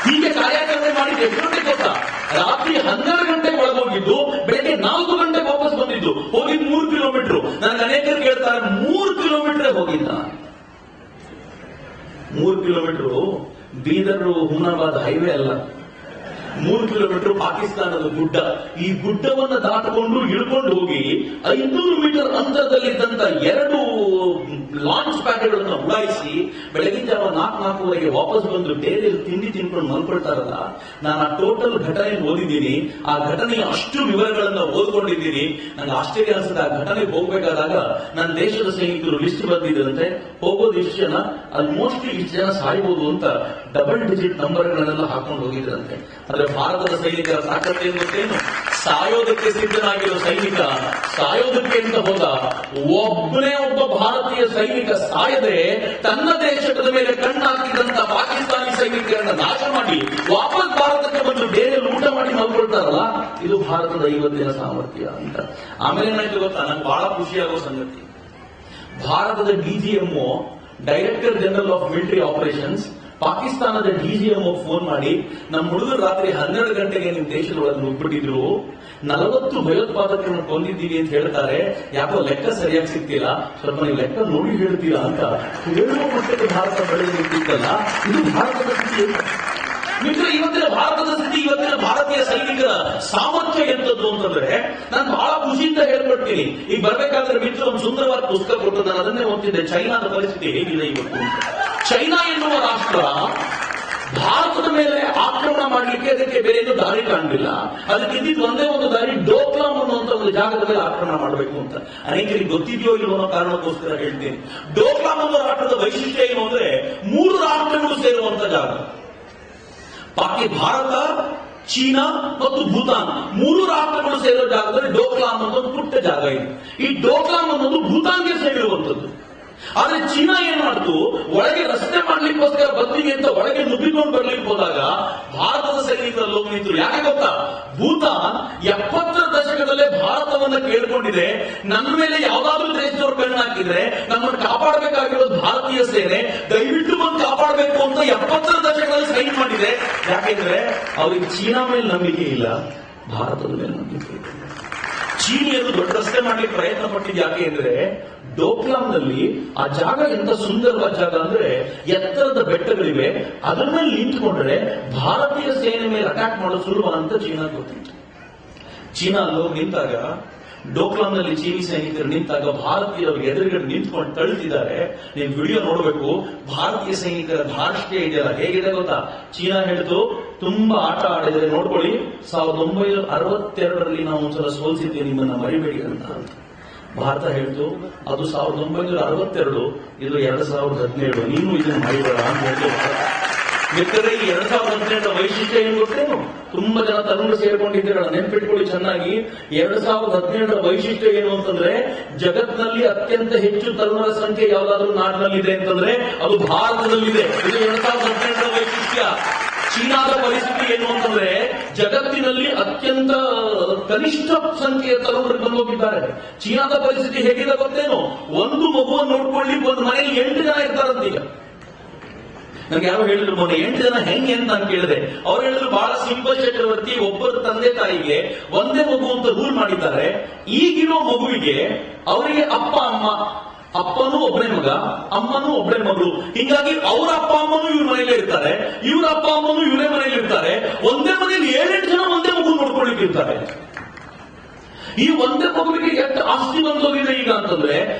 ಹೀಗೆ ಕಾರ್ಯಾಚರಣೆ ಮಾಡಿದ್ದು ಎಷ್ಟು ಗಂಟೆಗೆ ಗೊತ್ತಾ? ರಾತ್ರಿ 12 ಗಂಟೆಗೆ ಒಳಗೋಗಿದ್ದು ಬೆಳಗ್ಗೆ 4 ಗಂಟೆಗೆ ವಾಪಸ್ ಬಂದಿದ್ದು. ಹೋಗಿದ್ದು 3 ಕಿಲೋಮೀಟರ್. ನನಗೆ ಅನೇಕರು ಕೇಳ್ತಾರೆ, 3 ಕಿಲೋಮೀಟರ್ ಹೋಗಿದ್ದ? 3 ಕಿಲೋಮೀಟರ್ ಬೀದರ್ ಹುಮನಾಬಾದ್ ಹೈವೇ ಅಲ್ಲ, 3 ಕಿಲೋಮೀಟರ್ ಪಾಕಿಸ್ತಾನದ ಗುಡ್ಡ. ಈ ಗುಡ್ಡವನ್ನು ದಾಟಿಕೊಂಡು ಇಳ್ಕೊಂಡು ಹೋಗಿ 500 ಮೀಟರ್ ಅಂತರದಲ್ಲಿದ್ದಂತ 2 ಲಾಂಚ್ ಪ್ಯಾಡ್ಗಳನ್ನು ಉಡಾಯಿಸಿ ಬೆಳಗಿನ ಜಾವ 4:04 ವಾಪಸ್ ಬಂದು ಡೈರಿಯಲ್ಲಿ ತಿಂಡಿ ತಿನ್ಕೊಂಡು ಮಲ್ಕೊಳ್ತಾರಲ್ಲ. ನಾನು ಆ ಟೋಟಲ್ ಘಟನೆ ಓದಿದ್ದೀನಿ. ಆ ಘಟನೆಯ ಅಷ್ಟು ವಿವರಗಳನ್ನ ಓದ್ಕೊಂಡಿದ್ದೀನಿ. ನಂಗೆ ಆಶ್ಚರ್ಯ ಅನಿಸಿದ, ಆ ಘಟನೆಗೆ ಹೋಗ್ಬೇಕಾದಾಗ ನನ್ನ ದೇಶದ ಸೈನಿಕರು ಲಿಸ್ಟ್ ಬಂದಿದ್ದಂತೆ, ಹೋಗೋದು ಇಷ್ಟು ಜನ, ಆಲ್ಮೋಸ್ಟ್ ಇಷ್ಟು ಜನ ಸಾಯ್ಬೋದು ಅಂತ ಡಬಲ್ ಡಿಜಿಟ್ ನಂಬರ್ಗಳನ್ನೆಲ್ಲ ಹಾಕೊಂಡು ಹೋಗಿದ್ರಂತೆ. ಆದ್ರೆ ಭಾರತದ ಸೈನಿಕರ ತಾಕತ್ತೇನು ಗೊತ್ತೇನು? ಸಾಯೋದಕ್ಕೆ ಸಿದ್ಧನಾಗಿರೋ ಸೈನಿಕ ಸಾಯೋದಕ್ಕೆ ಅಂತ ಹೋದ, ಒಬ್ಬನೇ ಒಬ್ಬ ಭಾರತೀಯ ಸೈನಿಕ ಸಾಯದೆ ತನ್ನ ದೇಶದ ಮೇಲೆ ಕಣ್ಣಾಕಿದಂತ ಪಾಕಿಸ್ತಾನಿ ಸೈನಿಕರನ್ನ ನಾಶ ಮಾಡಿ ವಾಪಸ್ ಭಾರತಕ್ಕೆ ಬಂದು ಡೇರಿಯಲ್ಲಿ ಊಟ ಮಾಡಿ ಮಲ್ಕೊಳ್ತಾರಲ್ಲ, ಇದು ಭಾರತದ ಇವತ್ತಿನ ಸಾಮರ್ಥ್ಯ ಅಂತ. ಆಮೇಲೆ ಏನಾಯ್ತು ಗೊತ್ತಾ? ನಂಗೆ ಬಹಳ ಖುಷಿಯಾಗೋ ಸಂಗತಿ, ಭಾರತದ DGMO, director general of military operations, ಪಾಕಿಸ್ತಾನದ ಡಿಜಿಎಂಒ ಫೋನ್ ಮಾಡಿ, ನಮ್ಮ ಹುಡುಗರು ರಾತ್ರಿ 12 ಗಂಟೆಗೆ ನಿಮ್ಮ ದೇಶದೊಳಗೆ ನುಗ್ಬಿಟ್ಟಿದ್ರು, 40 ಭಯೋತ್ಪಾದಕರನ್ನು ಕೊಂದಿದ್ದೀವಿ ಅಂತ ಹೇಳ್ತಾರೆ, ಯಾಕೋ ಲೆಕ್ಕ ಸರಿಯಾಗಿ ಸಿಗ್ತಿಲ್ಲ, ಸ್ವಲ್ಪ ನೀವು ಲೆಕ್ಕ ನೋಡಿ ಹೇಳ್ತೀರಾ ಅಂತ ಹೇಳುವ ಮಟ್ಟಕ್ಕೆ ಭಾರತ ಬೆಳೆದು ನಿಂತಿದ್ದಲ್ಲ. ಇದು ಭಾರತದ ಸ್ಥಿತಿ ಮಿತ್ರ. ಇವತ್ತಿನ ಭಾರತದ ಸ್ಥಿತಿ, ಇವತ್ತಿನ ಭಾರತೀಯ ಸೈನಿಕರ ಸಾಮರ್ಥ್ಯ ಎಂತದ್ದು ಅಂತಂದ್ರೆ ನಾನು ಬಹಳ ಖುಷಿಯಿಂದ ಹೇಳ್ಕೊಡ್ತೀನಿ. ಈಗ ಬರ್ಬೇಕಾದ್ರೆ ಮಿತ್ರ ಒಂದು ಸುಂದರವಾದ ಪುಸ್ತಕ ಕೊಟ್ಟು ನಾನು ಅದನ್ನೇ ಓದ್ತಿದ್ದೆ. ಚೈನಾದ ಪರಿಸ್ಥಿತಿ ಹೇಗಿದೆ ಇವತ್ತು. ಚೈನಾ ಎನ್ನುವ ರಾಷ್ಟ್ರ ಭಾರತದ ಮೇಲೆ ಆಕ್ರಮಣ ಮಾಡಲಿಕ್ಕೆ ಅದಕ್ಕೆ ಬೇರೆ ಏನು ದಾರಿ ಕಾಣಲಿಲ್ಲ. ಅದಕ್ಕೆ ಇದ್ದಿದ್ದು ಒಂದೇ ಒಂದು ದಾರಿ, ಡೋಕ್ಲಾಮ್ ಅನ್ನುವಂತ ಒಂದು ಜಾಗದ ಮೇಲೆ ಆಕ್ರಮಣ ಮಾಡಬೇಕು ಅಂತ. ಅನೇಕರಿಗೆ ಗೊತ್ತಿದೆಯೋ ಇಲ್ಲವೋ ಅನ್ನೋ ಕಾರಣಕ್ಕೋಸ್ಕರ ಹೇಳ್ತೀನಿ. ಡೋಕ್ಲಾಮ್ ಅನ್ನೋ ರಾಷ್ಟ್ರದ ವೈಶಿಷ್ಟ್ಯ ಏನು ಅಂದ್ರೆ 3 ರಾಷ್ಟ್ರಗಳು ಸೇರುವಂತ ಜಾಗ. ಭಾರತ, ಚೀನಾ ಮತ್ತು ಭೂತಾನ್ 3 ರಾಷ್ಟ್ರಗಳು ಸೇರೋ ಜಾಗದಲ್ಲಿ ಡೋಕ್ಲಾಮ್ ಅನ್ನೋ ಒಂದು ಪುಟ್ಟ ಜಾಗ ಇದೆ. ಈ ಡೋಕ್ಲಾಮ್ ಅನ್ನೋದು ಭೂತಾನ್ಗೆ ಸೇರಿರುವಂತದ್ದು. ಆದ್ರೆ ಚೀನಾ ಏನ್ ಮಾಡ್ತು, ಒಳಗೆ ರಸ್ತೆ ಮಾಡ್ಲಿಕ್ಕೋಸ್ಕರ ಬರ್ತೀವಿ ಅಂತ ಒಳಗೆ ನುಗ್ಗಿಕೊಂಡು ಬರ್ಲಿಕ್ಕೆ ಹೋದಾಗ ಭಾರತದ ಸೈನಿಕರಲ್ಲಿ ಹೋಗಿ ನಿಂತರು. ಯಾಕೆ ಗೊತ್ತಾ? ಭೂತಾನ್ 70ರ ದಶಕದಲ್ಲೇ ಭಾರತವನ್ನ ಕೇಳ್ಕೊಂಡಿದೆ, ನನ್ನ ಮೇಲೆ ಯಾವ್ದಾದ್ರೂ ದೇಶದವ್ರು ಕಣ್ಣು ಹಾಕಿದ್ರೆ ನಮ್ಮನ್ನು ಕಾಪಾಡಬೇಕಾಗಿರೋದು ಭಾರತೀಯ ಸೇನೆ, ದಯವಿಟ್ಟು ಬಂದು ಕಾಪಾಡಬೇಕು ಅಂತ 70ರ ದಶಕದಲ್ಲಿ ಸೈನ್ ಮಾಡಿದೆ. ಯಾಕೆಂದ್ರೆ ಅವ್ರಿಗೆ ಚೀನಾ ಮೇಲೆ ನಂಬಿಕೆ ಇಲ್ಲ, ಭಾರತದ ಮೇಲೆ ನಂಬಿಕೆ ಇದೆ. ಚೀನಿಯರು ದೊಡ್ಡ ರಸ್ತೆ ಮಾಡ್ಲಿಕ್ಕೆ ಪ್ರಯತ್ನ ಪಟ್ಟಿದ್ದು ಯಾಕೆ ಅಂದ್ರೆ ಡೋಕ್ಲಾಮ್ ಡೋಕ್ಲಾಂನಲ್ಲಿ ಆ ಜಾಗ ಎಂತ ಸುಂದರವಾದ ಜಾಗ ಅಂದ್ರೆ ಎತ್ತರದ ಬೆಟ್ಟಗಳಿವೆ. ಅದರ ಮೇಲೆ ನಿಂತುಕೊಂಡ್ರೆ ಭಾರತೀಯ ಸೇನೆ ಮೇಲೆ ಅಟ್ಯಾಕ್ ಮಾಡೋದು ಸುಲಭ ಅಂತ ಚೀನಾ ಗೊತ್ತಿತ್ತು. ಚೀನಾ ನಿಂತಾಗ, ಡೋಕ್ಲಾಂನಲ್ಲಿ ಚೀನಿ ಸೈನಿಕರು ನಿಂತಾಗ ಭಾರತೀಯರು ಎದುರುಗಡೆ ನಿಂತ್ಕೊಂಡು ತಳ್ತಿದ್ದಾರೆ. ನೀವು ವಿಡಿಯೋ ನೋಡ್ಬೇಕು. ಭಾರತೀಯ ಸೈನಿಕರ ಧಾರ್ಷ್ಟ್ಯ ಇದೆಯಲ್ಲ ಹೇಗಿದೆ ಗೊತ್ತಾ? ಚೀನಾ ಹೇಳಿತು, ತುಂಬಾ ಆಟ ಆಡಿದರೆ ನೋಡ್ಕೊಳ್ಳಿ, 1962ರಲ್ಲಿ ನಾವು ಒಂದ್ಸಲ ಸೋಲ್ಸಿದ್ದೀವಿ, ನಿಮ್ಮನ್ನ ಮರಿಬೇಡಿ ಅಂತ. ಭಾರತ ಹೇಳ್ತು, ಅದು 1962, ಇದು 2017, ನೀನು ಇದನ್ನು ಮಾಡಿಬೇಡ ಅಂತ ಹೇಳ್ತು. ಮಿತ್ರರೇ, ಈ 2018 ವೈಶಿಷ್ಟ್ಯ ಏನು ಗೊತ್ತೇನು? ತುಂಬಾ ಜನ ತರುಣರು ಸೇರ್ಕೊಂಡಿದ್ದೀರಲ್ಲ, ನೆನ್ಪಿಟ್ಕೊಳ್ಳಿ ಚೆನ್ನಾಗಿ. 2017 ವೈಶಿಷ್ಟ್ಯ ಏನು ಅಂತಂದ್ರೆ, ಜಗತ್ತಿನಲ್ಲಿ ಅತ್ಯಂತ ಹೆಚ್ಚು ತರುಣರ ಸಂಖ್ಯೆ ಯಾವ್ದಾದ್ರೂ ನಾಡಿನಲ್ಲಿದೆ ಅಂತಂದ್ರೆ ಅದು ಭಾರತದಲ್ಲಿದೆ. ಇದು 2018 ವೈಶಿಷ್ಟ್ಯ. ಚೀನಾದ ಪರಿಸ್ಥಿತಿ ಏನು ಅಂತಂದ್ರೆ, ಜಗತ್ತಿನಲ್ಲಿ ಅತ್ಯಂತ ಕನಿಷ್ಠ ಸಂಖ್ಯೆಯ ತರುಣರು ಬಂದೋಗಿದ್ದಾರೆ. ಚೀನಾದ ಪರಿಸ್ಥಿತಿ ಹೇಗಿದೆ ಗೊತ್ತೇನು? ಒಂದು ಮಗುವನ್ನು ನೋಡ್ಕೊಳ್ಳಿ ಒಂದು ಮನೆಯಲ್ಲಿ 8 ಜನ ಇರ್ತಾರಂತೀಗ. ನನಗೆ ಯಾರು ಹೇಳಿದ್ರು ಮೊನ್ನೆ 8 ಜನ ಹೆಂಗೆ ಅಂತ ನಾನು ಕೇಳಿದೆ. ಅವ್ರು ಹೇಳಿದ್ರು ಬಹಳ ಸಿಂಪಲ್ ಚಕ್ರವರ್ತಿ, ಒಬ್ಬರು ತಂದೆ ತಾಯಿಗೆ ಒಂದೇ ಮಗು ಅಂತ ರೂಲ್ ಮಾಡಿದ್ದಾರೆ. ಈಗಿರೋ ಮಗುವಿಗೆ ಅವರಿಗೆ ಅಪ್ಪ ಅಮ್ಮ, ಅಪ್ಪನೂ ಒಬ್ಬನೇ ಮಗ, ಅಮ್ಮನೂ ಒಬ್ಬನೇ ಮಗಳು. ಹೀಗಾಗಿ ಅವರ ಅಪ್ಪ ಅಮ್ಮನೂ ಇವ್ರ ಮನೆಯಲ್ಲೇ ಇರ್ತಾರೆ, ಇವ್ರ ಅಪ್ಪ ಅಮ್ಮನೂ ಇವರೇ ಮನೆಯಲ್ಲಿ ಇರ್ತಾರೆ. ಒಂದೇ ಮನೆಯಲ್ಲಿ 7-8 ಜನ ಒಂದೇ ಮಗು ನೋಡ್ಕೊಳ್ಳಿಕ್ಕಿರ್ತಾರೆ. ಈ ಒಂದೇ ಮಗುವಿಗೆ ಎಷ್ಟು ಆಸ್ತಿ ಬಂದೋಗಿದೆ ಈಗ ಅಂತಂದ್ರೆ,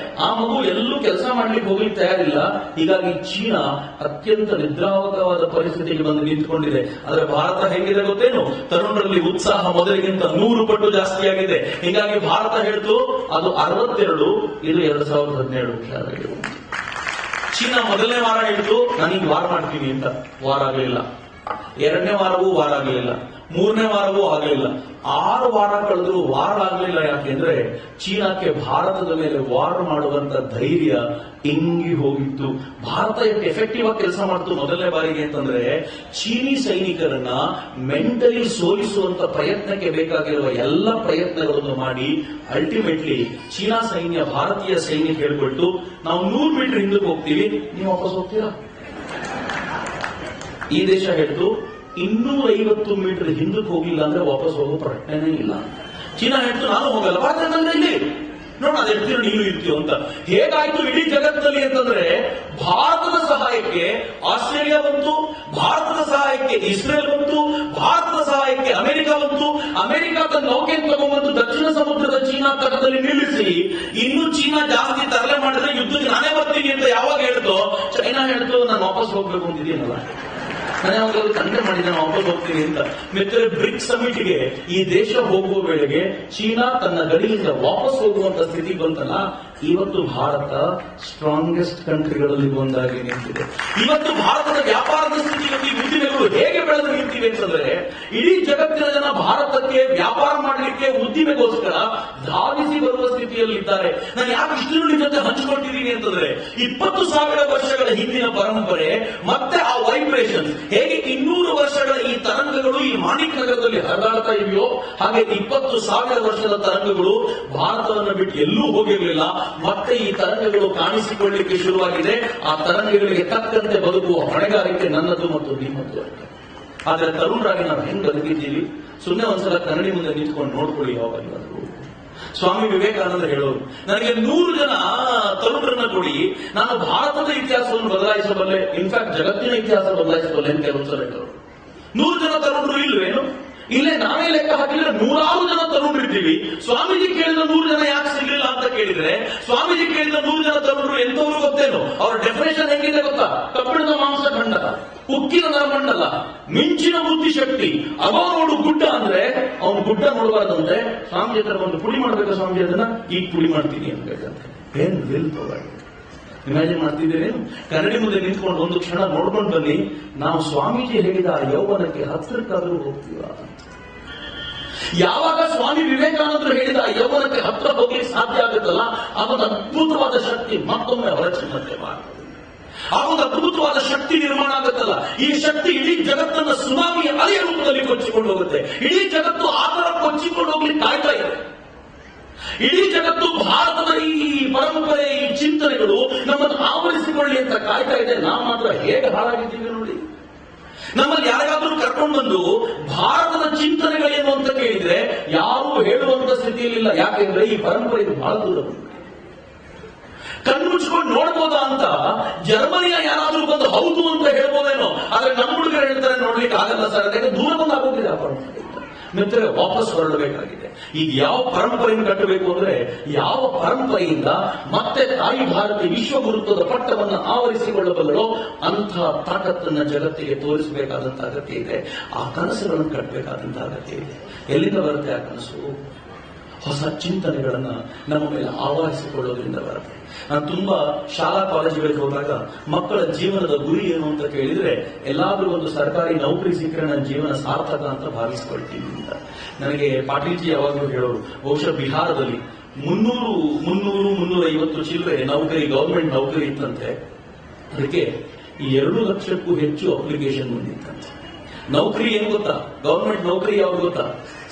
ಆ ಮಗು ಎಲ್ಲೂ ಕೆಲಸ ಮಾಡ್ಲಿಕ್ಕೆ ಹೋಗ್ಲಿಕ್ಕೆ ತಯಾರಿಲ್ಲ. ಹೀಗಾಗಿ ಚೀನಾ ಅತ್ಯಂತ ನಿದ್ರಾವಕವಾದ ಪರಿಸ್ಥಿತಿಗೆ ಬಂದು ನಿಂತ್ಕೊಂಡಿದೆ. ಆದ್ರೆ ಭಾರತ ಹೇಗಿದೆ ಗೊತ್ತೇನು? ತರುಣರಲ್ಲಿ ಉತ್ಸಾಹ ಮೊದಲಿಗಿಂತ 100 ಪಟ್ಟು ಜಾಸ್ತಿ ಆಗಿದೆ. ಹೀಗಾಗಿ ಭಾರತ ಹೇಳ್ತು, ಅದು 62, ಇದು 2017. ಚೀನಾ ಮೊದಲನೇ ವಾರ ಹೇಳ್ತು, ನಾನೀಗ ವಾರ ಮಾಡ್ತೀನಿ ಅಂತ. ವಾರ ಆಗಲಿಲ್ಲ. 2ನೇ ವಾರವೂ ವಾರ ಆಗಲಿಲ್ಲ. 3ನೇ ವಾರವೂ ಆಗಲಿಲ್ಲ. 6 ವಾರ ಕಳೆದ್ರು ವಾರ ಆಗಲಿಲ್ಲ. ಯಾಕೆಂದ್ರೆ ಚೀನಾಕ್ಕೆ ಭಾರತದ ಮೇಲೆ ವಾರ್ ಮಾಡುವಂತ ಧೈರ್ಯ ಇಂಗಿ ಹೋಗಿತ್ತು. ಭಾರತ ಎಷ್ಟು ಎಫೆಕ್ಟಿವ್ ಆಗಿ ಕೆಲಸ ಮಾಡ್ತು ಮೊದಲನೇ ಬಾರಿಗೆ ಅಂತಂದ್ರೆ, ಚೀನಿ ಸೈನಿಕರನ್ನ ಮೆಂಟಲಿ ಸೋಲಿಸುವಂತ ಪ್ರಯತ್ನಕ್ಕೆ ಬೇಕಾಗಿರುವ ಎಲ್ಲ ಪ್ರಯತ್ನಗಳನ್ನು ಮಾಡಿ ಅಲ್ಟಿಮೇಟ್ಲಿ ಚೀನಾ ಸೈನ್ಯ ಭಾರತೀಯ ಸೈನ್ಯ ಹೇಳ್ಕೊಟ್ಟು, ನಾವು 100 ಮೀಟರ್ ಹಿಂದಕ್ಕೆ ಹೋಗ್ತೀವಿ, ನೀವು ವಾಪಸ್ ಹೋಗ್ತೀರಾ? ಈ ದೇಶ ಹೇಳ್ತು, 250 ಮೀಟರ್ ಹಿಂದಕ್ಕೆ ಹೋಗಿಲ್ಲ ಅಂದ್ರೆ ವಾಪಸ್ ಹೋಗೋ ಪ್ರಶ್ನೆನೇ ಇಲ್ಲ. ಚೀನಾ ಹೇಳ್ತು, ನಾನು ಹೋಗಲ್ಲ, ಭಾರತದಲ್ಲಿ ಇಲ್ಲಿ ನೋಡ ಅದೆಷ್ಟು ನೀನು ಇರ್ತೀವ ಅಂತ. ಹೇಗಾಯ್ತು ಇಡೀ ಜಗತ್ತಿನಲ್ಲಿ ಅಂತಂದ್ರೆ, ಭಾರತದ ಸಹಾಯಕ್ಕೆ ಆಸ್ಟ್ರೇಲಿಯಾ ಬಂತು, ಭಾರತದ ಸಹಾಯಕ್ಕೆ ಇಸ್ರೇಲ್ ಬಂತು, ಭಾರತದ ಸಹಾಯಕ್ಕೆ ಅಮೆರಿಕ ಬಂತು. ಅಮೆರಿಕ ತನ್ನ ನೌಕೆಯನ್ನು ತಗೊಂಡ್ಬಂದು ದಕ್ಷಿಣ ಸಮುದ್ರದ ಚೀನಾ ತಟದಲ್ಲಿ ನಿಲ್ಲಿಸಿ, ಇನ್ನು ಚೀನಾ ಜಾಸ್ತಿ ತರಲೆ ಮಾಡಿದ್ರೆ ಯುದ್ಧಕ್ಕೆ ನಾನೇ ಬರ್ತೀನಿ ಅಂತ ಯಾವಾಗ ಹೇಳ್ತೋ, ಚೈನಾ ಹೇಳ್ತು, ನಾನು ವಾಪಸ್ ಹೋಗ್ಬೇಕು ಅಂತಿದ್ದೀನಲ್ಲ, ನಾನೇ ಅವಾಗ ತಂದೆ ಮಾಡಿದ್ದೆ, ನಾನು ವಾಪಸ್ ಹೋಗ್ತೀನಿ ಅಂತ. ಮಿತ್ರ, ಬ್ರಿಕ್ಸ್ ಸಮಿಟ್ಗೆ ಈ ದೇಶ ಹೋಗುವ ವೇಳೆಗೆ ಚೀನಾ ತನ್ನ ಗಡಿಯಿಂದ ವಾಪಸ್ ಹೋಗುವಂತ ಸ್ಥಿತಿ ಬಂತಲ್ಲ, ಇವತ್ತು ಭಾರತ ಸ್ಟ್ರಾಂಗೆಸ್ಟ್ ಕಂಟ್ರಿಗಳಲ್ಲಿ ಒಂದಾಗಿ ನಿಂತಿದೆ. ಇವತ್ತು ಭಾರತದ ವ್ಯಾಪಾರದ ಸ್ಥಿತಿಯಲ್ಲಿ ಉದ್ದಿಮೆಗಳು ಹೇಗೆ ಬೆಳೆದು ನಿಂತಿವೆ ಅಂತಂದ್ರೆ, ಇಡೀ ಜಗತ್ತಿನ ಜನ ಭಾರತಕ್ಕೆ ವ್ಯಾಪಾರ ಮಾಡಲಿಕ್ಕೆ ಉದ್ದಿಮೆಗೋಸ್ಕರ ಧಾವಿಸಿ ಬರುವ ಸ್ಥಿತಿಯಲ್ಲಿದ್ದಾರೆ. ನಾನು ಯಾಕೆ ಇಷ್ಟು ನಿಮ್ಮ ಜೊತೆ ಹಂಚಿಕೊಂಡಿದ್ದೀನಿ ಅಂತಂದ್ರೆ, 20,000 ವರ್ಷಗಳ ಹಿಂದಿನ ಪರಂಪರೆ ಮತ್ತೆ ಆ ವೈಬ್ರೇಷನ್ ಹೇಗೆ 200 ವರ್ಷಗಳ ಈ ತರಂಗಗಳು ಈ ಮಾಣಿಕ್ ನಗರದಲ್ಲಿ ಹರಿದಾಡ್ತಾ ಇದೆಯೋ, ಹಾಗೆ 20,000 ವರ್ಷದ ತರಂಗಗಳು ಭಾರತವನ್ನು ಬಿಟ್ಟು ಎಲ್ಲೂ ಹೋಗಿರಲಿಲ್ಲ. ಮತ್ತೆ ಈ ತರಂಗಗಳು ಕಾಣಿಸಿಕೊಳ್ಳಲಿಕ್ಕೆ ಶುರುವಾಗಿದೆ. ಆ ತರಂಗಗಳಿಗೆ ತಕ್ಕಂತೆ ಬದುಕುವ ಹೊಣೆಗಾರಿಕೆ ನನ್ನದು ಮತ್ತು ನಿಮ್ಮದು. ಆದ್ರೆ ತರುಣರಾಗಿ ನಾವು ಹೆಂಗ್ ಬದುಕಿದ್ದೀವಿ? ಸುಮ್ಮನೆ ಒಂದ್ಸಲ ಕನ್ನಡಿ ಮುಂದೆ ನಿಂತ್ಕೊಂಡು ನೋಡ್ಕೊಳ್ಳಿ. ಯಾವಾಗಲಾದ್ರು ಸ್ವಾಮಿ ವಿವೇಕಾನಂದ ಹೇಳೋರು, ನನಗೆ 100 ಜನ ತರುಣರನ್ನ ಕೊಡಿ, ನಾನು ಭಾರತದ ಇತಿಹಾಸವನ್ನು ಬದಲಾಯಿಸಬಲ್ಲೆ, ಇನ್ಫ್ಯಾಕ್ಟ್ ಜಗತ್ತಿನ ಇತಿಹಾಸ ಬದಲಾಯಿಸಬಲ್ಲೆ ಅಂತ ಕೆಲವೊಂದ್ಸಲ ಹೇಳೋರು. 100 ಜನ ತರುಣರು ಇಲ್ವೇನು? ಇಲ್ಲೇ ನಾವೇ ಲೆಕ್ಕ ಹಾಕಿದ್ರೆ 100 ಜನ ತರುಣರು ಇದ್ದೀವಿ. ಸ್ವಾಮೀಜಿ ಕೇಳಿದ 100 ಜನ ಯಾಕೆ ಸಿಗ್ಲಿಲ್ಲ ಅಂತ ಕೇಳಿದ್ರೆ, ಸ್ವಾಮೀಜಿ ಕೇಳಿದ 100 ಜನ ತರುಣರು ಎಂತವರು ಗೊತ್ತೇನು? ಅವ್ರ ಡೆಫಿನೇಷನ್ ಹೆಂಗಿದೆ ಗೊತ್ತಾ? ಕಬ್ಬಿಣದ ಮಾಂಸಖಂಡ, ಉಕ್ಕಿನ ನರಮಂಡಲ, ಮಿಂಚಿನ ಬುದ್ಧಿಶಕ್ತಿ, ಅವ ನೋಡು ಗುಡ್ಡ ಅಂದ್ರೆ ಅವನು ಗುಡ್ಡ ನೋಡಬಾರ್ದಂದ್ರೆ ಸ್ವಾಮೀಜಿ ಹತ್ರ ಒಂದು ಪುಡಿ ಮಾಡ್ಬೇಕು, ಸ್ವಾಮೀಜಿ ಅದನ್ನ ಈಗ ಪುಡಿ ಮಾಡ್ತೀನಿ ಅಂತ ಹೇಳ್ತಾರೆ. ಏನ್ ವಿಲ್ ಪವರ್ ಇಮ್ಯಾಜಿನ್ ಮಾಡ್ತಿದ್ದೇನೆ. ಕನ್ನಡಿ ಮುಂದೆ ನಿಂತ್ಕೊಂಡು ಒಂದು ಕ್ಷಣ ನೋಡ್ಕೊಂಡು ಬನ್ನಿ, ನಾವು ಸ್ವಾಮೀಜಿ ಹೇಳಿದ ಯೌವನಕ್ಕೆ ಹತ್ತಿರಕ್ಕಾದರೂ ಹೋಗ್ತೀವ? ಯಾವಾಗ ಸ್ವಾಮಿ ವಿವೇಕಾನಂದರು ಹೇಳಿದ ಯೌವನಕ್ಕೆ ಹತ್ರ ಹೋಗ್ಲಿಕ್ಕೆ ಸಾಧ್ಯ ಆಗುತ್ತಲ್ಲ, ಅದೊಂದು ಅದ್ಭುತವಾದ ಶಕ್ತಿ ಮತ್ತೊಮ್ಮೆ ಹೊರಚಿಮ್ಮತ್ತೆ ಭಾರತ. ಆ ಒಂದು ಅದ್ಭುತವಾದ ಶಕ್ತಿ ನಿರ್ಮಾಣ ಆಗುತ್ತಲ್ಲ, ಈ ಶಕ್ತಿ ಇಡೀ ಜಗತ್ತನ್ನ ಸುನಾಮಿ ಅಲೆಯ ರೂಪದಲ್ಲಿ ಕೊಚ್ಚಿಕೊಂಡು ಹೋಗುತ್ತೆ. ಇಡೀ ಜಗತ್ತು ಆ ತರ ಕೊಚ್ಚಿಕೊಂಡು ಹೋಗ್ಲಿಕ್ಕೆ ಕಾಯ್ತಾ ಇದೆ. ಇಡೀ ಜಗತ್ತು ಭಾರತದ ಈ ಪರಂಪರೆ, ಈ ಚಿಂತನೆಗಳು ನಮ್ಮನ್ನು ಆವರಿಸಿಕೊಳ್ಳಿ ಅಂತ ಕಾಯ್ತಾ ಇದೆ. ನಾವು ಮಾತ್ರ ಹೇಗೆ ಹಾಳಾಗಿದ್ದೀವಿ ನೋಡಿ. ನಮ್ಮಲ್ಲಿ ಯಾರಿಗಾದ್ರೂ ಕರ್ಕೊಂಡು ಬಂದು ಭಾರತದ ಚಿಂತನೆಗಳೇನು ಅಂತ ಕೇಳಿದ್ರೆ ಯಾರೂ ಹೇಳುವಂತ ಸ್ಥಿತಿಯಲ್ಲಿಲ್ಲ. ಯಾಕೆಂದ್ರೆ ಈ ಪರಂಪರೆ ಇದು ಬಹಳ ದೂರ. ಕಣ್ಣು ಮುಚ್ಕೊಂಡು ನೋಡ್ಬೋದಾ ಅಂತ ಜರ್ಮನಿಯ ಯಾರಾದ್ರೂ ಬಂದು ಹೌದು ಅಂತ ಹೇಳ್ಬೋದೇನೋ, ಆದ್ರೆ ನಮ್ಮ ಹುಡುಗರು ಹೇಳ್ತಾರೆ ನೋಡ್ಲಿಕ್ಕೆ ಆಗಲ್ಲ ಸರ್, ಅದಕ್ಕೆ ದೂರ ಬಂದು ಆಗೋದಿಲ್ಲ ಆ ಪರಂಪರೆ. ಮಿತ್ರ ವಾಪಸ್ ಹೊರಡಬೇಕಾಗಿದೆ. ಈಗ ಯಾವ ಪರಂಪರೆಯನ್ನು ಕಟ್ಟಬೇಕು ಅಂದ್ರೆ, ಯಾವ ಪರಂಪರೆಯಿಂದ ಮತ್ತೆ ತಾಯಿ ಭಾರತಿ ವಿಶ್ವ ಗುರುತ್ವದ ಪಟ್ಟವನ್ನು ಆವರಿಸಿಕೊಳ್ಳಬಲ್ಲರೋ ಅಂಥ ತಾಕತ್ತನ್ನ ಜಗತ್ತಿಗೆ ತೋರಿಸಬೇಕಾದಂತ ಅಗತ್ಯ ಇದೆ. ಆ ಕನಸುಗಳನ್ನು ಕಟ್ಟಬೇಕಾದಂತ ಅಗತ್ಯ ಇದೆ. ಎಲ್ಲಿಂದ ಬರುತ್ತೆ ಆ ಕನಸು? ಹೊಸ ಚಿಂತನೆಗಳನ್ನ ನಮ್ಮ ಮೇಲೆ ಆವರಿಸಿಕೊಳ್ಳೋದ್ರಿಂದ ಬರುತ್ತೆ. ನಾನು ತುಂಬಾ ಶಾಲಾ ಕಾಲೇಜುಗಳಿಗೆ ಹೋದಾಗ ಮಕ್ಕಳ ಜೀವನದ ಗುರಿ ಏನು ಅಂತ ಕೇಳಿದ್ರೆ, ಎಲ್ಲಾದ್ರೂ ಒಂದು ಸರ್ಕಾರಿ ನೌಕರಿ ಸಿಕ್ಕರೆ ನನ್ನ ಜೀವನ ಸಾರ್ಥಕ ಅಂತ ಭಾವಿಸಿಕೊಳ್ತೀನಿ ಅಂತ. ನನಗೆ ಪಾಟೀಲ್ಜಿ ಯಾವಾಗಲೂ ಹೇಳೋರು, ಬಹುಶಃ ಬಿಹಾರದಲ್ಲಿ 350 ಚಿಲ್ಲರೆ ನೌಕರಿ, ಗವರ್ಮೆಂಟ್ ನೌಕರಿ ಇತ್ತಂತೆ. ಅದಕ್ಕೆ 2 ಲಕ್ಷಕ್ಕೂ ಹೆಚ್ಚು ಅಪ್ಲಿಕೇಶನ್ ಬಂದಿತ್ತಂತೆ. ನೌಕರಿ ಏನು ಗೊತ್ತಾ? ಗವರ್ಮೆಂಟ್ ನೌಕರಿ ಯಾವ್ದು ಗೊತ್ತಾ?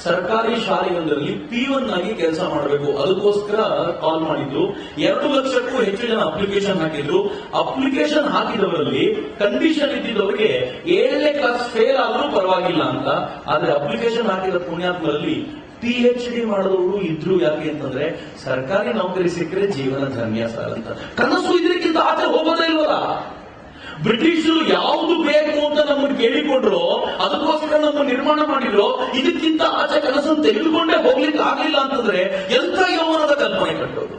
ಸರ್ಕಾರಿ ಶಾಲೆಯೊಂದರಲ್ಲಿ P1 ಆಗಿ ಕೆಲಸ ಮಾಡಬೇಕು. ಅದಕ್ಕೋಸ್ಕರ ಕಾಲ್ ಮಾಡಿದ್ರು. 2 ಲಕ್ಷಕ್ಕೂ ಹೆಚ್ಚು ಜನ ಅಪ್ಲಿಕೇಶನ್ ಹಾಕಿದ್ರು. ಅಪ್ಲಿಕೇಶನ್ ಹಾಕಿದವರಲ್ಲಿ ಕಂಡೀಷನ್ ಇದ್ದಿದ್ದವರಿಗೆ 7ನೇ ಕ್ಲಾಸ್ ಫೇಲ್ ಆದ್ರೂ ಪರವಾಗಿಲ್ಲ ಅಂತ. ಆದ್ರೆ ಅಪ್ಲಿಕೇಶನ್ ಹಾಕಿದ ಪುಣ್ಯಾತ್ಮರಲ್ಲಿ PhD ಮಾಡಿದವರು ಇದ್ರು. ಯಾಕೆ ಅಂತಂದ್ರೆ ಸರ್ಕಾರಿ ನೌಕರಿ ಸಿಕ್ಕರೆ ಜೀವನ ಧನ್ಯ ಸಾರ್ ಅಂತ. ಕನಸು ಇದಕ್ಕಿಂತ ಆಚೆ ಹೋಗೋದೇ ಇಲ್ವಲ್ಲ. ಬ್ರಿಟಿಷರು ಯಾವುದು ಬೇಕು ಅಂತ ನಮ್ಮನ್ನು ಕೇಳಿಕೊಂಡ್ರು, ಅದಕ್ಕೋಸ್ಕರ ನಮ್ಮ ನಿರ್ಮಾಣ ಮಾಡಿದ್ರು. ಇದಕ್ಕಿಂತ ಆಚೆ ಕನಸನ್ನು ತೆಗೆದುಕೊಂಡೇ ಹೋಗ್ಲಿಕ್ಕೆ ಆಗಲಿಲ್ಲ ಅಂತಂದ್ರೆ ಎಂಥ ಯೌವನದ ಕಲ್ಪನೆ ಕಟ್ಟೋದು.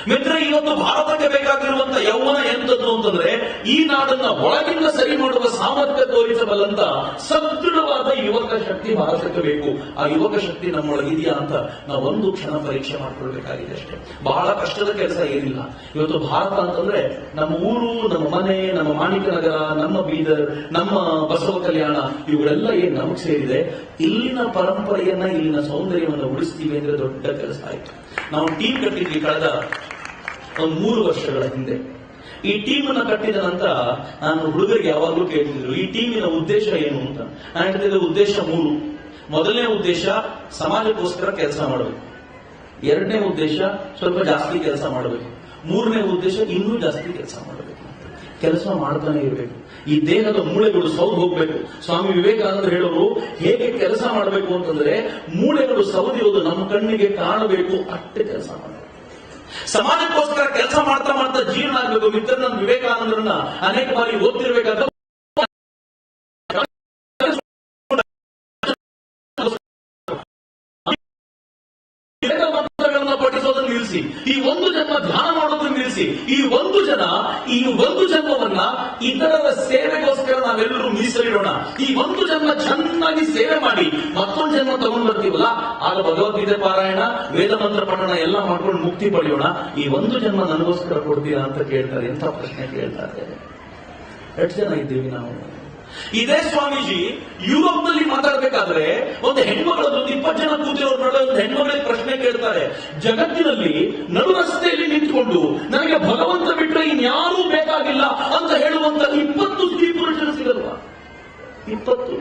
ಮಿತ್ರ, ಇವತ್ತು ಭಾರತಕ್ಕೆ ಬೇಕಾಗಿರುವಂತ ಯೌವನ ಎಂತದ್ದು ಅಂತಂದ್ರೆ, ಈ ನಾಡನ್ನ ಒಳಗಿಂದ ಸರಿ ಮಾಡುವ ಸಾಮರ್ಥ್ಯ ತೋರಿಸಬಲ್ಲಂತ ಸದೃಢವಾದ ಯುವಕ ಶಕ್ತಿ ಭಾರತಕ್ಕೆ ಬೇಕು. ಆ ಯುವಕ ಶಕ್ತಿ ನಮ್ಮೊಳಗಿದೆಯಾ ಅಂತ ನಾವು ಒಂದು ಕ್ಷಣ ಪರೀಕ್ಷೆ ಮಾಡ್ಕೊಳ್ಬೇಕಾಗಿದೆ ಅಷ್ಟೇ. ಬಹಳ ಕಷ್ಟದ ಕೆಲಸ ಏನಿಲ್ಲ. ಇವತ್ತು ಭಾರತ ಅಂತಂದ್ರೆ ನಮ್ಮ ಊರು, ನಮ್ಮ ಮನೆ, ನಮ್ಮ ಮಾಣಿಕನಗರ, ನಮ್ಮ ಬೀದರ್, ನಮ್ಮ ಬಸವ ಕಲ್ಯಾಣ, ಇವುಗಳೆಲ್ಲ ಏನ್ ನಮಗ್ ಸೇರಿದೆ. ಇಲ್ಲಿನ ಪರಂಪರೆಯನ್ನ, ಇಲ್ಲಿನ ಸೌಂದರ್ಯವನ್ನು ಉಳಿಸ್ತೀವಿ ಅಂದ್ರೆ ದೊಡ್ಡ ಕೆಲಸ ಆಯ್ತು. ನಾವು ಟೀಮ್ ಕಟ್ಟಿದ್ವಿ ಕಳೆದ 3 ವರ್ಷಗಳ ಹಿಂದೆ. ಈ ಟೀಮ್ ಅನ್ನ ಕಟ್ಟಿದ ನಂತರ ನಾನು ಹುಡುಗರಿಗೆ ಯಾವಾಗಲೂ ಕೇಳ್ತಿದ್ರು, ಈ ಟೀಮಿನ ಉದ್ದೇಶ ಏನು ಅಂತ. ನಾನು ಹೇಳ್ತಿದ್ದೆ ಉದ್ದೇಶ 3. ಮೊದಲನೇ ಉದ್ದೇಶ ಸಮಾಜಕ್ಕೋಸ್ಕರ ಕೆಲಸ ಮಾಡಬೇಕು. 2ನೇ ಉದ್ದೇಶ ಸ್ವಲ್ಪ ಜಾಸ್ತಿ ಕೆಲಸ ಮಾಡಬೇಕು. 3ನೇ ಉದ್ದೇಶ ಇನ್ನೂ ಜಾಸ್ತಿ ಕೆಲಸ ಮಾಡಬೇಕು. ಕೆಲಸ ಮಾಡ್ತಾನೆ ಇರಬೇಕು. ಈ ದೇಹದ ಮೂಳೆಗಳು ಸೌದು ಹೋಗ್ಬೇಕು. ಸ್ವಾಮಿ ವಿವೇಕಾನಂದರು ಹೇಳೋರು, ಹೇಗೆ ಕೆಲಸ ಮಾಡಬೇಕು ಅಂತಂದ್ರೆ ಮೂಳೆಗಳು ಸೌದಿರೋದು ನಮ್ಮ ಕಣ್ಣಿಗೆ ಕಾಣಬೇಕು, ಅಷ್ಟೇ ಕೆಲಸ ಮಾಡಬೇಕು. ಸಮಾಜಕ್ಕೋಸ್ಕರ ಕೆಲಸ ಮಾಡ್ತಾ ಮಾಡ್ತಾ ಜೀವನ ಆಗ್ಬೇಕು. ಮಿತ್ರ, ನಮ್ಮ ವಿವೇಕಾನಂದರನ್ನ ಅನೇಕ ಬಾರಿ ಓದ್ತಿರ್ಬೇಕಾದ್ರೆ ಪಠಿಸೋದನ್ನು ನಿಲ್ಲಿಸಿ, ಈ ಒಂದು ಜನ್ಮ ಧ್ಯಾನ ಮಾಡೋದನ್ನು ನಿಲ್ಲಿಸಿ, ಈ ಒಂದು ಜನ್ಮವನ್ನ ಇತರರ ಸೇವೆಗೋಸ್ಕರ ನಾವೆಲ್ಲರೂ ಮೀಸಲಿಡೋಣ. ಈ ಒಂದು ಜನ್ಮ ಚೆನ್ನಾಗಿ ಸೇವೆ ಮಾಡಿ ಮತ್ತೊಂದು ಜನ್ಮ ತಗೊಂಡು ಬರ್ತೀವಲ್ಲ, ಆಗ ಭಗವದ್ಗೀತೆ ಪಾರಾಯಣ, ವೇದ ಮಂತ್ರ ಪಠಣ ಎಲ್ಲ ಮಾಡ್ಕೊಂಡು ಮುಕ್ತಿ ಪಡೆಯೋಣ. ಈ ಒಂದು ಜನ್ಮ ನನಗೋಸ್ಕರ ಕೊಡ್ತೀರಾ ಅಂತ ಕೇಳ್ತಾರೆ. ಎಂಥ ಪ್ರಶ್ನೆ ಕೇಳ್ತಾರೆ. ಎಷ್ಟು ಜನ ಇದ್ದೀವಿ ನಾವು? ಇದೇ ಸ್ವಾಮೀಜಿ ಯುರೋಪ್ನಲ್ಲಿ ಮಾತಾಡಬೇಕಾದ್ರೆ ಒಂದು ಹೆಣ್ಮಗಳದ್ದು 20 ಜನ ಕೂತಿರೋರ್ ನಡುವೆ ಒಂದು ಹೆಣ್ಮಗಳಿಗೆ ಪ್ರಶ್ನೆ ಕೇಳ್ತಾರೆ. ಜಗತ್ತಿನಲ್ಲಿ ನಡು ರಸ್ತೆಯಲ್ಲಿ ನಿಂತುಕೊಂಡು ನನಗೆ ಭಗವಂತ ಬಿಟ್ಟರೆ ಇನ್ಯಾರೂ ಬೇಕಾಗಿಲ್ಲ ಅಂತ ಹೇಳುವಂತ 20 ಸ್ತ್ರೀ ಪುರುಷರು ಸಿಗಲ್ವಾ? 20.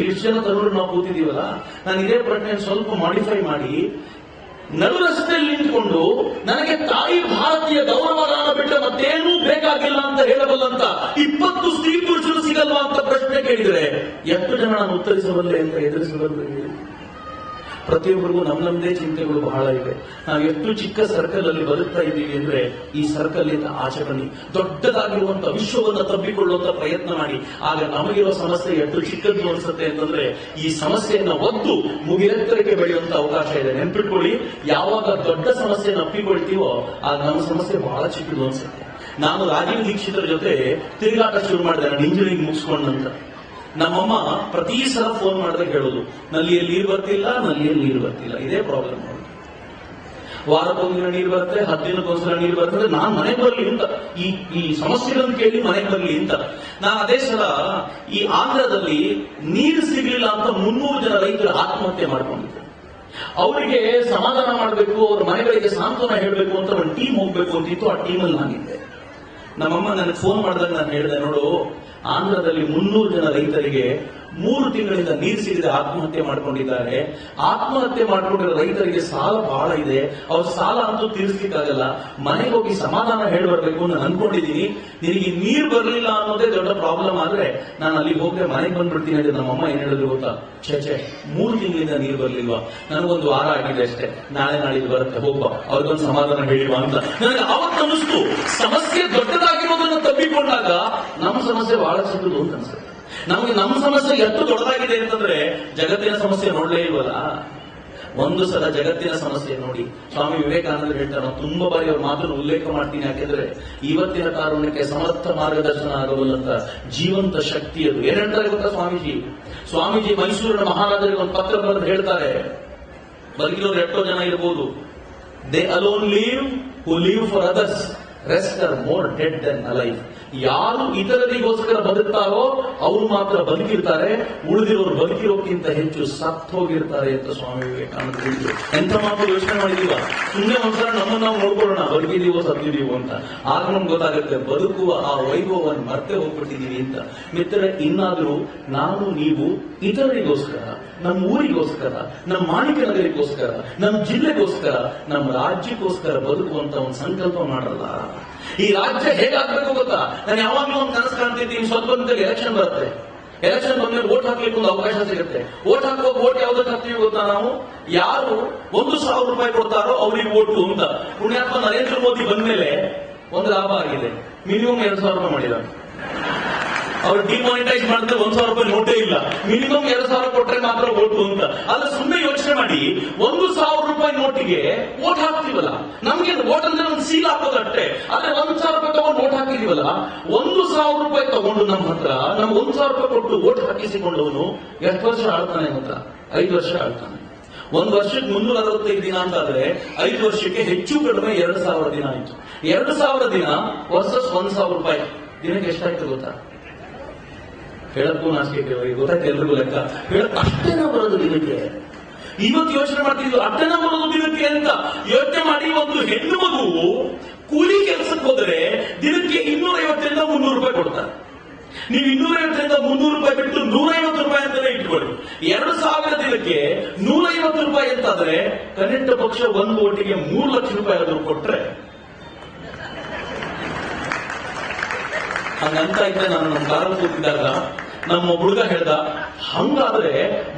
ಇಷ್ಟು ಜನ ತರುವರು ನಾವು ಕೂತಿದೀವಲ್ಲ. ನಾನು ಇದೇ ಪ್ರಶ್ನೆ ಸ್ವಲ್ಪ ಮಾಡಿಫೈ ಮಾಡಿ, ನಡು ರಸ್ತೆಯಲ್ಲಿ ನಿಂತುಕೊಂಡು ನನಗೆ ತಾಯಿ ಭಾರತೀಯ ಗೌರವಗಾನ ಬಿಟ್ಟರೆ ಮತ್ತೇನೂ ಬೇಕಾಗಿಲ್ಲ ಅಂತ ಹೇಳಬಲ್ಲಂತ 20 ಸ್ತ್ರೀ ಪುರುಷರು ಸಿಗಲ್ವಾ ಅಂತ ಪ್ರಶ್ನೆ ಕೇಳಿದರೆ ಎಷ್ಟು ಜನ ನಾನು ಉತ್ತರಿಸಬಲ್ಲೆ ಅಂತ ಎದುರಿಸಬಲ್ಲೆ? ಪ್ರತಿಯೊಬ್ಬರಿಗೂ ನಮ್ಮದೇ ಚಿಂತೆಗಳು ಬಹಳ ಇವೆ. ನಾವು ಎಷ್ಟು ಚಿಕ್ಕ ಸರ್ಕಲ್ ಅಲ್ಲಿ ಬದುಕ್ತಾ ಇದ್ದೀವಿ ಅಂದ್ರೆ, ಈ ಸರ್ಕಲ್ ಇಂದ ಆಚೆ ಬನ್ನಿ, ದೊಡ್ಡದಾಗಿರುವಂತಹ ವಿಶ್ವವನ್ನು ತಬ್ಬಿಕೊಳ್ಳುವಂತ ಪ್ರಯತ್ನ ಮಾಡಿ. ಆಗ ನಮಗಿರುವ ಸಮಸ್ಯೆ ಎಷ್ಟು ಚಿಕ್ಕದ್ದು ಅನ್ಸುತ್ತೆ ಅಂತಂದ್ರೆ, ಈ ಸಮಸ್ಯೆಯನ್ನ ಒದ್ದು ಮುಗಿಲೆತ್ತರಕ್ಕೆ ಬೆಳೆಯುವಂತ ಅವಕಾಶ ಇದೆ. ನೆನ್ಪಿಟ್ಕೊಳ್ಳಿ, ಯಾವಾಗ ದೊಡ್ಡ ಸಮಸ್ಯೆಯನ್ನು ಅಪ್ಪಿಕೊಳ್ತೀವೋ ಆಗ ನಮ್ಮ ಸಮಸ್ಯೆ ಬಹಳ ಚಿಕ್ಕದು ಅನ್ಸುತ್ತೆ. ನಾನು ರಾಜೀವ್ ದೀಕ್ಷಿತರ ಜೊತೆ ತಿರುಗಾಟ ಶುರು ಮಾಡಿದೆ ನಾನು ಇಂಜಿನಿಯರಿಂಗ್ ಮುಗಿಸ್ಕೊಂಡ ನಂತರ. ನಮ್ಮಮ್ಮ ಪ್ರತಿ ಸಲ ಫೋನ್ ಮಾಡಿದಾಗ ಹೇಳೋದು, ನಲ್ಲಿಯಲ್ಲಿ ನೀರು ಬರ್ತಿಲ್ಲ. ಇದೇ ಪ್ರಾಬ್ಲಮ್. ವಾರಕ್ಕೊಂದಿನ ನೀರು ಬರುತ್ತೆ, 10 ದಿನಕ್ಕೊಂದ್ಸಲ ನೀರು ಬರ್ತದೆ. ನಾನು ಮನೆಗೆ ಬರಲಿ ಅಂತ, ಈ ಸಮಸ್ಯೆಗಳನ್ನು ಕೇಳಿ ಮನೆಗೆ ಬರಲಿ ಅಂತ. ನಾನು ಅದೇ ಸಲ ಈ ಆಂಧ್ರದಲ್ಲಿ ನೀರು ಸಿಗಲಿಲ್ಲ ಅಂತ 300 ಜನ ರೈತರು ಆತ್ಮಹತ್ಯೆ ಮಾಡ್ಕೊಂಡಿದ್ರು. ಅವರಿಗೆ ಸಮಾಧಾನ ಮಾಡಬೇಕು, ಅವ್ರ ಮನೆಗಳಿಗೆ ಸಾಂತ್ವನ ಹೇಳಬೇಕು ಅಂತ ಒಂದು ಟೀಮ್ ಹೋಗ್ಬೇಕು ಅಂತಿತ್ತು. ಆ ಟೀಮಲ್ಲಿ ನಾನಿದ್ದೆ. ನಮ್ಮಮ್ಮ ನನಗೆ ಫೋನ್ ಮಾಡಿದಾಗ ನಾನು ಹೇಳಿದೆ, ನೋಡು, ಆಂಧ್ರದಲ್ಲಿ 300 ಜನ ರೈತರಿಗೆ 3 ತಿಂಗಳಿಂದ ನೀರು ಸಿಗದೆ ಆತ್ಮಹತ್ಯೆ ಮಾಡ್ಕೊಂಡಿದ್ದಾರೆ. ಆತ್ಮಹತ್ಯೆ ಮಾಡ್ಕೊಂಡಿರೋ ರೈತರಿಗೆ ಸಾಲ ಬಹಳ ಇದೆ. ಅವ್ರ ಸಾಲ ಅಂತೂ ತೀರಿಸ್ಲಿಕ್ಕಾಗಲ್ಲ. ಮನೆಗೆ ಹೋಗಿ ಸಮಾಧಾನ ಹೇಳಿ ಬರ್ಬೇಕು ನಾನು ಅನ್ಕೊಂಡಿದ್ದೀನಿ. ನಿನಗೆ ನೀರು ಬರಲಿಲ್ಲ ಅನ್ನೋದೇ ದೊಡ್ಡ ಪ್ರಾಬ್ಲಮ್ ಆದ್ರೆ ನಾನು ಅಲ್ಲಿ ಹೋದ್ರೆ ಮನೆಗೆ ಬಂದ್ಬಿಡ್ತೀನಿ ಅಂತ ನಮ್ಮಮ್ಮ ಏನ್ ಹೇಳಿದ್ರು ಗೊತ್ತಾ? ಛೇ 3 ತಿಂಗಳಿಂದ ನೀರು ಬರ್ಲಿಲ್ವಾ? ನನಗೊಂದು ವಾರ ಆಗಿದೆ ಅಷ್ಟೇ, ನಾಳೆ ನಾಳಿದ್ದು ಬರುತ್ತೆ, ಹೋಗ್ಬಾ ಅವ್ರಿಗೊಂದು ಸಮಾಧಾನ ಹೇಳಿಲ್ವಾ ಅಂತ ನನಗೆ ಅವತ್ತು ಅನಿಸ್ತು. ಸಮಸ್ಯೆ ದೊಡ್ಡದಾಗಿರೋದನ್ನ ತಪ್ಪಿಕೊಂಡಾಗ ನಮ್ಮ ಸಮಸ್ಯೆ ಬಹಳ ಚಿಕ್ಕದು ಅಂತ ಅನ್ಸುತ್ತೆ. ನಮಗೆ ನಮ್ಮ ಸಮಸ್ಯೆ ಎಷ್ಟು ದೊಡ್ಡದಾಗಿದೆ ಅಂತಂದ್ರೆ ಜಗತ್ತಿನ ಸಮಸ್ಯೆ ನೋಡ್ಲೇ ಇಲ್ವಲ್ಲ. ಒಂದು ಸಲ ಜಗತ್ತಿನ ಸಮಸ್ಯೆ ನೋಡಿ. ಸ್ವಾಮಿ ವಿವೇಕಾನಂದರು ಹೇಳ್ತಾರೆ, ನಾನು ತುಂಬಾ ಬಾರಿ ಅವ್ರ ಮಾತನ್ನು ಉಲ್ಲೇಖ ಮಾಡ್ತೀನಿ. ಯಾಕೆಂದ್ರೆ ಇವತ್ತಿನ ಕಾರಣಕ್ಕೆ ಸಮರ್ಥ ಮಾರ್ಗದರ್ಶನ ಆಗಬಲ್ಲಂತ ಜೀವಂತ ಶಕ್ತಿ ಅದು. ಏನ್ ಹೇಳ್ತಾರೆ ಗೊತ್ತಾ ಸ್ವಾಮೀಜಿ ಮೈಸೂರಿನ ಮಹಾರಾಜರಿಗೆ ಒಂದು ಪತ್ರ ಬರೆದು ಹೇಳ್ತಾರೆ, ಬದುಕಿರೋರು ಎಷ್ಟೋ ಜನ ಇರಬಹುದು. They alone live who live for others, rest are more dead than alive. ಯಾರು ಇತರರಿಗೋಸ್ಕರ ಬದುಕ್ತಾರೋ ಅವರು ಮಾತ್ರ ಬದುಕಿರ್ತಾರೆ, ಉಳಿದಿರೋರು ಬದುಕಿರೋಕ್ಕಿಂತ ಹೆಚ್ಚು ಸತ್ತು ಹೋಗಿರ್ತಾರೆ ಅಂತ ಸ್ವಾಮಿ ವಿವೇಕಾನಂದ ಹೇಳಿದ್ರು. ಎಂತ ಮಾತು ಯೋಚನೆ ಮಾಡಿದೀವ? ಸುಮ್ಮನೆ ಒಂದ್ಸಲ ನಮ್ಮನ್ನು ನಾವು ನೋಡ್ಕೊಳ್ಳೋಣ, ಬದುಕಿದೀವೋ ಸತ್ತಿದೀವೋ ಅಂತ. ಆಗ ನಮ್ಗೆ ಗೊತ್ತಾಗುತ್ತೆ ಬದುಕುವ ಆ ವೈಭವವನ್ನು ಮರ್ತೆ ಹೋಗ್ಬಿಟ್ಟಿದೀವಿ ಅಂತ. ಮಿತ್ರರೇ, ಇನ್ನಾದ್ರೂ ನಾನು ನೀವು ಇತರರಿಗೋಸ್ಕರ, ನಮ್ಮ ಊರಿಗೋಸ್ಕರ, ನಮ್ಮ ಮಾಣಿಕ ನಗರಿಗೋಸ್ಕರ, ನಮ್ಮ ಜಿಲ್ಲೆಗೋಸ್ಕರ, ನಮ್ಮ ರಾಜ್ಯಕ್ಕೋಸ್ಕರ ಬದುಕುವಂತ ಒಂದು ಸಂಕಲ್ಪ ಮಾಡಲ್ಲ. ಈ ರಾಜ್ಯ ಹೇಗಾಗಬೇಕು ಗೊತ್ತಾ? ನಾನು ಯಾವಾಗ್ಲೂ ಒಂದು ಕನಸು ಕಾಣ್ತಿದ್ದೀನಿ. ಸ್ವಲ್ಪ ದಿನದಲ್ಲಿ ಎಲೆಕ್ಷನ್ ಬರುತ್ತೆ. ಎಲೆಕ್ಷನ್ ಬಂದ್ಮೇಲೆ ವೋಟ್ ಹಾಕ್ಲಿಕ್ಕೆ ಒಂದು ಅವಕಾಶ ಸಿಗುತ್ತೆ. ವೋಟ್ ಹಾಕುವಾಗ ವೋಟ್ ಯಾವ್ದಕ್ಕೆ ಹಾಕ್ತೀವಿ ಗೊತ್ತಾ? ನಾವು ಯಾರು 1,000 ರೂಪಾಯಿ ಕೊಡ್ತಾರೋ ಅವ್ರಿಗೆ ವೋಟು ಅಂತ. ಪುಣ್ಯಾತ್ಮ ನರೇಂದ್ರ ಮೋದಿ ಬಂದ್ಮೇಲೆ ಒಂದು ಲಾಭ ಆಗಿದೆ. ಮಿನಿಮಮ್ 2,000 ರೂಪಾಯಿ ಮಾಡಿದ್ದಾರೆ. ಅವ್ರು ಡಿಮಾನಿಟೈಸ್ ಮಾಡಿದ್ರೆ 1,000 ರೂಪಾಯಿ ನೋಟೇ ಇಲ್ಲ. ಮಿನಿಮಮ್ 2,000 ಕೊಟ್ರೆ ಮಾತ್ರ ವೋಟು ಅಂತ. ಅಲ್ಲ, ಸುಮ್ಮನೆ ಯೋಚನೆ ಮಾಡಿ, 1,000 ರೂಪಾಯಿ ನೋಟಿಗೆ ವೋಟ್ ಹಾಕ್ತೀವಲ್ಲ, ನಮ್ಗೆ ವೋಟ್ ಅಂದ್ರೆ ಒಂದು ಸೀಲ್ ಹಾಕೋದು ಅಷ್ಟೇ. ಆದ್ರೆ 1,000 ರೂಪಾಯಿ ತಗೊಂಡು ವೋಟ್ ಹಾಕಿದೀವಲ್ಲ, 1,000 ರೂಪಾಯಿ ತಗೊಂಡು ನಮ್ಮ ಹತ್ರ ನಮ್ಗೆ 1,000 ರೂಪಾಯಿ ಕೊಟ್ಟು ವೋಟ್ ಹಾಕಿಸಿಕೊಂಡವನು ಎಷ್ಟು ವರ್ಷ ಆಳ್ತಾನೆ ಗೊತ್ತಾ? 5 ವರ್ಷ ಆಳ್ತಾನೆ. 1 ವರ್ಷಕ್ಕೆ 365 ದಿನ ಅಂತಾದ್ರೆ 5 ವರ್ಷಕ್ಕೆ ಹೆಚ್ಚು ಕಡಿಮೆ 2,000 ದಿನ ಆಯ್ತು. 2,000 ದಿನ ವರ್ಸಸ್ 1,000 ರೂಪಾಯಿ ದಿನಕ್ಕೆ ಎಷ್ಟಾಯ್ತು ಗೊತ್ತಾ? ಹೇಳಕ್ಕೂ ನಾಚಿಕೆ, ಗೊತ್ತಾಯ್ತು ಎಲ್ರಿಗೂ ಲೆಕ್ಕ. ಅಷ್ಟೇನಾ ಬರೋದು ದಿನಕ್ಕೆ? ಇವತ್ತು ಯೋಚನೆ ಮಾಡ್ತಿದ್ವಿ ಅಷ್ಟೇನಾ ಬರೋದು ದಿನಕ್ಕೆ ಅಂತ ಯೋಚನೆ ಮಾಡಿ. ಒಂದು ಹೆಣ್ಣು ಮಗು ಕೂಲಿ ಕೆಲಸಕ್ಕೆ ಹೋದರೆ ದಿನಕ್ಕೆ 250ರಿಂದ 300 ರೂಪಾಯಿ ಕೊಡ್ತಾರೆ. ನೀವು 250ರಿಂದ 300 ರೂಪಾಯಿ ಬಿಟ್ಟು 150 ರೂಪಾಯಿ ಅಂತಾನೆ ಇಟ್ಕೊಳ್ಳಿ. 2,000 ದಿನಕ್ಕೆ 150 ರೂಪಾಯಿ ಅಂತಾದ್ರೆ ಕನಿಷ್ಠ ಪಕ್ಷ ಒಂದು ಓಟಿಗೆ 3 ಲಕ್ಷ ರೂಪಾಯಿ ಆದ್ರೂ ಕೊಟ್ರೆ ಹಂಗಂತ ಇದ್ದೆ. ನಾನು ನಮ್ಮ ಕಾರಲ್ಲಿ ಕೂತಿದ್ದಾಗ ನಮ್ಮ ಹುಡುಗ ಹೇಳ್ದ, ಹಂಗಾದ್ರೆ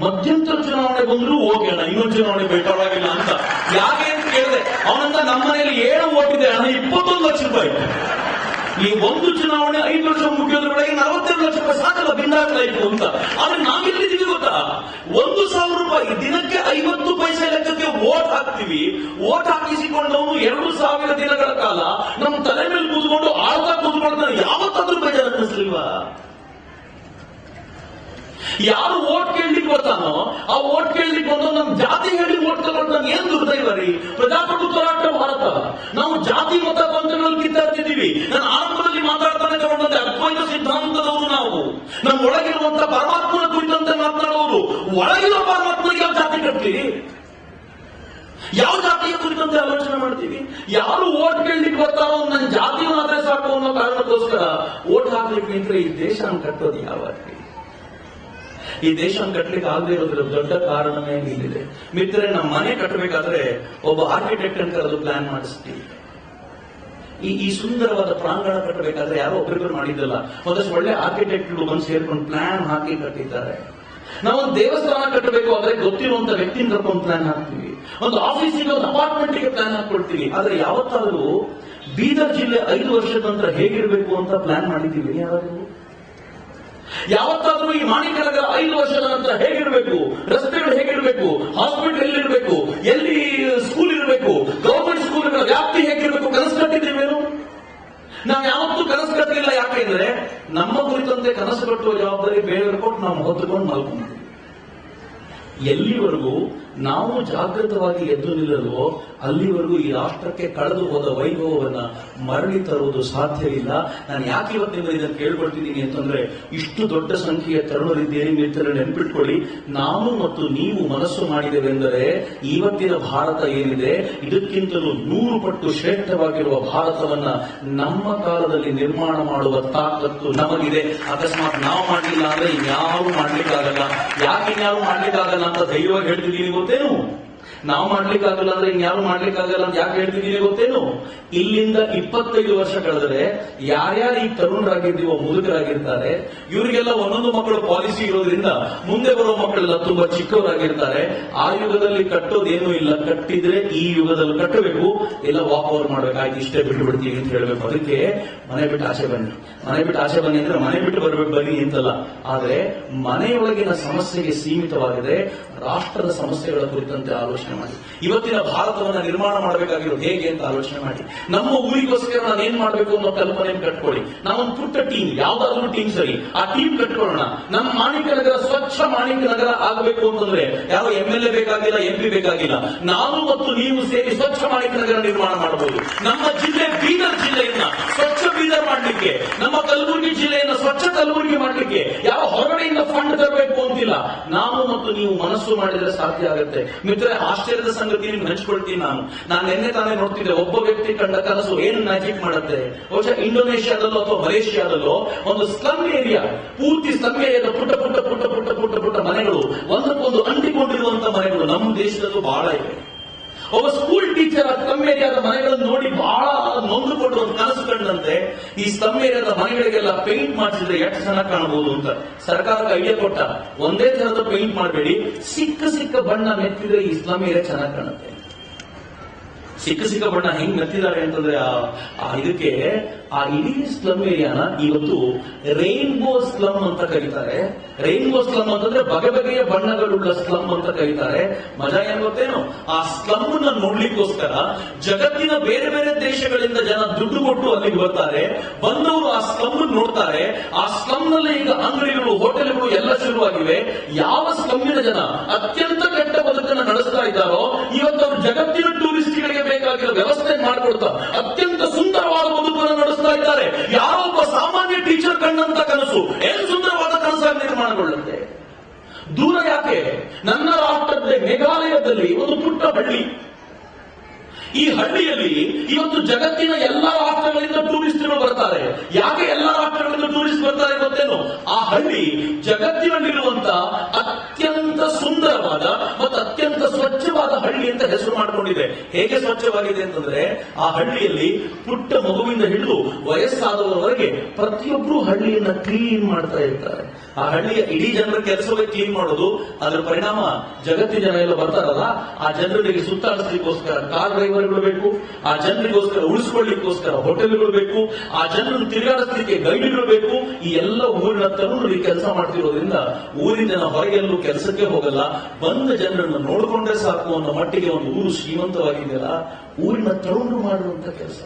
ಮಧ್ಯಂತರ ಚುನಾವಣೆ ಬಂದ್ರು ಓಕೆ ಅಣ್ಣ, ಇನ್ನೊಂದು ಚುನಾವಣೆ ಬೇಕಾಗಿಲ್ಲ ಅಂತ. ಯಾಕೆ ಅಂತ ಕೇಳಿದೆ. ಅವನಂತ ನಮ್ಮ ಮನೆಯಲ್ಲಿ 7 ಓಟ್ ಇದೆ ಅಣ್ಣ, 21 ಲಕ್ಷ ರೂಪಾಯಿ. ಈ ಒಂದು ಚುನಾವಣೆ 5 ವರ್ಷ ಮುಗಿಯೋದ್ರೊಳಗೆ 42 ಲಕ್ಷ ರೂಪಾಯಿ ಸಾಕಲ್ಲ, ಭಿನ್ನಾಗಲಾಯ್ತು ಅಂತ. ಆದ್ರೆ ನಾವೆಲ್ಲಿದ್ದೀವಿ ಗೊತ್ತಾ? 1,000 ರೂಪಾಯಿ ದಿನಕ್ಕೆ 50 ಪೈಸೆ ಲೆಕ್ಕಕ್ಕೆ ವೋಟ್ ಹಾಕ್ತಿವಿ. ವೋಟ್ ಹಾಕಿಸಿಕೊಂಡವನು 2,000 ದಿನಗಳ ಕಾಲ ನಮ್ಮ ತಲೆ ಮೇಲೆ ಕೂತ್ಕೊಂಡು ಆಳ್ತಾ ಕೂತ್ಕೊಂಡು ಯಾವತ್ತಾದ್ರೂ ಬೇಜಾರು ಅನ್ನಿಸ್ಲಿಲ್ವಾ? ಯಾರು ವೋಟ್ ಕೇಳಲಿಕ್ಕೆ ಬರ್ತಾನೋ ಆ ವೋಟ್ ಕೇಳಲಿಕ್ಕೆ ಬಂದು ನಮ್ಮ ಜಾತಿ ಹೇಳಿ ವೋಟ್ ತಗೊಂಡು ನಾನು ಏನ್ ದುರ್ದೈವ ರೀ? ಪ್ರಜಾಪ್ರಭುತ್ವ ರಾಷ್ಟ್ರ ಭಾರತ. ನಾವು ಜಾತಿ ಮತ ಪಂಥಗಳಲ್ಲಿ ಕಿತ್ತಾಡ್ತಿದ್ದೀವಿ. ನಾನು ಆರಂಭದಲ್ಲಿ ಮಾತಾಡ್ತಾನೆ ತಗೊಂಡಂತೆ ಅದ್ವೈತ ಸಿದ್ಧಾಂತದವರು ನಾವು. ನಮ್ಮ ಒಳಗಿರುವಂತ ಪರಮಾತ್ಮನ ಕುರಿತಂತೆ ಮಾತನಾಡುವವರು. ಒಳಗಿರುವ ಪರಮಾತ್ಮನಿಗೆ ಯಾವ ಜಾತಿ ಕಟ್ತೀವಿ? ಯಾವ ಜಾತಿಯ ಕುರಿತಂತೆ ಆಲೋಚನೆ ಮಾಡ್ತೀವಿ? ಯಾರು ವೋಟ್ ಕೇಳಲಿಕ್ಕೆ ಬರ್ತಾರೋ ನನ್ನ ಜಾತಿ ಮಾತ್ರ ಸಾಕು ಅನ್ನೋ ಕಾರಣಕ್ಕೋಸ್ಕರ ವೋಟ್ ಹಾಕ್ಲಿಕ್ಕೆ ನಿಂತ್ರೆ ಈ ದೇಶ ಕಟ್ಟೋದು ಯಾವಾಗ? ಈ ದೇಶ ಕಟ್ಟಲಿಕ್ಕೆ ಆಗದೆ ಇರೋದ್ರ ದೊಡ್ಡ ಕಾರಣವೇ ಇಲ್ಲಿದೆ. ಮಿತ್ರರೇ, ನಮ್ಮ ಮನೆ ಕಟ್ಟಬೇಕಾದ್ರೆ ಒಬ್ಬ ಆರ್ಕಿಟೆಕ್ಟ್ ಅಂತ ಕರೆದು ಪ್ಲಾನ್ ಮಾಡಿಸ್ತೀವಿ. ಈ ಸುಂದರವಾದ ಪ್ರಾಂಗಣ ಕಟ್ಟಬೇಕಾದ್ರೆ ಯಾರೋ ಒಬ್ಬರಿಬ್ಬರು ಮಾಡಿದ್ದಲ್ಲ, ಒಂದಷ್ಟು ಒಳ್ಳೆ ಆರ್ಕಿಟೆಕ್ಟ್ಗಳು ಬಂದು ಸೇರ್ಕೊಂಡು ಪ್ಲಾನ್ ಹಾಕಿ ಕಟ್ಟಿದ್ದಾರೆ. ನಾವೊಂದು ದೇವಸ್ಥಾನ ಕಟ್ಟಬೇಕು ಆದ್ರೆ ಗೊತ್ತಿರುವಂತ ವ್ಯಕ್ತಿನ ಕರ್ಕೊಂಡು ಪ್ಲಾನ್ ಹಾಕ್ತೀವಿ. ಒಂದು ಆಫೀಸಿಗೆ, ಒಂದು ಅಪಾರ್ಟ್ಮೆಂಟ್ಗೆ ಪ್ಲಾನ್ ಹಾಕೊಳ್ತೀವಿ. ಆದ್ರೆ ಯಾವತ್ತಾದ್ರೂ ಬೀದರ್ ಜಿಲ್ಲೆ 5 ವರ್ಷದ ನಂತರ ಹೇಗಿರಬೇಕು ಅಂತ ಪ್ಲಾನ್ ಮಾಡಿದ್ದೀವಿ? ಯಾವತ್ತಾದ್ರೂ ಈ ಮಾಣಿಕ ನಗರ 5 ವರ್ಷದ ನಂತರ ಹೇಗಿರಬೇಕು, ರಸ್ತೆಗಳು ಹೇಗಿರಬೇಕು, ಹಾಸ್ಪಿಟಲ್ ಎಲ್ಲಿರಬೇಕು, ಎಲ್ಲಿ ಸ್ಕೂಲ್ ಇರಬೇಕು, ಗವರ್ಮೆಂಟ್ ಸ್ಕೂಲ್ಗಳ ವ್ಯಾಪ್ತಿ ಹೇಗಿರಬೇಕು ಕನಸು ಕಟ್ಟಿದ್ದೀವೇನು? ನಾವು ಯಾವತ್ತೂ ಕನಸು ಕಟ್ಟಲಿಲ್ಲ. ಯಾಕೆಂದ್ರೆ ನಮ್ಮ ಕುರಿತಂತೆ ಕನಸು ಕಟ್ಟುವ ಜವಾಬ್ದಾರಿ ಬೇರೆಯವರು ಕೊಟ್ಟು ನಾವು ಹೊತ್ತುಕೊಂಡು ಮಲ್ಕೊಂಡಿದ್ದೀವಿ. ಎಲ್ಲಿವರೆಗೂ ನಾವು ಜಾಗೃತವಾಗಿ ಎದ್ದು ನಿಲ್ಲಲು ಅಲ್ಲಿವರೆಗೂ ಈ ರಾಷ್ಟ್ರಕ್ಕೆ ಕಳೆದು ಹೋದ ವೈಭವವನ್ನ ಮರಳಿ ತರುವುದು ಸಾಧ್ಯವಿಲ್ಲ. ನಾನು ಯಾಕೆ ಇವತ್ತಿನ ಇದನ್ನು ಕೇಳ್ಕೊಳ್ತಿದ್ದೀನಿ ಅಂತಂದ್ರೆ, ಇಷ್ಟು ದೊಡ್ಡ ಸಂಖ್ಯೆಯ ತರುಣರಿದ್ದೇನೆ, ಮಿತ್ರರು ನೆನ್ಪಿಟ್ಕೊಳ್ಳಿ, ನಾವು ಮತ್ತು ನೀವು ಮನಸ್ಸು ಮಾಡಿದೆವೆಂದರೆ ಇವತ್ತಿನ ಭಾರತ ಏನಿದೆ ಇದಕ್ಕಿಂತಲೂ 100 ಪಟ್ಟು ಶ್ರೇಷ್ಠವಾಗಿರುವ ಭಾರತವನ್ನ ನಮ್ಮ ಕಾಲದಲ್ಲಿ ನಿರ್ಮಾಣ ಮಾಡುವ ತಾಕತ್ತು ನಮಗಿದೆ. ಅಕಸ್ಮಾತ್ ನಾವು ಮಾಡಲಿಲ್ಲ ಅಂದ್ರೆ ಇನ್ಯಾರು ಮಾಡ್ಲಿಕ್ಕಾಗಲ್ಲ. ಯಾಕೆ ಇನ್ಯಾರು ಮಾಡ್ಲಿಕ್ಕಾಗಲ್ಲ ಅಂತ ಧೈರ್ಯವಾಗಿ ಹೇಳ್ತಿದ್ದೀನಿ ಗೊತ್ತೇನು? ನಾವು ಮಾಡ್ಲಿಕ್ಕಾಗಲ್ಲ ಅಂದ್ರೆ ಇನ್ಯಾರು ಮಾಡ್ಲಿಕ್ಕಾಗಲ್ಲ ಅಂತ ಯಾಕೆ ಹೇಳ್ತಿದ್ದೀನಿ ಗೊತ್ತೇನು? ಇಲ್ಲಿಂದ 25 ವರ್ಷ ಕಳೆದರೆ ಯಾರ್ಯಾರು ಈ ತರುಣರಾಗಿದ್ದೀವೋ, ಮುದುಕರಾಗಿರ್ತಾರೆ, ಇವರಿಗೆಲ್ಲ ಒಂದೊಂದು ಮಕ್ಕಳು ಪಾಲಿಸಿ ಇರೋದ್ರಿಂದ ಮುಂದೆ ಬರೋ ಮಕ್ಕಳೆಲ್ಲ ತುಂಬಾ ಚಿಕ್ಕವರಾಗಿರ್ತಾರೆ. ಆ ಯುಗದಲ್ಲಿ ಕಟ್ಟೋದೇನೂ ಇಲ್ಲ, ಕಟ್ಟಿದ್ರೆ ಈ ಯುಗದಲ್ಲಿ ಕಟ್ಟಬೇಕು, ಎಲ್ಲ ವಾಕ್ ಓವರ್ ಮಾಡ್ಬೇಕಾಯ್ತು, ಇಷ್ಟೇ ಬಿಟ್ಟು ಬಿಡ್ತೀವಿ ಅಂತ ಹೇಳ್ಬೇಕು. ಅದಕ್ಕೆ ಮನೆ ಬಿಟ್ಟು ಆಚೆ ಬನ್ನಿ. ಮನೆ ಬಿಟ್ಟು ಆಚೆ ಬನ್ನಿ ಅಂದ್ರೆ ಮನೆ ಬಿಟ್ಟು ಬರ್ಬೇಕು ಬನ್ನಿ ಅಂತಲ್ಲ, ಆದ್ರೆ ಮನೆಯೊಳಗಿನ ಸಮಸ್ಯೆಗೆ ಸೀಮಿತವಾಗಿದೆ. ರಾಷ್ಟ್ರದ ಸಮಸ್ಯೆಗಳ ಕುರಿತಂತೆ ಆಲೋಚನೆ ಮಾಡಿ. ಇವತ್ತಿನ ಭಾರತವನ್ನ ನಿರ್ಮಾಣ ಮಾಡಬೇಕಾಗಿರೋದು ಹೇಗೆ ಅಂತ ಆಲೋಚನೆ ಮಾಡಿ. ನಮ್ಮ ಊರಿಗೋಸ್ಕರ ನಾನು ಏನ್ ಮಾಡಬೇಕು ಅನ್ನೋ ಕಲ್ಪನೆ ಕಟ್ಕೊಳ್ಳಿ. ನಾವೊಂದು ಪುಟ್ಟ ಟೀಮ್, ಯಾವ್ದಾದ್ರು ಟೀಮ್ ಸರಿ, ಆ ಟೀಮ್ ಕಟ್ಕೊಳ್ಳೋಣ. ನಮ್ಮ ಮಾಣಿಕ್ಯ ನಗರ ಸ್ವಚ್ಛ ಮಾಣಿಕ್ಯ ನಗರ ಆಗಬೇಕು ಅಂತಂದ್ರೆ ಯಾವ MLA ಬೇಕಾಗಿಲ್ಲ, MP ಬೇಕಾಗಿಲ್ಲ, ನಾವು ಮತ್ತು ನೀವು ಸೇರಿ ಸ್ವಚ್ಛ ಮಾಣಿಕ್ಯ ನಗರ ನಿರ್ಮಾಣ ಮಾಡಬಹುದು. ನಮ್ಮ ಜಿಲ್ಲೆ ಬೀದರ್ ಜಿಲ್ಲೆಯನ್ನ ಸ್ವಚ್ಛ ಬೀದರ್ ಮಾಡಲಿಕ್ಕೆ, ನಮ್ಮ ಕಲಬುರಗಿ ಜಿಲ್ಲೆಯನ್ನ ಸ್ವಚ್ಛ ಕಲಬುರಗಿ ಮಾಡಲಿಕ್ಕೆ ಯಾವ ಹೊರಗಡೆಯಿಂದ ಫಂಡ್ ತರಬೇಕು ಅಂತಿಲ್ಲ. ನಾವು ಮತ್ತು ನೀವು ಮನಸ್ಸು ಮಾಡಿದ್ರೆ ಸಾಧ್ಯ ಆಗುತ್ತೆ. ಮಿತ್ರ, ಆಶ್ಚರ್ಯದ ಸಂಗತಿ ಹಂಚ್ಕೊಳ್ತೀನಿ. ನಾನು ನಿನ್ನೆ ತಾನೇ ನೋಡ್ತಿದ್ದೆ, ಒಬ್ಬ ವ್ಯಕ್ತಿ ಕಂಡ ಕನಸು ಏನು ಮ್ಯಾಜಿಕ್ ಮಾಡುತ್ತೆ. ಬಹುಶಃ ಇಂಡೋನೇಷ್ಯಾದಲ್ಲೋ ಅಥವಾ ಮಲೇಷಿಯಾದಲ್ಲೋ ಒಂದು ಸ್ಲಮ್ ಏರಿಯಾ, ಪೂರ್ತಿ ಸ್ಲಮ್ ಏರಿಯಾದ ಪುಟ್ಟ ಪುಟ್ಟ ಪುಟ್ಟ ಪುಟ್ಟ ಪುಟ್ಟ ಪುಟ್ಟ ಮನೆಗಳು, ಒಂದಕ್ಕೊಂದು ಅಂಟಿಕೊಂಡಿರುವಂತಹ ಮನೆಗಳು ನಮ್ಮ ದೇಶದಲ್ಲೂ ಬಹಳ ಇವೆ. ಒಬ್ಬ ಸ್ಕೂಲ್ ಟೀಚರ್ ಆ ಸ್ಲಮ್ ಏರಿಯಾದ ಮನೆಗಳನ್ನು ನೋಡಿ ಬಹಳ ನೊಂದುಕೊಂಡು ಒಂದು ಕನಸು ಕಂಡಂತೆ, ಈ ಸ್ಲಮ್ ಏರಿಯಾದ ಮನೆಗಳಿಗೆಲ್ಲ ಪೇಂಟ್ ಮಾಡಿಸಿದ್ರೆ ಎಷ್ಟು ಚೆನ್ನಾಗಿ ಕಾಣಬಹುದು ಅಂತ ಸರ್ಕಾರಕ್ಕೆ ಐಡಿಯಾ ಕೊಟ್ಟ. ಒಂದೇ ತರದ ಪೇಂಟ್ ಮಾಡಬೇಡಿ, ಸಿಕ್ಕ ಸಿಕ್ಕ ಬಣ್ಣ ಮೆತ್ತಿದ್ರೆ ಈ ಸ್ಲಮ್ ಏರಿಯಾ ಚೆನ್ನಾಗಿ ಕಾಣುತ್ತೆ. ಸಿಕ್ಕ ಸಿಕ್ಕ ಬಣ್ಣ ಹೆಂಗ್ ಮೆತ್ತಿದ್ದಾರೆ ಅಂತಂದ್ರೆ ಇದಕ್ಕೆ ಆ ಇಡೀ ಸ್ಲಮ್ ಏರಿಯಾನ ಇವತ್ತು ರೈನ್ಬೋ ಸ್ಲಮ್ ಅಂತ ಕರೀತಾರೆ. ರೈನ್ಬೋ ಸ್ಲಮ್ ಅಂತಂದ್ರೆ ಬಗೆ ಬಗೆಯ ಬಣ್ಣಗಳುಳ್ಳ ಸ್ಲಮ್ ಅಂತ ಕರೀತಾರೆ. ಮಜಾ ಏನ್ ಗೊತ್ತೇನು? ಆ ಸ್ಲಮ್ ನ ನೋಡ್ಲಿಕ್ಕೋಸ್ಕರ ಜಗತ್ತಿನ ಬೇರೆ ಬೇರೆ ದೇಶಗಳಿಂದ ಜನ ದುಡ್ಡು ಕೊಟ್ಟು ಅಲ್ಲಿಗೆ ಬರ್ತಾರೆ. ಬಂದವರು ಆ ಸ್ಲಮ್ ನೋಡ್ತಾರೆ. ಆ ಸ್ಲಮ್ ನಲ್ಲಿ ಈಗ ಅಂಗಡಿಗಳು, ಹೋಟೆಲ್ಗಳು ಎಲ್ಲ ಶುರುವಾಗಿವೆ. ಯಾವ ಸ್ಲಮ್ಮಿನ ಜನ ಅತ್ಯಂತ ಕೆಟ್ಟ ಬದುಕನ್ನು ನಡೆಸ್ತಾ ಇದ್ದಾರೋ ಇವತ್ತು ಅವರು ಜಗತ್ತಿನ ಟೂರಿಸ್ಟ್ಗಳಿಗೆ ಬೇಕಾಗಿರೋ ವ್ಯವಸ್ಥೆ ಮಾಡಿಕೊಡ್ತಾ ಅತ್ಯಂತ ಸುಂದರವಾದ ಬದುಕನ್ನು ನಡೆಸ್ತಾ ಇದ್ದಾರೆ. ಯಾರೋ ಒಬ್ಬ ಸಾಮಾನ್ಯ ಟೀಚರ್ ಕಂಡಂತ ಕನಸು ಏನು ಸುಂದರವಾದ ಕನಸಾಗಿ ನಿರ್ಮಾಣಗೊಳ್ಳುತ್ತೆ. ದೂರ ಯಾಕೆ? ನನ್ನ ರಾಷ್ಟ್ರದಲ್ಲಿ ಮೇಘಾಲಯದಲ್ಲಿ ಒಂದು ಪುಟ್ಟ ಹಳ್ಳಿ. ಈ ಹಳ್ಳಿಯಲ್ಲಿ ಇವತ್ತು ಜಗತ್ತಿನ ಎಲ್ಲಾ ರಾಷ್ಟ್ರಗಳಿಂದ ಟೂರಿಸ್ಟ್ಗಳು ಬರ್ತಾರೆ. ಯಾಕೆ ಎಲ್ಲಾ ರಾಷ್ಟ್ರಗಳಿಂದ ಟೂರಿಸ್ಟ್ ಬರ್ತಾರೆ ಗೊತ್ತೇನು? ಆ ಹಳ್ಳಿ ಜಗತ್ತಿನಲ್ಲಿರುವಂತ ಅತ್ಯಂತ ಸುಂದರವಾದ ಮತ್ತು ಅತ್ಯಂತ ಸ್ವಚ್ಛವಾದ ಹಳ್ಳಿ ಅಂತ ಹೆಸರು ಮಾಡಿಕೊಂಡಿದೆ. ಹೇಗೆ ಸ್ವಚ್ಛವಾಗಿದೆ ಅಂತಂದ್ರೆ, ಆ ಹಳ್ಳಿಯಲ್ಲಿ ಪುಟ್ಟ ಮಗುವಿಂದ ಹಿಡಿದು ವಯಸ್ಸಾದವರವರೆಗೆ ಪ್ರತಿಯೊಬ್ಬರು ಹಳ್ಳಿಯನ್ನ ಕ್ಲೀನ್ ಮಾಡ್ತಾ ಇರ್ತಾರೆ. ಆ ಹಳ್ಳಿಯ ಇಡೀ ಜನರ ಕೆಲಸವೇ ಕ್ಲೀನ್ ಮಾಡೋದು. ಅದರ ಪರಿಣಾಮ ಜಗತ್ತಿನ ಜನ ಎಲ್ಲ ಬರ್ತಾರಲ್ಲ, ಆ ಜನರಿಗೆ ಸುತ್ತಾಡಿಸ್ಲಿಕ್ಕೋಸ್ಕರ ಕಾರ್ ಡ್ರೈವರ್ಗಳು ಬೇಕು, ಆ ಜನರಿಗೋಸ್ಕರ ಉಳಿಸ್ಕೊಳ್ಳಿಕ್ಕೋಸ್ಕರ ಹೋಟೆಲ್ಗಳು ಬೇಕು, ಆ ಜನರನ್ನು ತಿರುಗಾಡಿಸ್ಲಿಕ್ಕೆ ಗೈಡ್ಗಳು ಬೇಕು. ಈ ಎಲ್ಲ ಊರಿನ ತರುಣರು ಕೆಲಸ ಮಾಡ್ತಿರೋದ್ರಿಂದ ಊರಿನ ಜನ ಹೊರಗೆಲ್ಲೂ ಕೆಲಸಕ್ಕೆ ಹೋಗಲ್ಲ. ಬಂದ ಜನರನ್ನು ನೋಡಿಕೊಂಡ್ರೆ ಸಾಕು ಅನ್ನೋ ಮಟ್ಟಿಗೆ ಒಂದು ಊರು ಶ್ರೀಮಂತವಾಗಿದೆಯಲ್ಲ. ಊರಿನ ತರುಣರು ಮಾಡುವಂತ ಕೆಲಸ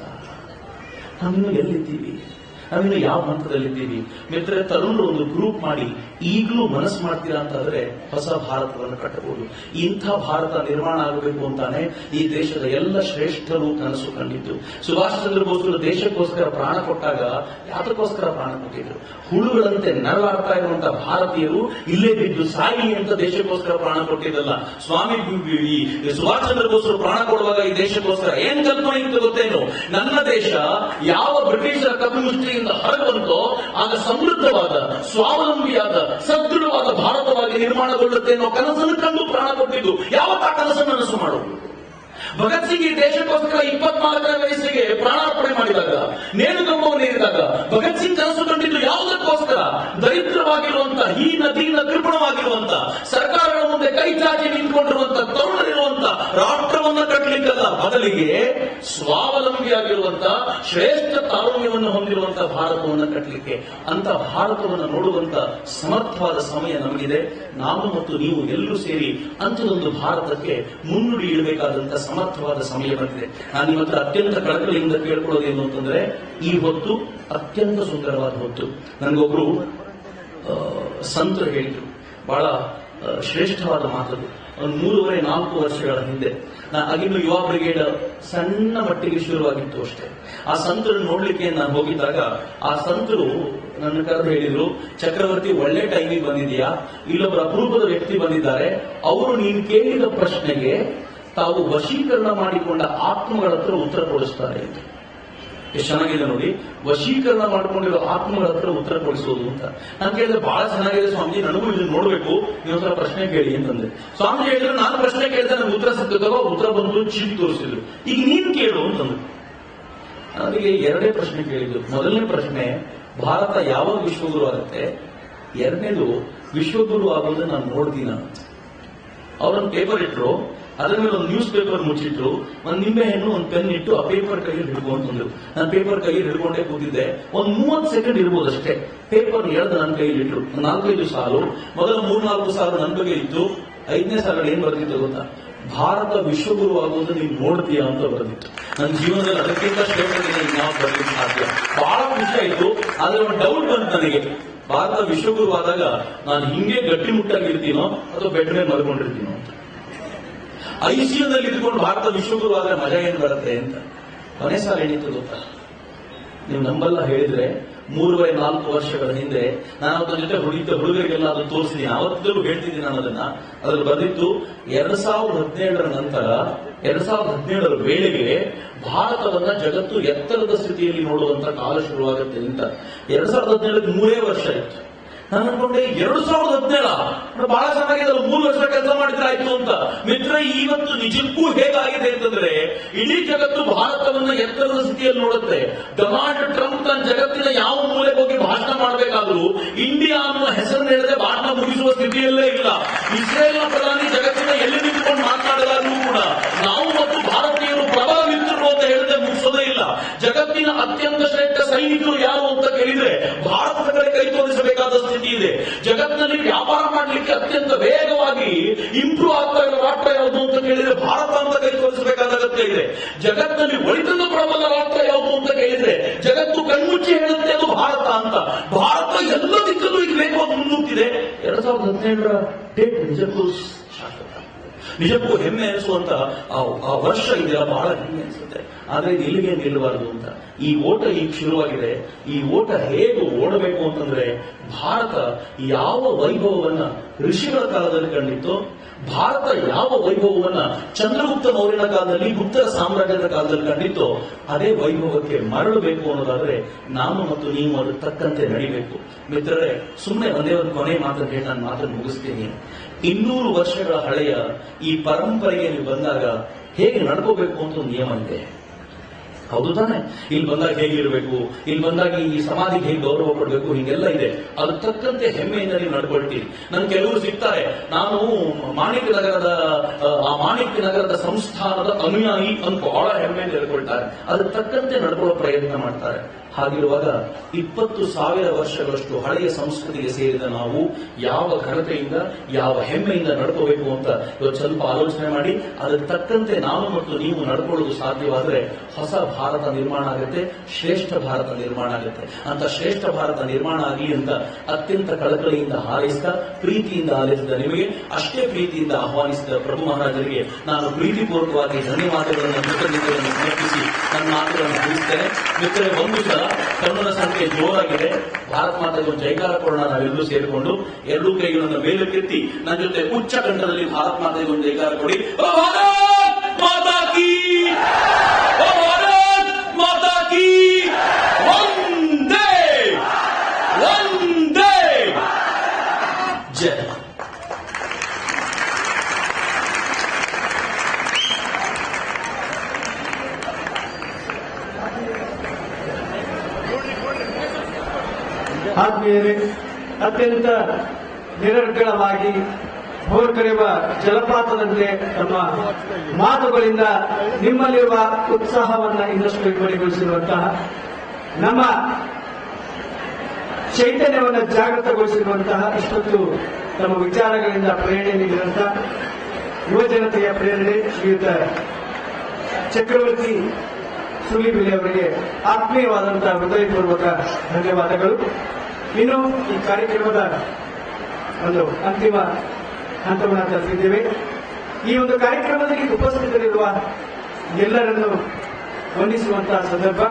ನಾವಿನ್ನು ಎಲ್ಲಿದ್ದೀವಿ? ನಾವಿನ್ನು ಯಾವ ಹಂತದಲ್ಲಿದ್ದೀವಿ? ಮಿತ್ರ, ತರುಣರು ಒಂದು ಗ್ರೂಪ್ ಮಾಡಿ ಈಗಲೂ ಮನಸ್ಸು ಮಾಡ್ತೀರಾ ಅಂತಾದ್ರೆ ಹೊಸ ಭಾರತವನ್ನು ಕಟ್ಟಬಹುದು. ಇಂಥ ಭಾರತ ನಿರ್ಮಾಣ ಆಗಬೇಕು ಅಂತಾನೆ ಈ ದೇಶದ ಎಲ್ಲ ಶ್ರೇಷ್ಠರು ಕನಸು ಕಂಡಿದ್ದು. ಸುಭಾಷ್ ಚಂದ್ರ ಬೋಸರು ದೇಶಕ್ಕೋಸ್ಕರ ಪ್ರಾಣ ಕೊಟ್ಟಾಗ ಯಾತಕ್ಕೋಸ್ಕರ ಪ್ರಾಣ ಕೊಟ್ಟಿದ್ರು? ಹುಳುಗಳಂತೆ ನರಳಾಡ್ತಾ ಇರುವಂತಹ ಭಾರತೀಯರು ಇಲ್ಲೇ ಬಿದ್ದು ಸಾಯಿ ಅಂತ ದೇಶಕ್ಕೋಸ್ಕರ ಪ್ರಾಣ ಕೊಟ್ಟಿದ್ದಲ್ಲ. ಸ್ವಾಮಿ ಸುಭಾಷ್ ಚಂದ್ರ ಬೋಸರು ಪ್ರಾಣ ಕೊಡುವಾಗ ಈ ದೇಶಕ್ಕೋಸ್ಕರ ಏನ್ ಕಲ್ಪನೆ ಇತ್ತು ಗೊತ್ತೇನು? ನನ್ನ ದೇಶ ಯಾವ ಬ್ರಿಟಿಷರ ಕಪಿಮುಷ್ಟಿಯಿಂದ ಹೊರಬಂತೋ ಆಗ ಸಮೃದ್ಧವಾದ, ಸ್ವಾವಲಂಬಿಯಾದ, ಸದೃಢವಾದ ಭಾರತವಾಗಿ ನಿರ್ಮಾಣಗೊಳ್ಳುತ್ತೆ ಅನ್ನೋ ಕನಸನ್ನು ಕಂಡು ಪ್ರಾಣ ಕೊಟ್ಟಿದ್ದು. ಯಾವತ್ತ ಆ ಕನಸನ್ನು ನನಸು ಮಾಡೋದು? ಭಗತ್ ಸಿಂಗ್ ಈ ದೇಶಕ್ಕೋಸ್ಕರ 24ನೇ ವಯಸ್ಸಿಗೆ ಪ್ರಾಣಾರ್ಪಣೆ ಮಾಡಿದಾಗ, ನೇಣುಗಂಬವನ್ನು ನೀಡಿದಾಗ ಭಗತ್ ಸಿಂಗ್ ಕನಸು ಕಂಡಿದ್ದು ಯಾವುದಕ್ಕೋಸ್ಕರ? ದರಿದ್ರವಾಗಿರುವಂತ, ಹೀನ ದೀನ ಕೃಪಣವಾಗಿರುವಂತ, ಸರ್ಕಾರಗಳ ಮುಂದೆ ಕೈ ಚಾಚಿ ನಿಂತ್ಕೊಂಡಿರುವಂತ ತರುಣರಿರುವಂತ ರಾಷ್ಟ್ರವನ್ನ ಕಟ್ಟಲಿಕ್ಕಲ್ಲ, ಬದಲಿಗೆ ಸ್ವಾವಲಂಬಿಯಾಗಿರುವಂತ ಶ್ರೇಷ್ಠ ತಾರುಣ್ಯವನ್ನು ಹೊಂದಿರುವಂತಹ ಭಾರತವನ್ನು ಕಟ್ಟಲಿಕ್ಕೆ. ಅಂತ ಭಾರತವನ್ನು ನೋಡುವಂತ ಸಮರ್ಥವಾದ ಸಮಯ ನಮಗಿದೆ. ನಾವು ಮತ್ತು ನೀವು ಎಲ್ಲರೂ ಸೇರಿ ಅಂಥದೊಂದು ಭಾರತಕ್ಕೆ ಮುನ್ನುಡಿ ಇಡಬೇಕಾದಂತ ಸಮರ್ಥವಾದ ಸಮಯ ಬಂದಿದೆ. ನಾನು ನಿಮ್ಮ ಹತ್ರ ಅತ್ಯಂತ ಕಳಕಳಿಯಿಂದ ಕೇಳ್ಕೊಳ್ಳೋದೇನು ಅಂತಂದ್ರೆ, ಈ ಹೊತ್ತು ಅತ್ಯಂತ ಸುಂದರವಾದ ಹೊತ್ತು. ನನಗೊಬ್ರು ಸಂತರು ಹೇಳಿದ್ರು, ಬಹಳ ಶ್ರೇಷ್ಠವಾದ ಮಾತದು. ಒಂದು 3-4 ವರ್ಷಗಳ ಹಿಂದೆ ಆಗಿನ್ನು ಯುವ ಬ್ರಿಗೇಡ್ ಸಣ್ಣ ಮಟ್ಟಿಗೆ ಶುರುವಾಗಿತ್ತು ಅಷ್ಟೇ. ಆ ಸಂತರು ನೋಡ್ಲಿಕ್ಕೆ ನಾನು ಹೋಗಿದ್ದಾಗ ಆ ಸಂತರು ನನ್ನ ಕರೆದು ಹೇಳಿದ್ರು, ಚಕ್ರವರ್ತಿ ಒಳ್ಳೆ ಟೈಮಿಗೆ ಬಂದಿದ್ಯಾ, ಇಲ್ಲೊಬ್ಬರು ಅಪರೂಪದ ವ್ಯಕ್ತಿ ಬಂದಿದ್ದಾರೆ, ಅವರು ನೀನು ಕೇಳಿದ ಪ್ರಶ್ನೆಗೆ ತಾವು ವಶೀಕರಣ ಮಾಡಿಕೊಂಡ ಆತ್ಮಗಳ ಹತ್ರ ಉತ್ತರ ಕೊಡಿಸ್ತಾರೆ ಅಂತ. ಎಷ್ಟು ಚೆನ್ನಾಗಿದೆ ನೋಡಿ, ವಶೀಕರಣ ಮಾಡ್ಕೊಂಡಿರೋ ಆತ್ಮಗಳ ಹತ್ರ ಉತ್ತರ ಕೊಡಿಸೋದು ಅಂತ. ನಾನು ಕೇಳಿದ್ರೆ ಬಹಳ ಚೆನ್ನಾಗಿದೆ ಸ್ವಾಮೀಜಿ, ನನಗೂ ಇದನ್ನ ನೋಡ್ಬೇಕು, ನೀವೊಂದ್ಸಲ ಪ್ರಶ್ನೆ ಕೇಳಿ ಅಂತಂದ್ರೆ ಸ್ವಾಮೀಜಿ ಹೇಳಿದ್ರು, ನಾನು ಪ್ರಶ್ನೆ ಕೇಳಿದ್ರೆ ನನಗೆ ಉತ್ತರ ಸಿಗ್ತದೋ, ಉತ್ತರ ಬಂದು ಚೀಟಿ ತೋರಿಸಿದ್ರು, ಈಗ ನೀನ್ ಕೇಳು ಅಂತಂದ್ರು. ನನಗೆ 2 ಪ್ರಶ್ನೆ ಕೇಳಿದ್ರು. ಮೊದಲನೇ ಪ್ರಶ್ನೆ, ಭಾರತ ಯಾವಾಗ ವಿಶ್ವಗುರು ಆಗುತ್ತೆ, 2ನೇದು ವಿಶ್ವಗುರು ಆಗೋದು ನಾನು ನೋಡ್ತೀನ. ಅವರೊಂದು ಪೇಪರ್ ಇಟ್ರು, ಅದರ ಮೇಲೆ ಒಂದು ನ್ಯೂಸ್ ಪೇಪರ್ ಮುಚ್ಚಿಟ್ರು, ಒಂದು ನಿಂಬೆ ಹಣ್ಣು ಒಂದು ಪೆನ್ ಇಟ್ಟು ಆ ಪೇಪರ್ ಕೈಯಲ್ಲಿ ಹಿಡ್ಕೊಂಡ್ರು. ನಾನು ಪೇಪರ್ ಕೈಯಲ್ಲಿ ಹಿಡ್ಕೊಂಡೇ ಕೂತಿದ್ದೆ. ಒಂದು 30 ಸೆಕೆಂಡ್ ಇರ್ಬೋದು ಅಷ್ಟೇ. ಪೇಪರ್ ಎಳೆದು ನನ್ನ ಕೈಯಲ್ಲಿ ಇಟ್ರು. 4-5 ಸಾಲು, ಮೊದಲ 3-4 ಸಾಲು ನನ್ನ ಬಗ್ಗೆ ಇತ್ತು. 5ನೇ ಸಾಲಲ್ಲಿ ಏನ್ ಬರ್ತಿತ್ತು ಗೊತ್ತಾ, ಭಾರತ ವಿಶ್ವಗುರು ಆಗೋದು ನೀನು ನೋಡ್ತೀಯಾ ಅಂತ ಬರೆದಿತ್ತು. ನನ್ನ ಜೀವನದಲ್ಲಿ ಅದಕ್ಕಿಂತ ಶ್ರೇಷ್ಠತೆ ಇನ್ಯಾವ ಬರ್ಲಿಕ್ಕೆ ಸಾಧ್ಯ. ಬಹಳ ಖುಷಿ ಆಯ್ತು. ಆದ್ರೆ ಒಂದು ಡೌಟ್ ಬಂತು ನನಗೆ, ಭಾರತ ವಿಶ್ವಗುರು ಆದಾಗ ನಾನು ಹಿಂಗೆ ಗಟ್ಟಿಮುಟ್ಟಾಗಿರ್ತೀನೋ ಅಥವಾ ಬೆಡ್ ಮೇಲೆ ಮಲ್ಕೊಂಡಿರ್ತೀನೋ ಅಂತ. ಐಸಿಯುನಲ್ಲಿ ಇದ್ಕೊಂಡು ಭಾರತ ವಿಶ್ವಗುರು ಆದ್ರೆ ಮಜಾ ಏನ್ ಬರುತ್ತೆ ಅಂತ. ಕೊನೆ ಸಾಲ ಏನಿತ್ತು ಗೊತ್ತಾ, ನೀವು ನಂಬಲ್ಲ ಹೇಳಿದ್ರೆ 3-4 ವರ್ಷಗಳ ಹಿಂದೆ ನಾನು ಅದರ ಜೊತೆ ಹುಡುಗರಿಗೆಲ್ಲ ಅದು ತೋರಿಸಿದ್ದೀನಿ. ಅವತ್ತಿದ್ದರೂ ಹೇಳ್ತಿದ್ದೀನಿ ನಾನು ಅದನ್ನ. ಅದ್ರಲ್ಲಿ ಬಂದಿತ್ತು 2017 ನಂತರ 2017 ವೇಳೆಗೆ ಭಾರತವನ್ನ ಜಗತ್ತು ಎತ್ತರದ ಸ್ಥಿತಿಯಲ್ಲಿ ನೋಡುವಂತ ಕಾಲ ಶುರುವಾಗುತ್ತೆ ಅಂತ. 2017 3 ವರ್ಷ ಇತ್ತು. ನಾನು ಅನ್ಕೊಂಡೆ 2017 ಬಹಳ ಚೆನ್ನಾಗಿದೆ, 3 ವರ್ಷ ಕೆಲಸ ಮಾಡಿದ್ರೆ ಆಯ್ತು ಅಂತ. ಮಿತ್ರ, ಇವತ್ತು ನಿಜಕ್ಕೂ ಹೇಗಾಗಿದೆ ಅಂತಂದ್ರೆ ಇಡೀ ಜಗತ್ತು ಭಾರತವನ್ನ ಎತ್ತರದ ಸ್ಥಿತಿಯಲ್ಲಿ ನೋಡುತ್ತೆ. ಡೊನಾಲ್ಡ್ ಟ್ರಂಪ್ ತನ್ನ ಜಗತ್ತಿನ ಯಾವ ಮೂಲೆಗೆ ಹೋಗಿ ಭಾಷಣ ಮಾಡಬೇಕಾದ್ರೂ ಇಂಡಿಯಾ ಅನ್ನುವ ಹೆಸರನ್ನು ಹೇಳದೆ ಭಾಷಣ ಮುಗಿಸುವ ಸ್ಥಿತಿಯಲ್ಲೇ ಇಲ್ಲ. ಇಸ್ರೇಲ್ನ ಪ್ರಧಾನಿ ಜಗತ್ತಿನ ಎಲ್ಲಿ ನಿಂತುಕೊಂಡು ಮಾತನಾಡಲಾದ್ರೂ ಕೂಡ ನಾವು ಮತ್ತು ಭಾರತೀಯರು ಪ್ರಭಾವಿತರು ಅಂತ ಹೇಳದೆ ಮುಗಿಸೋದೇ ಇಲ್ಲ. ಜಗತ್ತಿನ ಅತ್ಯಂತ ಶ್ರೇಷ್ಠ ಸೈನಿಕರು ಯಾರು ಅಂತ ಕೇಳಿದ್ರೆ ಭಾರತದ ಕಡೆ ಕೈ ತೋರಿಸಬೇಕಾದ ಸ್ಥಿತಿ ಇದೆ. ಜಗತ್ತಿನಲ್ಲಿ ವ್ಯಾಪಾರ ಮಾಡಲಿಕ್ಕೆ ಅತ್ಯಂತ ವೇಗವಾಗಿ ಇಂಪ್ರೂವ್ ಆಗ್ತಾ ಇರೋ ರಾಷ್ಟ್ರ ಯಾವುದು ಅಂತ ಕೇಳಿದ್ರೆ ಭಾರತ ಅಂತ ಕೈ ತೋರಿಸಬೇಕಾದ ಅಗತ್ಯ ಇದೆ. ಜಗತ್ತಿನಲ್ಲಿ ಒಳಿತದ ಪ್ರಬಲ ರಾಷ್ಟ್ರ ಯಾವುದು ಅಂತ ಕೇಳಿದ್ರೆ ಜಗತ್ತು ಕಣ್ಮುಚ್ಚಿ ಹೇಳುತ್ತೆ ಅದು ಭಾರತ ಅಂತ. ಭಾರತ ಎಲ್ಲ ದಿಕ್ಕಲ್ಲೂ ಈಗ ಬೇಕು ಅಂತ ಮುನ್ನುಗ್ತಿದೆ. 2017 ಡೇಟ್ ನಿಜಕ್ಕೂ ಶಾಶ್ವತ, ನಿಜಕ್ಕೂ ಹೆಮ್ಮೆ ಅನಿಸುವಂತ ಆ ವರ್ಷ ಇದೆಯಲ್ಲ, ಬಹಳ ಹೆಮ್ಮೆ ಅನಿಸುತ್ತೆ. ಆದ್ರೆ ಇದು ಇಲ್ಲಿಗೆ ನಿಲ್ಲಬಾರದು ಅಂತ. ಈ ಓಟ ಈಗ ಶುರುವಾಗಿದೆ. ಈ ಓಟ ಹೇಗೆ ಓಡಬೇಕು ಅಂತಂದ್ರೆ, ಭಾರತ ಯಾವ ವೈಭವವನ್ನ ಋಷಿಗಳ ಕಾಲದಲ್ಲಿ ಕಂಡಿತ್ತು, ಭಾರತ ಯಾವ ವೈಭವವನ್ನ ಚಂದ್ರಗುಪ್ತ ಮೌರ್ಯನ ಕಾಲದಲ್ಲಿ, ಗುಪ್ತರ ಸಾಮ್ರಾಜ್ಯದ ಕಾಲದಲ್ಲಿ ಕಂಡಿತ್ತು, ಅದೇ ವೈಭವಕ್ಕೆ ಮರಳಬೇಕು ಅನ್ನೋದಾದ್ರೆ ನಾನು ಮತ್ತು ನೀವು ಅದ್ರ ತಕ್ಕಂತೆ ನಡಿಬೇಕು. ಮಿತ್ರರೇ, ಸುಮ್ಮನೆ ಒಂದೇ ಒಂದು ಕೊನೆ ಮಾತನ್ನು ಹೇಳಿ ನಾನು ಮಾತನ್ನು ಮುಗಿಸ್ತೀನಿ. 200 ವರ್ಷಗಳ ಹಳೆಯ ಈ ಪರಂಪರೆಗೆ ನೀವು ಬಂದಾಗ ಹೇಗೆ ನಡ್ಕೋಬೇಕು ಅಂತ ಒಂದು ನಿಯಮ ಇದೆ, ಹೌದು ತಾನೆ? ಇಲ್ಲಿ ಬಂದಾಗ ಹೇಗಿರಬೇಕು, ಇಲ್ಲಿ ಬಂದಾಗ ಈ ಸಮಾಧಿಗೆ ಹೇಗೆ ಗೌರವ ಕೊಡಬೇಕು, ಹೀಗೆಲ್ಲ ಇದೆ. ಅದ್ರ ತಕ್ಕಂತೆ ಹೆಮ್ಮೆಯಿಂದ ನೀವು ನಡ್ಕೊಳ್ತೀರಿ. ನನ್ ಕೆಲವರು ಸಿಗ್ತಾರೆ, ನಾನು ಮಾಣಿಕ್ಯ ನಗರದ ಸಂಸ್ಥಾನದ ಅನುಯಾಯಿ ಅಂತ ಬಹಳ ಹೆಮ್ಮೆಯಿಂದ ಹೇಳ್ಕೊಳ್ತಾರೆ. ಅದ್ರ ತಕ್ಕಂತೆ ನಡ್ಕೊಳ್ಳೋ ಪ್ರಯತ್ನ ಮಾಡ್ತಾರೆ. ಹಾಗಿರುವಾಗ 20,000 ವರ್ಷಗಳಷ್ಟು ಹಳೆಯ ಸಂಸ್ಕೃತಿಗೆ ಸೇರಿದ ನಾವು ಯಾವ ಘನತೆಯಿಂದ, ಯಾವ ಹೆಮ್ಮೆಯಿಂದ ನಡ್ಕೋಬೇಕು ಅಂತ ಇವತ್ತು ಸ್ವಲ್ಪ ಆಲೋಚನೆ ಮಾಡಿ ಅದರ ತಕ್ಕಂತೆ ನಾನು ಮತ್ತು ನೀವು ನಡ್ಕೊಳ್ಳೋದು ಸಾಧ್ಯವಾದರೆ ಹೊಸ ಭಾರತ ನಿರ್ಮಾಣ ಆಗುತ್ತೆ, ಶ್ರೇಷ್ಠ ಭಾರತ ನಿರ್ಮಾಣ ಆಗುತ್ತೆ. ಅಂತ ಶ್ರೇಷ್ಠ ಭಾರತ ನಿರ್ಮಾಣ ಆಗಲಿ ಅಂತ ಅತ್ಯಂತ ಕಳಕಳಿಯಿಂದ ಹಾರೈಸಿದ, ಪ್ರೀತಿಯಿಂದ ಆಲಿಸಿದ ನಿಮಗೆ, ಅಷ್ಟೇ ಪ್ರೀತಿಯಿಂದ ಆಹ್ವಾನಿಸಿದ ಪ್ರಭು ಮಹಾರಾಜರಿಗೆ ನಾನು ಪ್ರೀತಿಪೂರ್ವಕವಾಗಿ ಧನ್ಯವಾದಗಳನ್ನು ಕೃತಜ್ಞತೆಗಳನ್ನು ಸಮರ್ಪಿಸಿ ನನ್ನ ಮಾತುಗಳನ್ನು ತಿಳಿಸ್ತೇನೆ. ಮಿತ್ರರೇ, ಒಂದು ಸಲ ಕನ್ನಡ ಸಂಖ್ಯೆ ಜೋರಾಗಿದೆ. ಭಾರತ ಮಾತೆಗೆ ಒಂದು ಜೈಕಾರ ಕೊಡೋಣ ನಾವೆಲ್ಲರೂ ಸೇರಿಕೊಂಡು. 2 ಕೈಗಳನ್ನು ಮೇಲಕ್ಕೆತ್ತಿ ನನ್ನ ಜೊತೆ ಉಚ್ಚ ಕಂಠದಲ್ಲಿ ಭಾರತ ಮಾತೆಗೆ ಒಂದು ಜೈಕಾರ ಕೊಡಿ. ಭಾರತ್ ಮಾತಾ ಕೀ, ಭಾರತ್ ಮಾತಾ ಕೀ, ವಂದೇ ವಂದೇ ಜೈ. ಆತ್ಮೀಯರೇ, ಅತ್ಯಂತ ನಿರರ್ಗಳವಾಗಿ ಭೋರ್ಕರೆಯುವ ಜಲಪಾತದಂತೆ ತಮ್ಮ ಮಾತುಗಳಿಂದ ನಿಮ್ಮಲ್ಲಿರುವ ಉತ್ಸಾಹವನ್ನ ಇನ್ನಷ್ಟು ಇಬ್ಬರಿಗೊಳಿಸಿರುವಂತಹ, ನಮ್ಮ ಚೈತನ್ಯವನ್ನು ಜಾಗೃತಗೊಳಿಸಿರುವಂತಹ, ಇಷ್ಟೊತ್ತು ತಮ್ಮ ವಿಚಾರಗಳಿಂದ ಪ್ರೇರಣೆ ನೀಡಿರುವಂತಹ ಯುವ ಜನತೆಯ ಪ್ರೇರಣೆ ಶ್ರೀಯುತ ಚಕ್ರವರ್ತಿ ಸುಲಿಬಿಲಿ ಅವರಿಗೆ ಆತ್ಮೀಯವಾದಂತಹ ಹೃದಯಪೂರ್ವಕ ಧನ್ಯವಾದಗಳು. ಇನ್ನು ಈ ಕಾರ್ಯಕ್ರಮದ ಒಂದು ಅಂತಿಮ ಹಂತವನ್ನು ತಲುಪಿದ್ದೇವೆ. ಈ ಒಂದು ಕಾರ್ಯಕ್ರಮದಲ್ಲಿ ಉಪಸ್ಥಿತರಿರುವ ಎಲ್ಲರನ್ನು ವಂದಿಸುವಂತಹ ಸಂದರ್ಭ.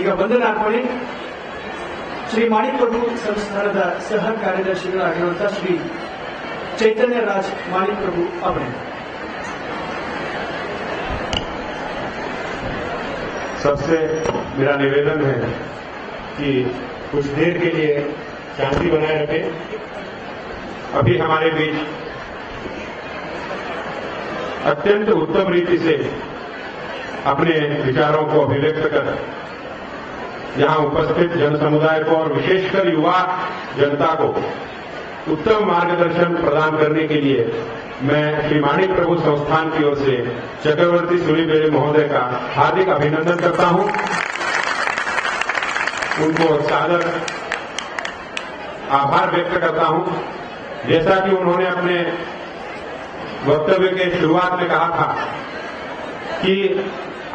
ಈಗ ವಂದನಾರ್ಪಣೆ ಶ್ರೀ ಮಾಣಿಕ್ ಪ್ರಭು ಸಂಸ್ಥಾನದ ಸಹ ಕಾರ್ಯದರ್ಶಿಗಳಾಗಿರುವಂತಹ ಶ್ರೀ चैतन्य राज माणिक प्रभु ಅವರಿಂದ. सबसे मेरा निवेदन है कि कुछ देर के लिए शांति बनाए रखें। अभी हमारे बीच अत्यंत उत्तम रीति से अपने विचारों को अभिव्यक्त कर यहां उपस्थित जन समुदाय को और विशेषकर युवा जनता को उत्तम मार्गदर्शन प्रदान करने के लिए मैं श्री माणिक प्रभु संस्थान की ओर से चक्रवर्ती सूलीबेले महोदय का हार्दिक अभिनंदन करता हूं। उनको सादर आभार व्यक्त करता हूं। जैसा कि उन्होंने अपने वक्तव्य के शुरुआत में कहा था कि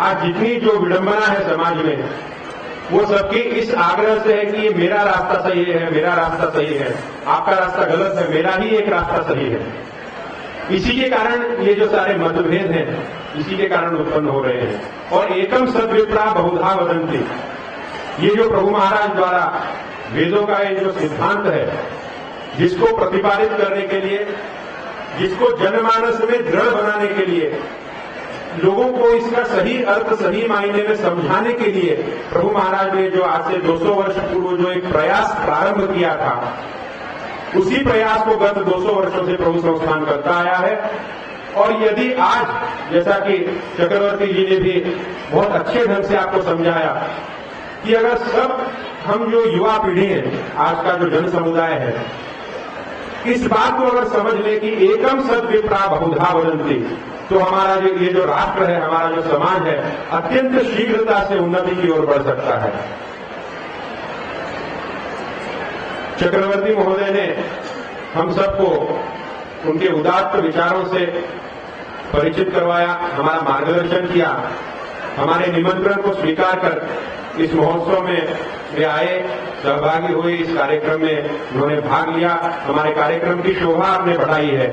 आज जितनी जो विडंबना है समाज में, वो सबकी इस आग्रह से है कि ये मेरा रास्ता सही है, मेरा रास्ता सही है, आपका रास्ता गलत है, मेरा ही एक रास्ता सही है। इसी के कारण ये जो सारे मतभेद हैं, इसी के कारण उत्पन्न हो रहे हैं। और एकम सद्विप्रा बहुधा वदन्ति, ये जो प्रभु महाराज द्वारा वेदों का ये जो सिद्धांत है, जिसको प्रतिपादित करने के लिए, जिसको जनमानस में दृढ़ बनाने के लिए, लोगों को इसका सही अर्थ सही मायने में समझाने के लिए प्रभु महाराज ने जो आज से 200 वर्ष पूर्व जो एक प्रयास प्रारंभ किया था, उसी प्रयास को गत 200 वर्षों से प्रभु संस्थान करता आया है। और यदि आज, जैसा कि चक्रवर्ती जी ने भी बहुत अच्छे ढंग से आपको समझाया, कि अगर सब हम जो युवा पीढ़ी है, आज का जो जन समुदाय है, इस बात को अगर समझ ले कि एकम सद्विप्रा बहुधा वदन्ति, तो हमारा ये जो राष्ट्र है, हमारा जो समाज है, अत्यंत शीघ्रता से उन्नति की ओर बढ़ सकता है। चक्रवर्ती महोदय ने हम सबको उनके उदात्त विचारों से परिचित करवाया, हमारा मार्गदर्शन किया, हमारे निमंत्रण को स्वीकार कर इस महोत्सव में वे आए, सहभागी हुए, इस कार्यक्रम में उन्होंने भाग लिया, हमारे कार्यक्रम की शोभा आपने बढ़ाई है।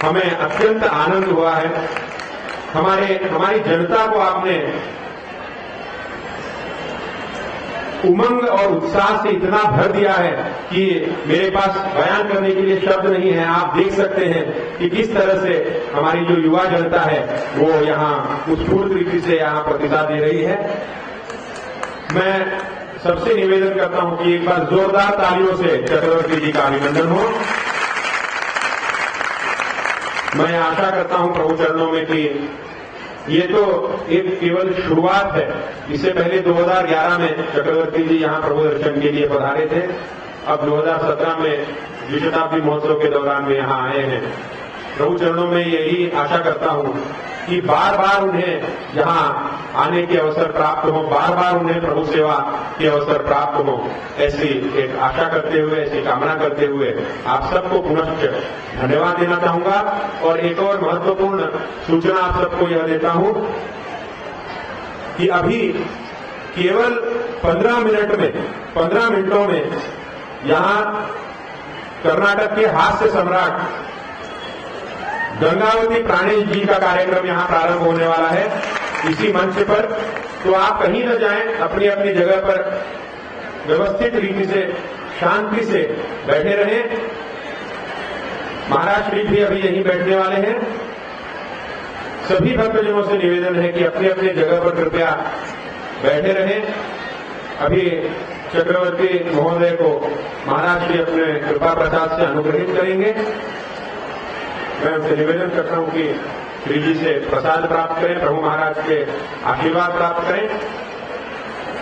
हमें अत्यंत आनंद हुआ है। हमारी जनता को आपने उमंग और उत्साह से इतना भर दिया है कि मेरे पास बयान करने के लिए शब्द नहीं है। आप देख सकते हैं कि किस तरह से हमारी जो युवा जनता है वो यहाँ उत्स्फूर्त रीति से यहाँ प्रतिसाद दे रही है। मैं सबसे निवेदन करता हूं कि एक बार जोरदार तालियों से चक्रवर्ती जी का अभिनंदन हो। मैं आशा करता हूं प्रभु चरणों में कि ये तो एक केवल शुरुआत है। इससे पहले 2011 में चक्रवर्ती जी यहां प्रभु दर्शन के लिए पधारे थे। अब 2017 में द्विशताब्दी महोत्सव के दौरान में यहां आए हैं। प्रभु चरणों में यही आशा करता हूं कि बार बार उन्हें यहां आने के अवसर प्राप्त हो, बार बार उन्हें प्रभु सेवा के अवसर प्राप्त हो, ऐसी एक आशा करते हुए, ऐसी कामना करते हुए आप सबको पुनः धन्यवाद देना चाहूंगा। और एक और महत्वपूर्ण सूचना आप सबको यह देता हूं कि अभी केवल 15 मिनटों में यहां कर्नाटक के हास्य सम्राट गंगावती प्राणेश जी का कार्यक्रम यहां प्रारंभ होने वाला है इसी मंच पर। तो आप कहीं न जाएं, अपनी अपनी जगह पर व्यवस्थित रीति से, शांति से बैठे रहें। महाराज श्री भी अभी यहीं बैठने वाले हैं। सभी भक्तजनों से निवेदन है कि अपनी अपनी जगह पर कृपया बैठे रहें। अभी चक्रवर्ती महोदय को महाराज श्री अपने कृपा प्रसाद से अनुग्रहित करेंगे। मैं उनसे निवेदन करता हूं कि श्री जी से प्रसाद प्राप्त करें, प्रभु महाराज के आशीर्वाद प्राप्त करें।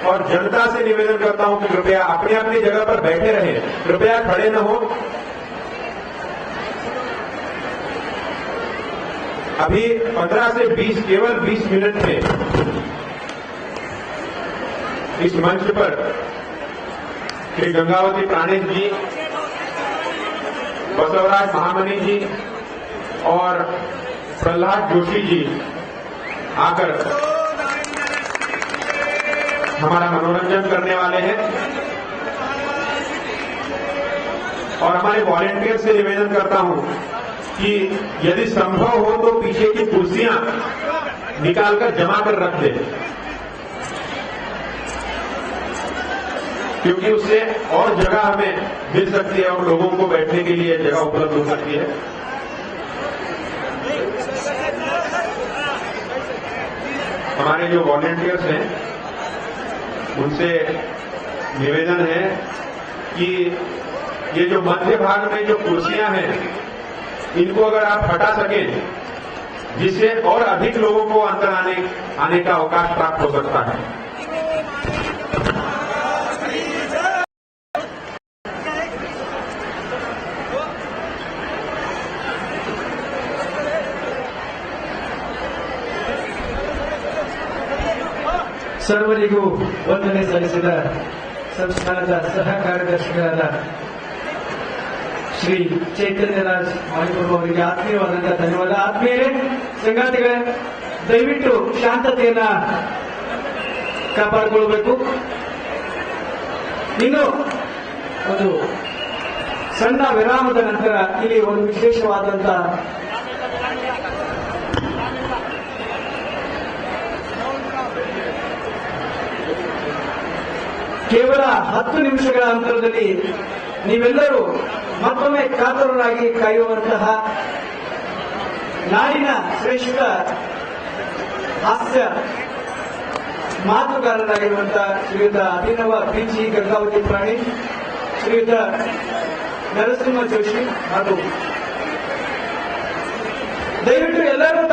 और जनता से निवेदन करता हूं कि कृपया अपनी अपनी जगह पर बैठे रहें, कृपया खड़े न हो। अभी 15 से 20, केवल 20 मिनट में इस मंच पर श्री गंगावती प्राणेश जी, बसवराज महामणि जी और प्रहलाद जोशी जी आकर हमारा मनोरंजन करने वाले हैं। और हमारे वॉलेंटियर से निवेदन करता हूं कि यदि संभव हो तो पीछे की कुर्सियां निकालकर जमा कर रख दे, क्योंकि उससे और जगह हमें मिल सकती है और लोगों को बैठने के लिए जगह उपलब्ध हो सकती है। हमारे जो वॉलंटियर्स हैं उनसे निवेदन है कि ये जो मध्य भाग में जो कुर्सियां हैं इनको अगर आप हटा सकें, जिससे और अधिक लोगों को अंदर आने का अवकाश प्राप्त हो सकता है। ಸರ್ವರಿಗೂ ವಂದನೆ ಸಲ್ಲಿಸಿದ ಸಂಸ್ಥಾನದ ಸಹ ಕಾರ್ಯದರ್ಶಿಗಳಾದ ಶ್ರೀ ಚೈತನ್ಯರಾಜ್ ಮಾಲಿಕರು ಅವರಿಗೆ ಆತ್ಮೀಯವಾದಂತಹ ಧನ್ಯವಾದ. ಆತ್ಮೀಯರೇ, ಸಂಗಾತಿಗಳೇ, ದಯವಿಟ್ಟು ಶಾಂತತೆಯನ್ನ ಕಾಪಾಡಿಕೊಳ್ಳಬೇಕು. ಇನ್ನು ಒಂದು ಸಣ್ಣ ವಿರಾಮದ ನಂತರ ಇಲ್ಲಿ ಒಂದು ವಿಶೇಷವಾದಂತಹ ಕೇವಲ 10 ನಿಮಿಷಗಳ ಅಂತರದಲ್ಲಿ ನೀವೆಲ್ಲರೂ ಮತ್ತೊಮ್ಮೆ ಕಾತರರಾಗಿ ಕಾಯುವಂತಹ ನಾಡಿನ ಶ್ರೇಷ್ಠ ಹಾಸ್ಯ ಮಾತುಗಾರರಾಗಿರುವಂತಹ ಶ್ರೀಯುತ ಅಭಿನವ ಪಿಜಿ ಗಂಗಾವತಿ ಪ್ರಾಣಿ, ಶ್ರೀಯುತ ನರಸಿಂಹ ಜೋಶಿ ಹಾಗೂ ದಯವಿಟ್ಟು ಎಲ್ಲರೂ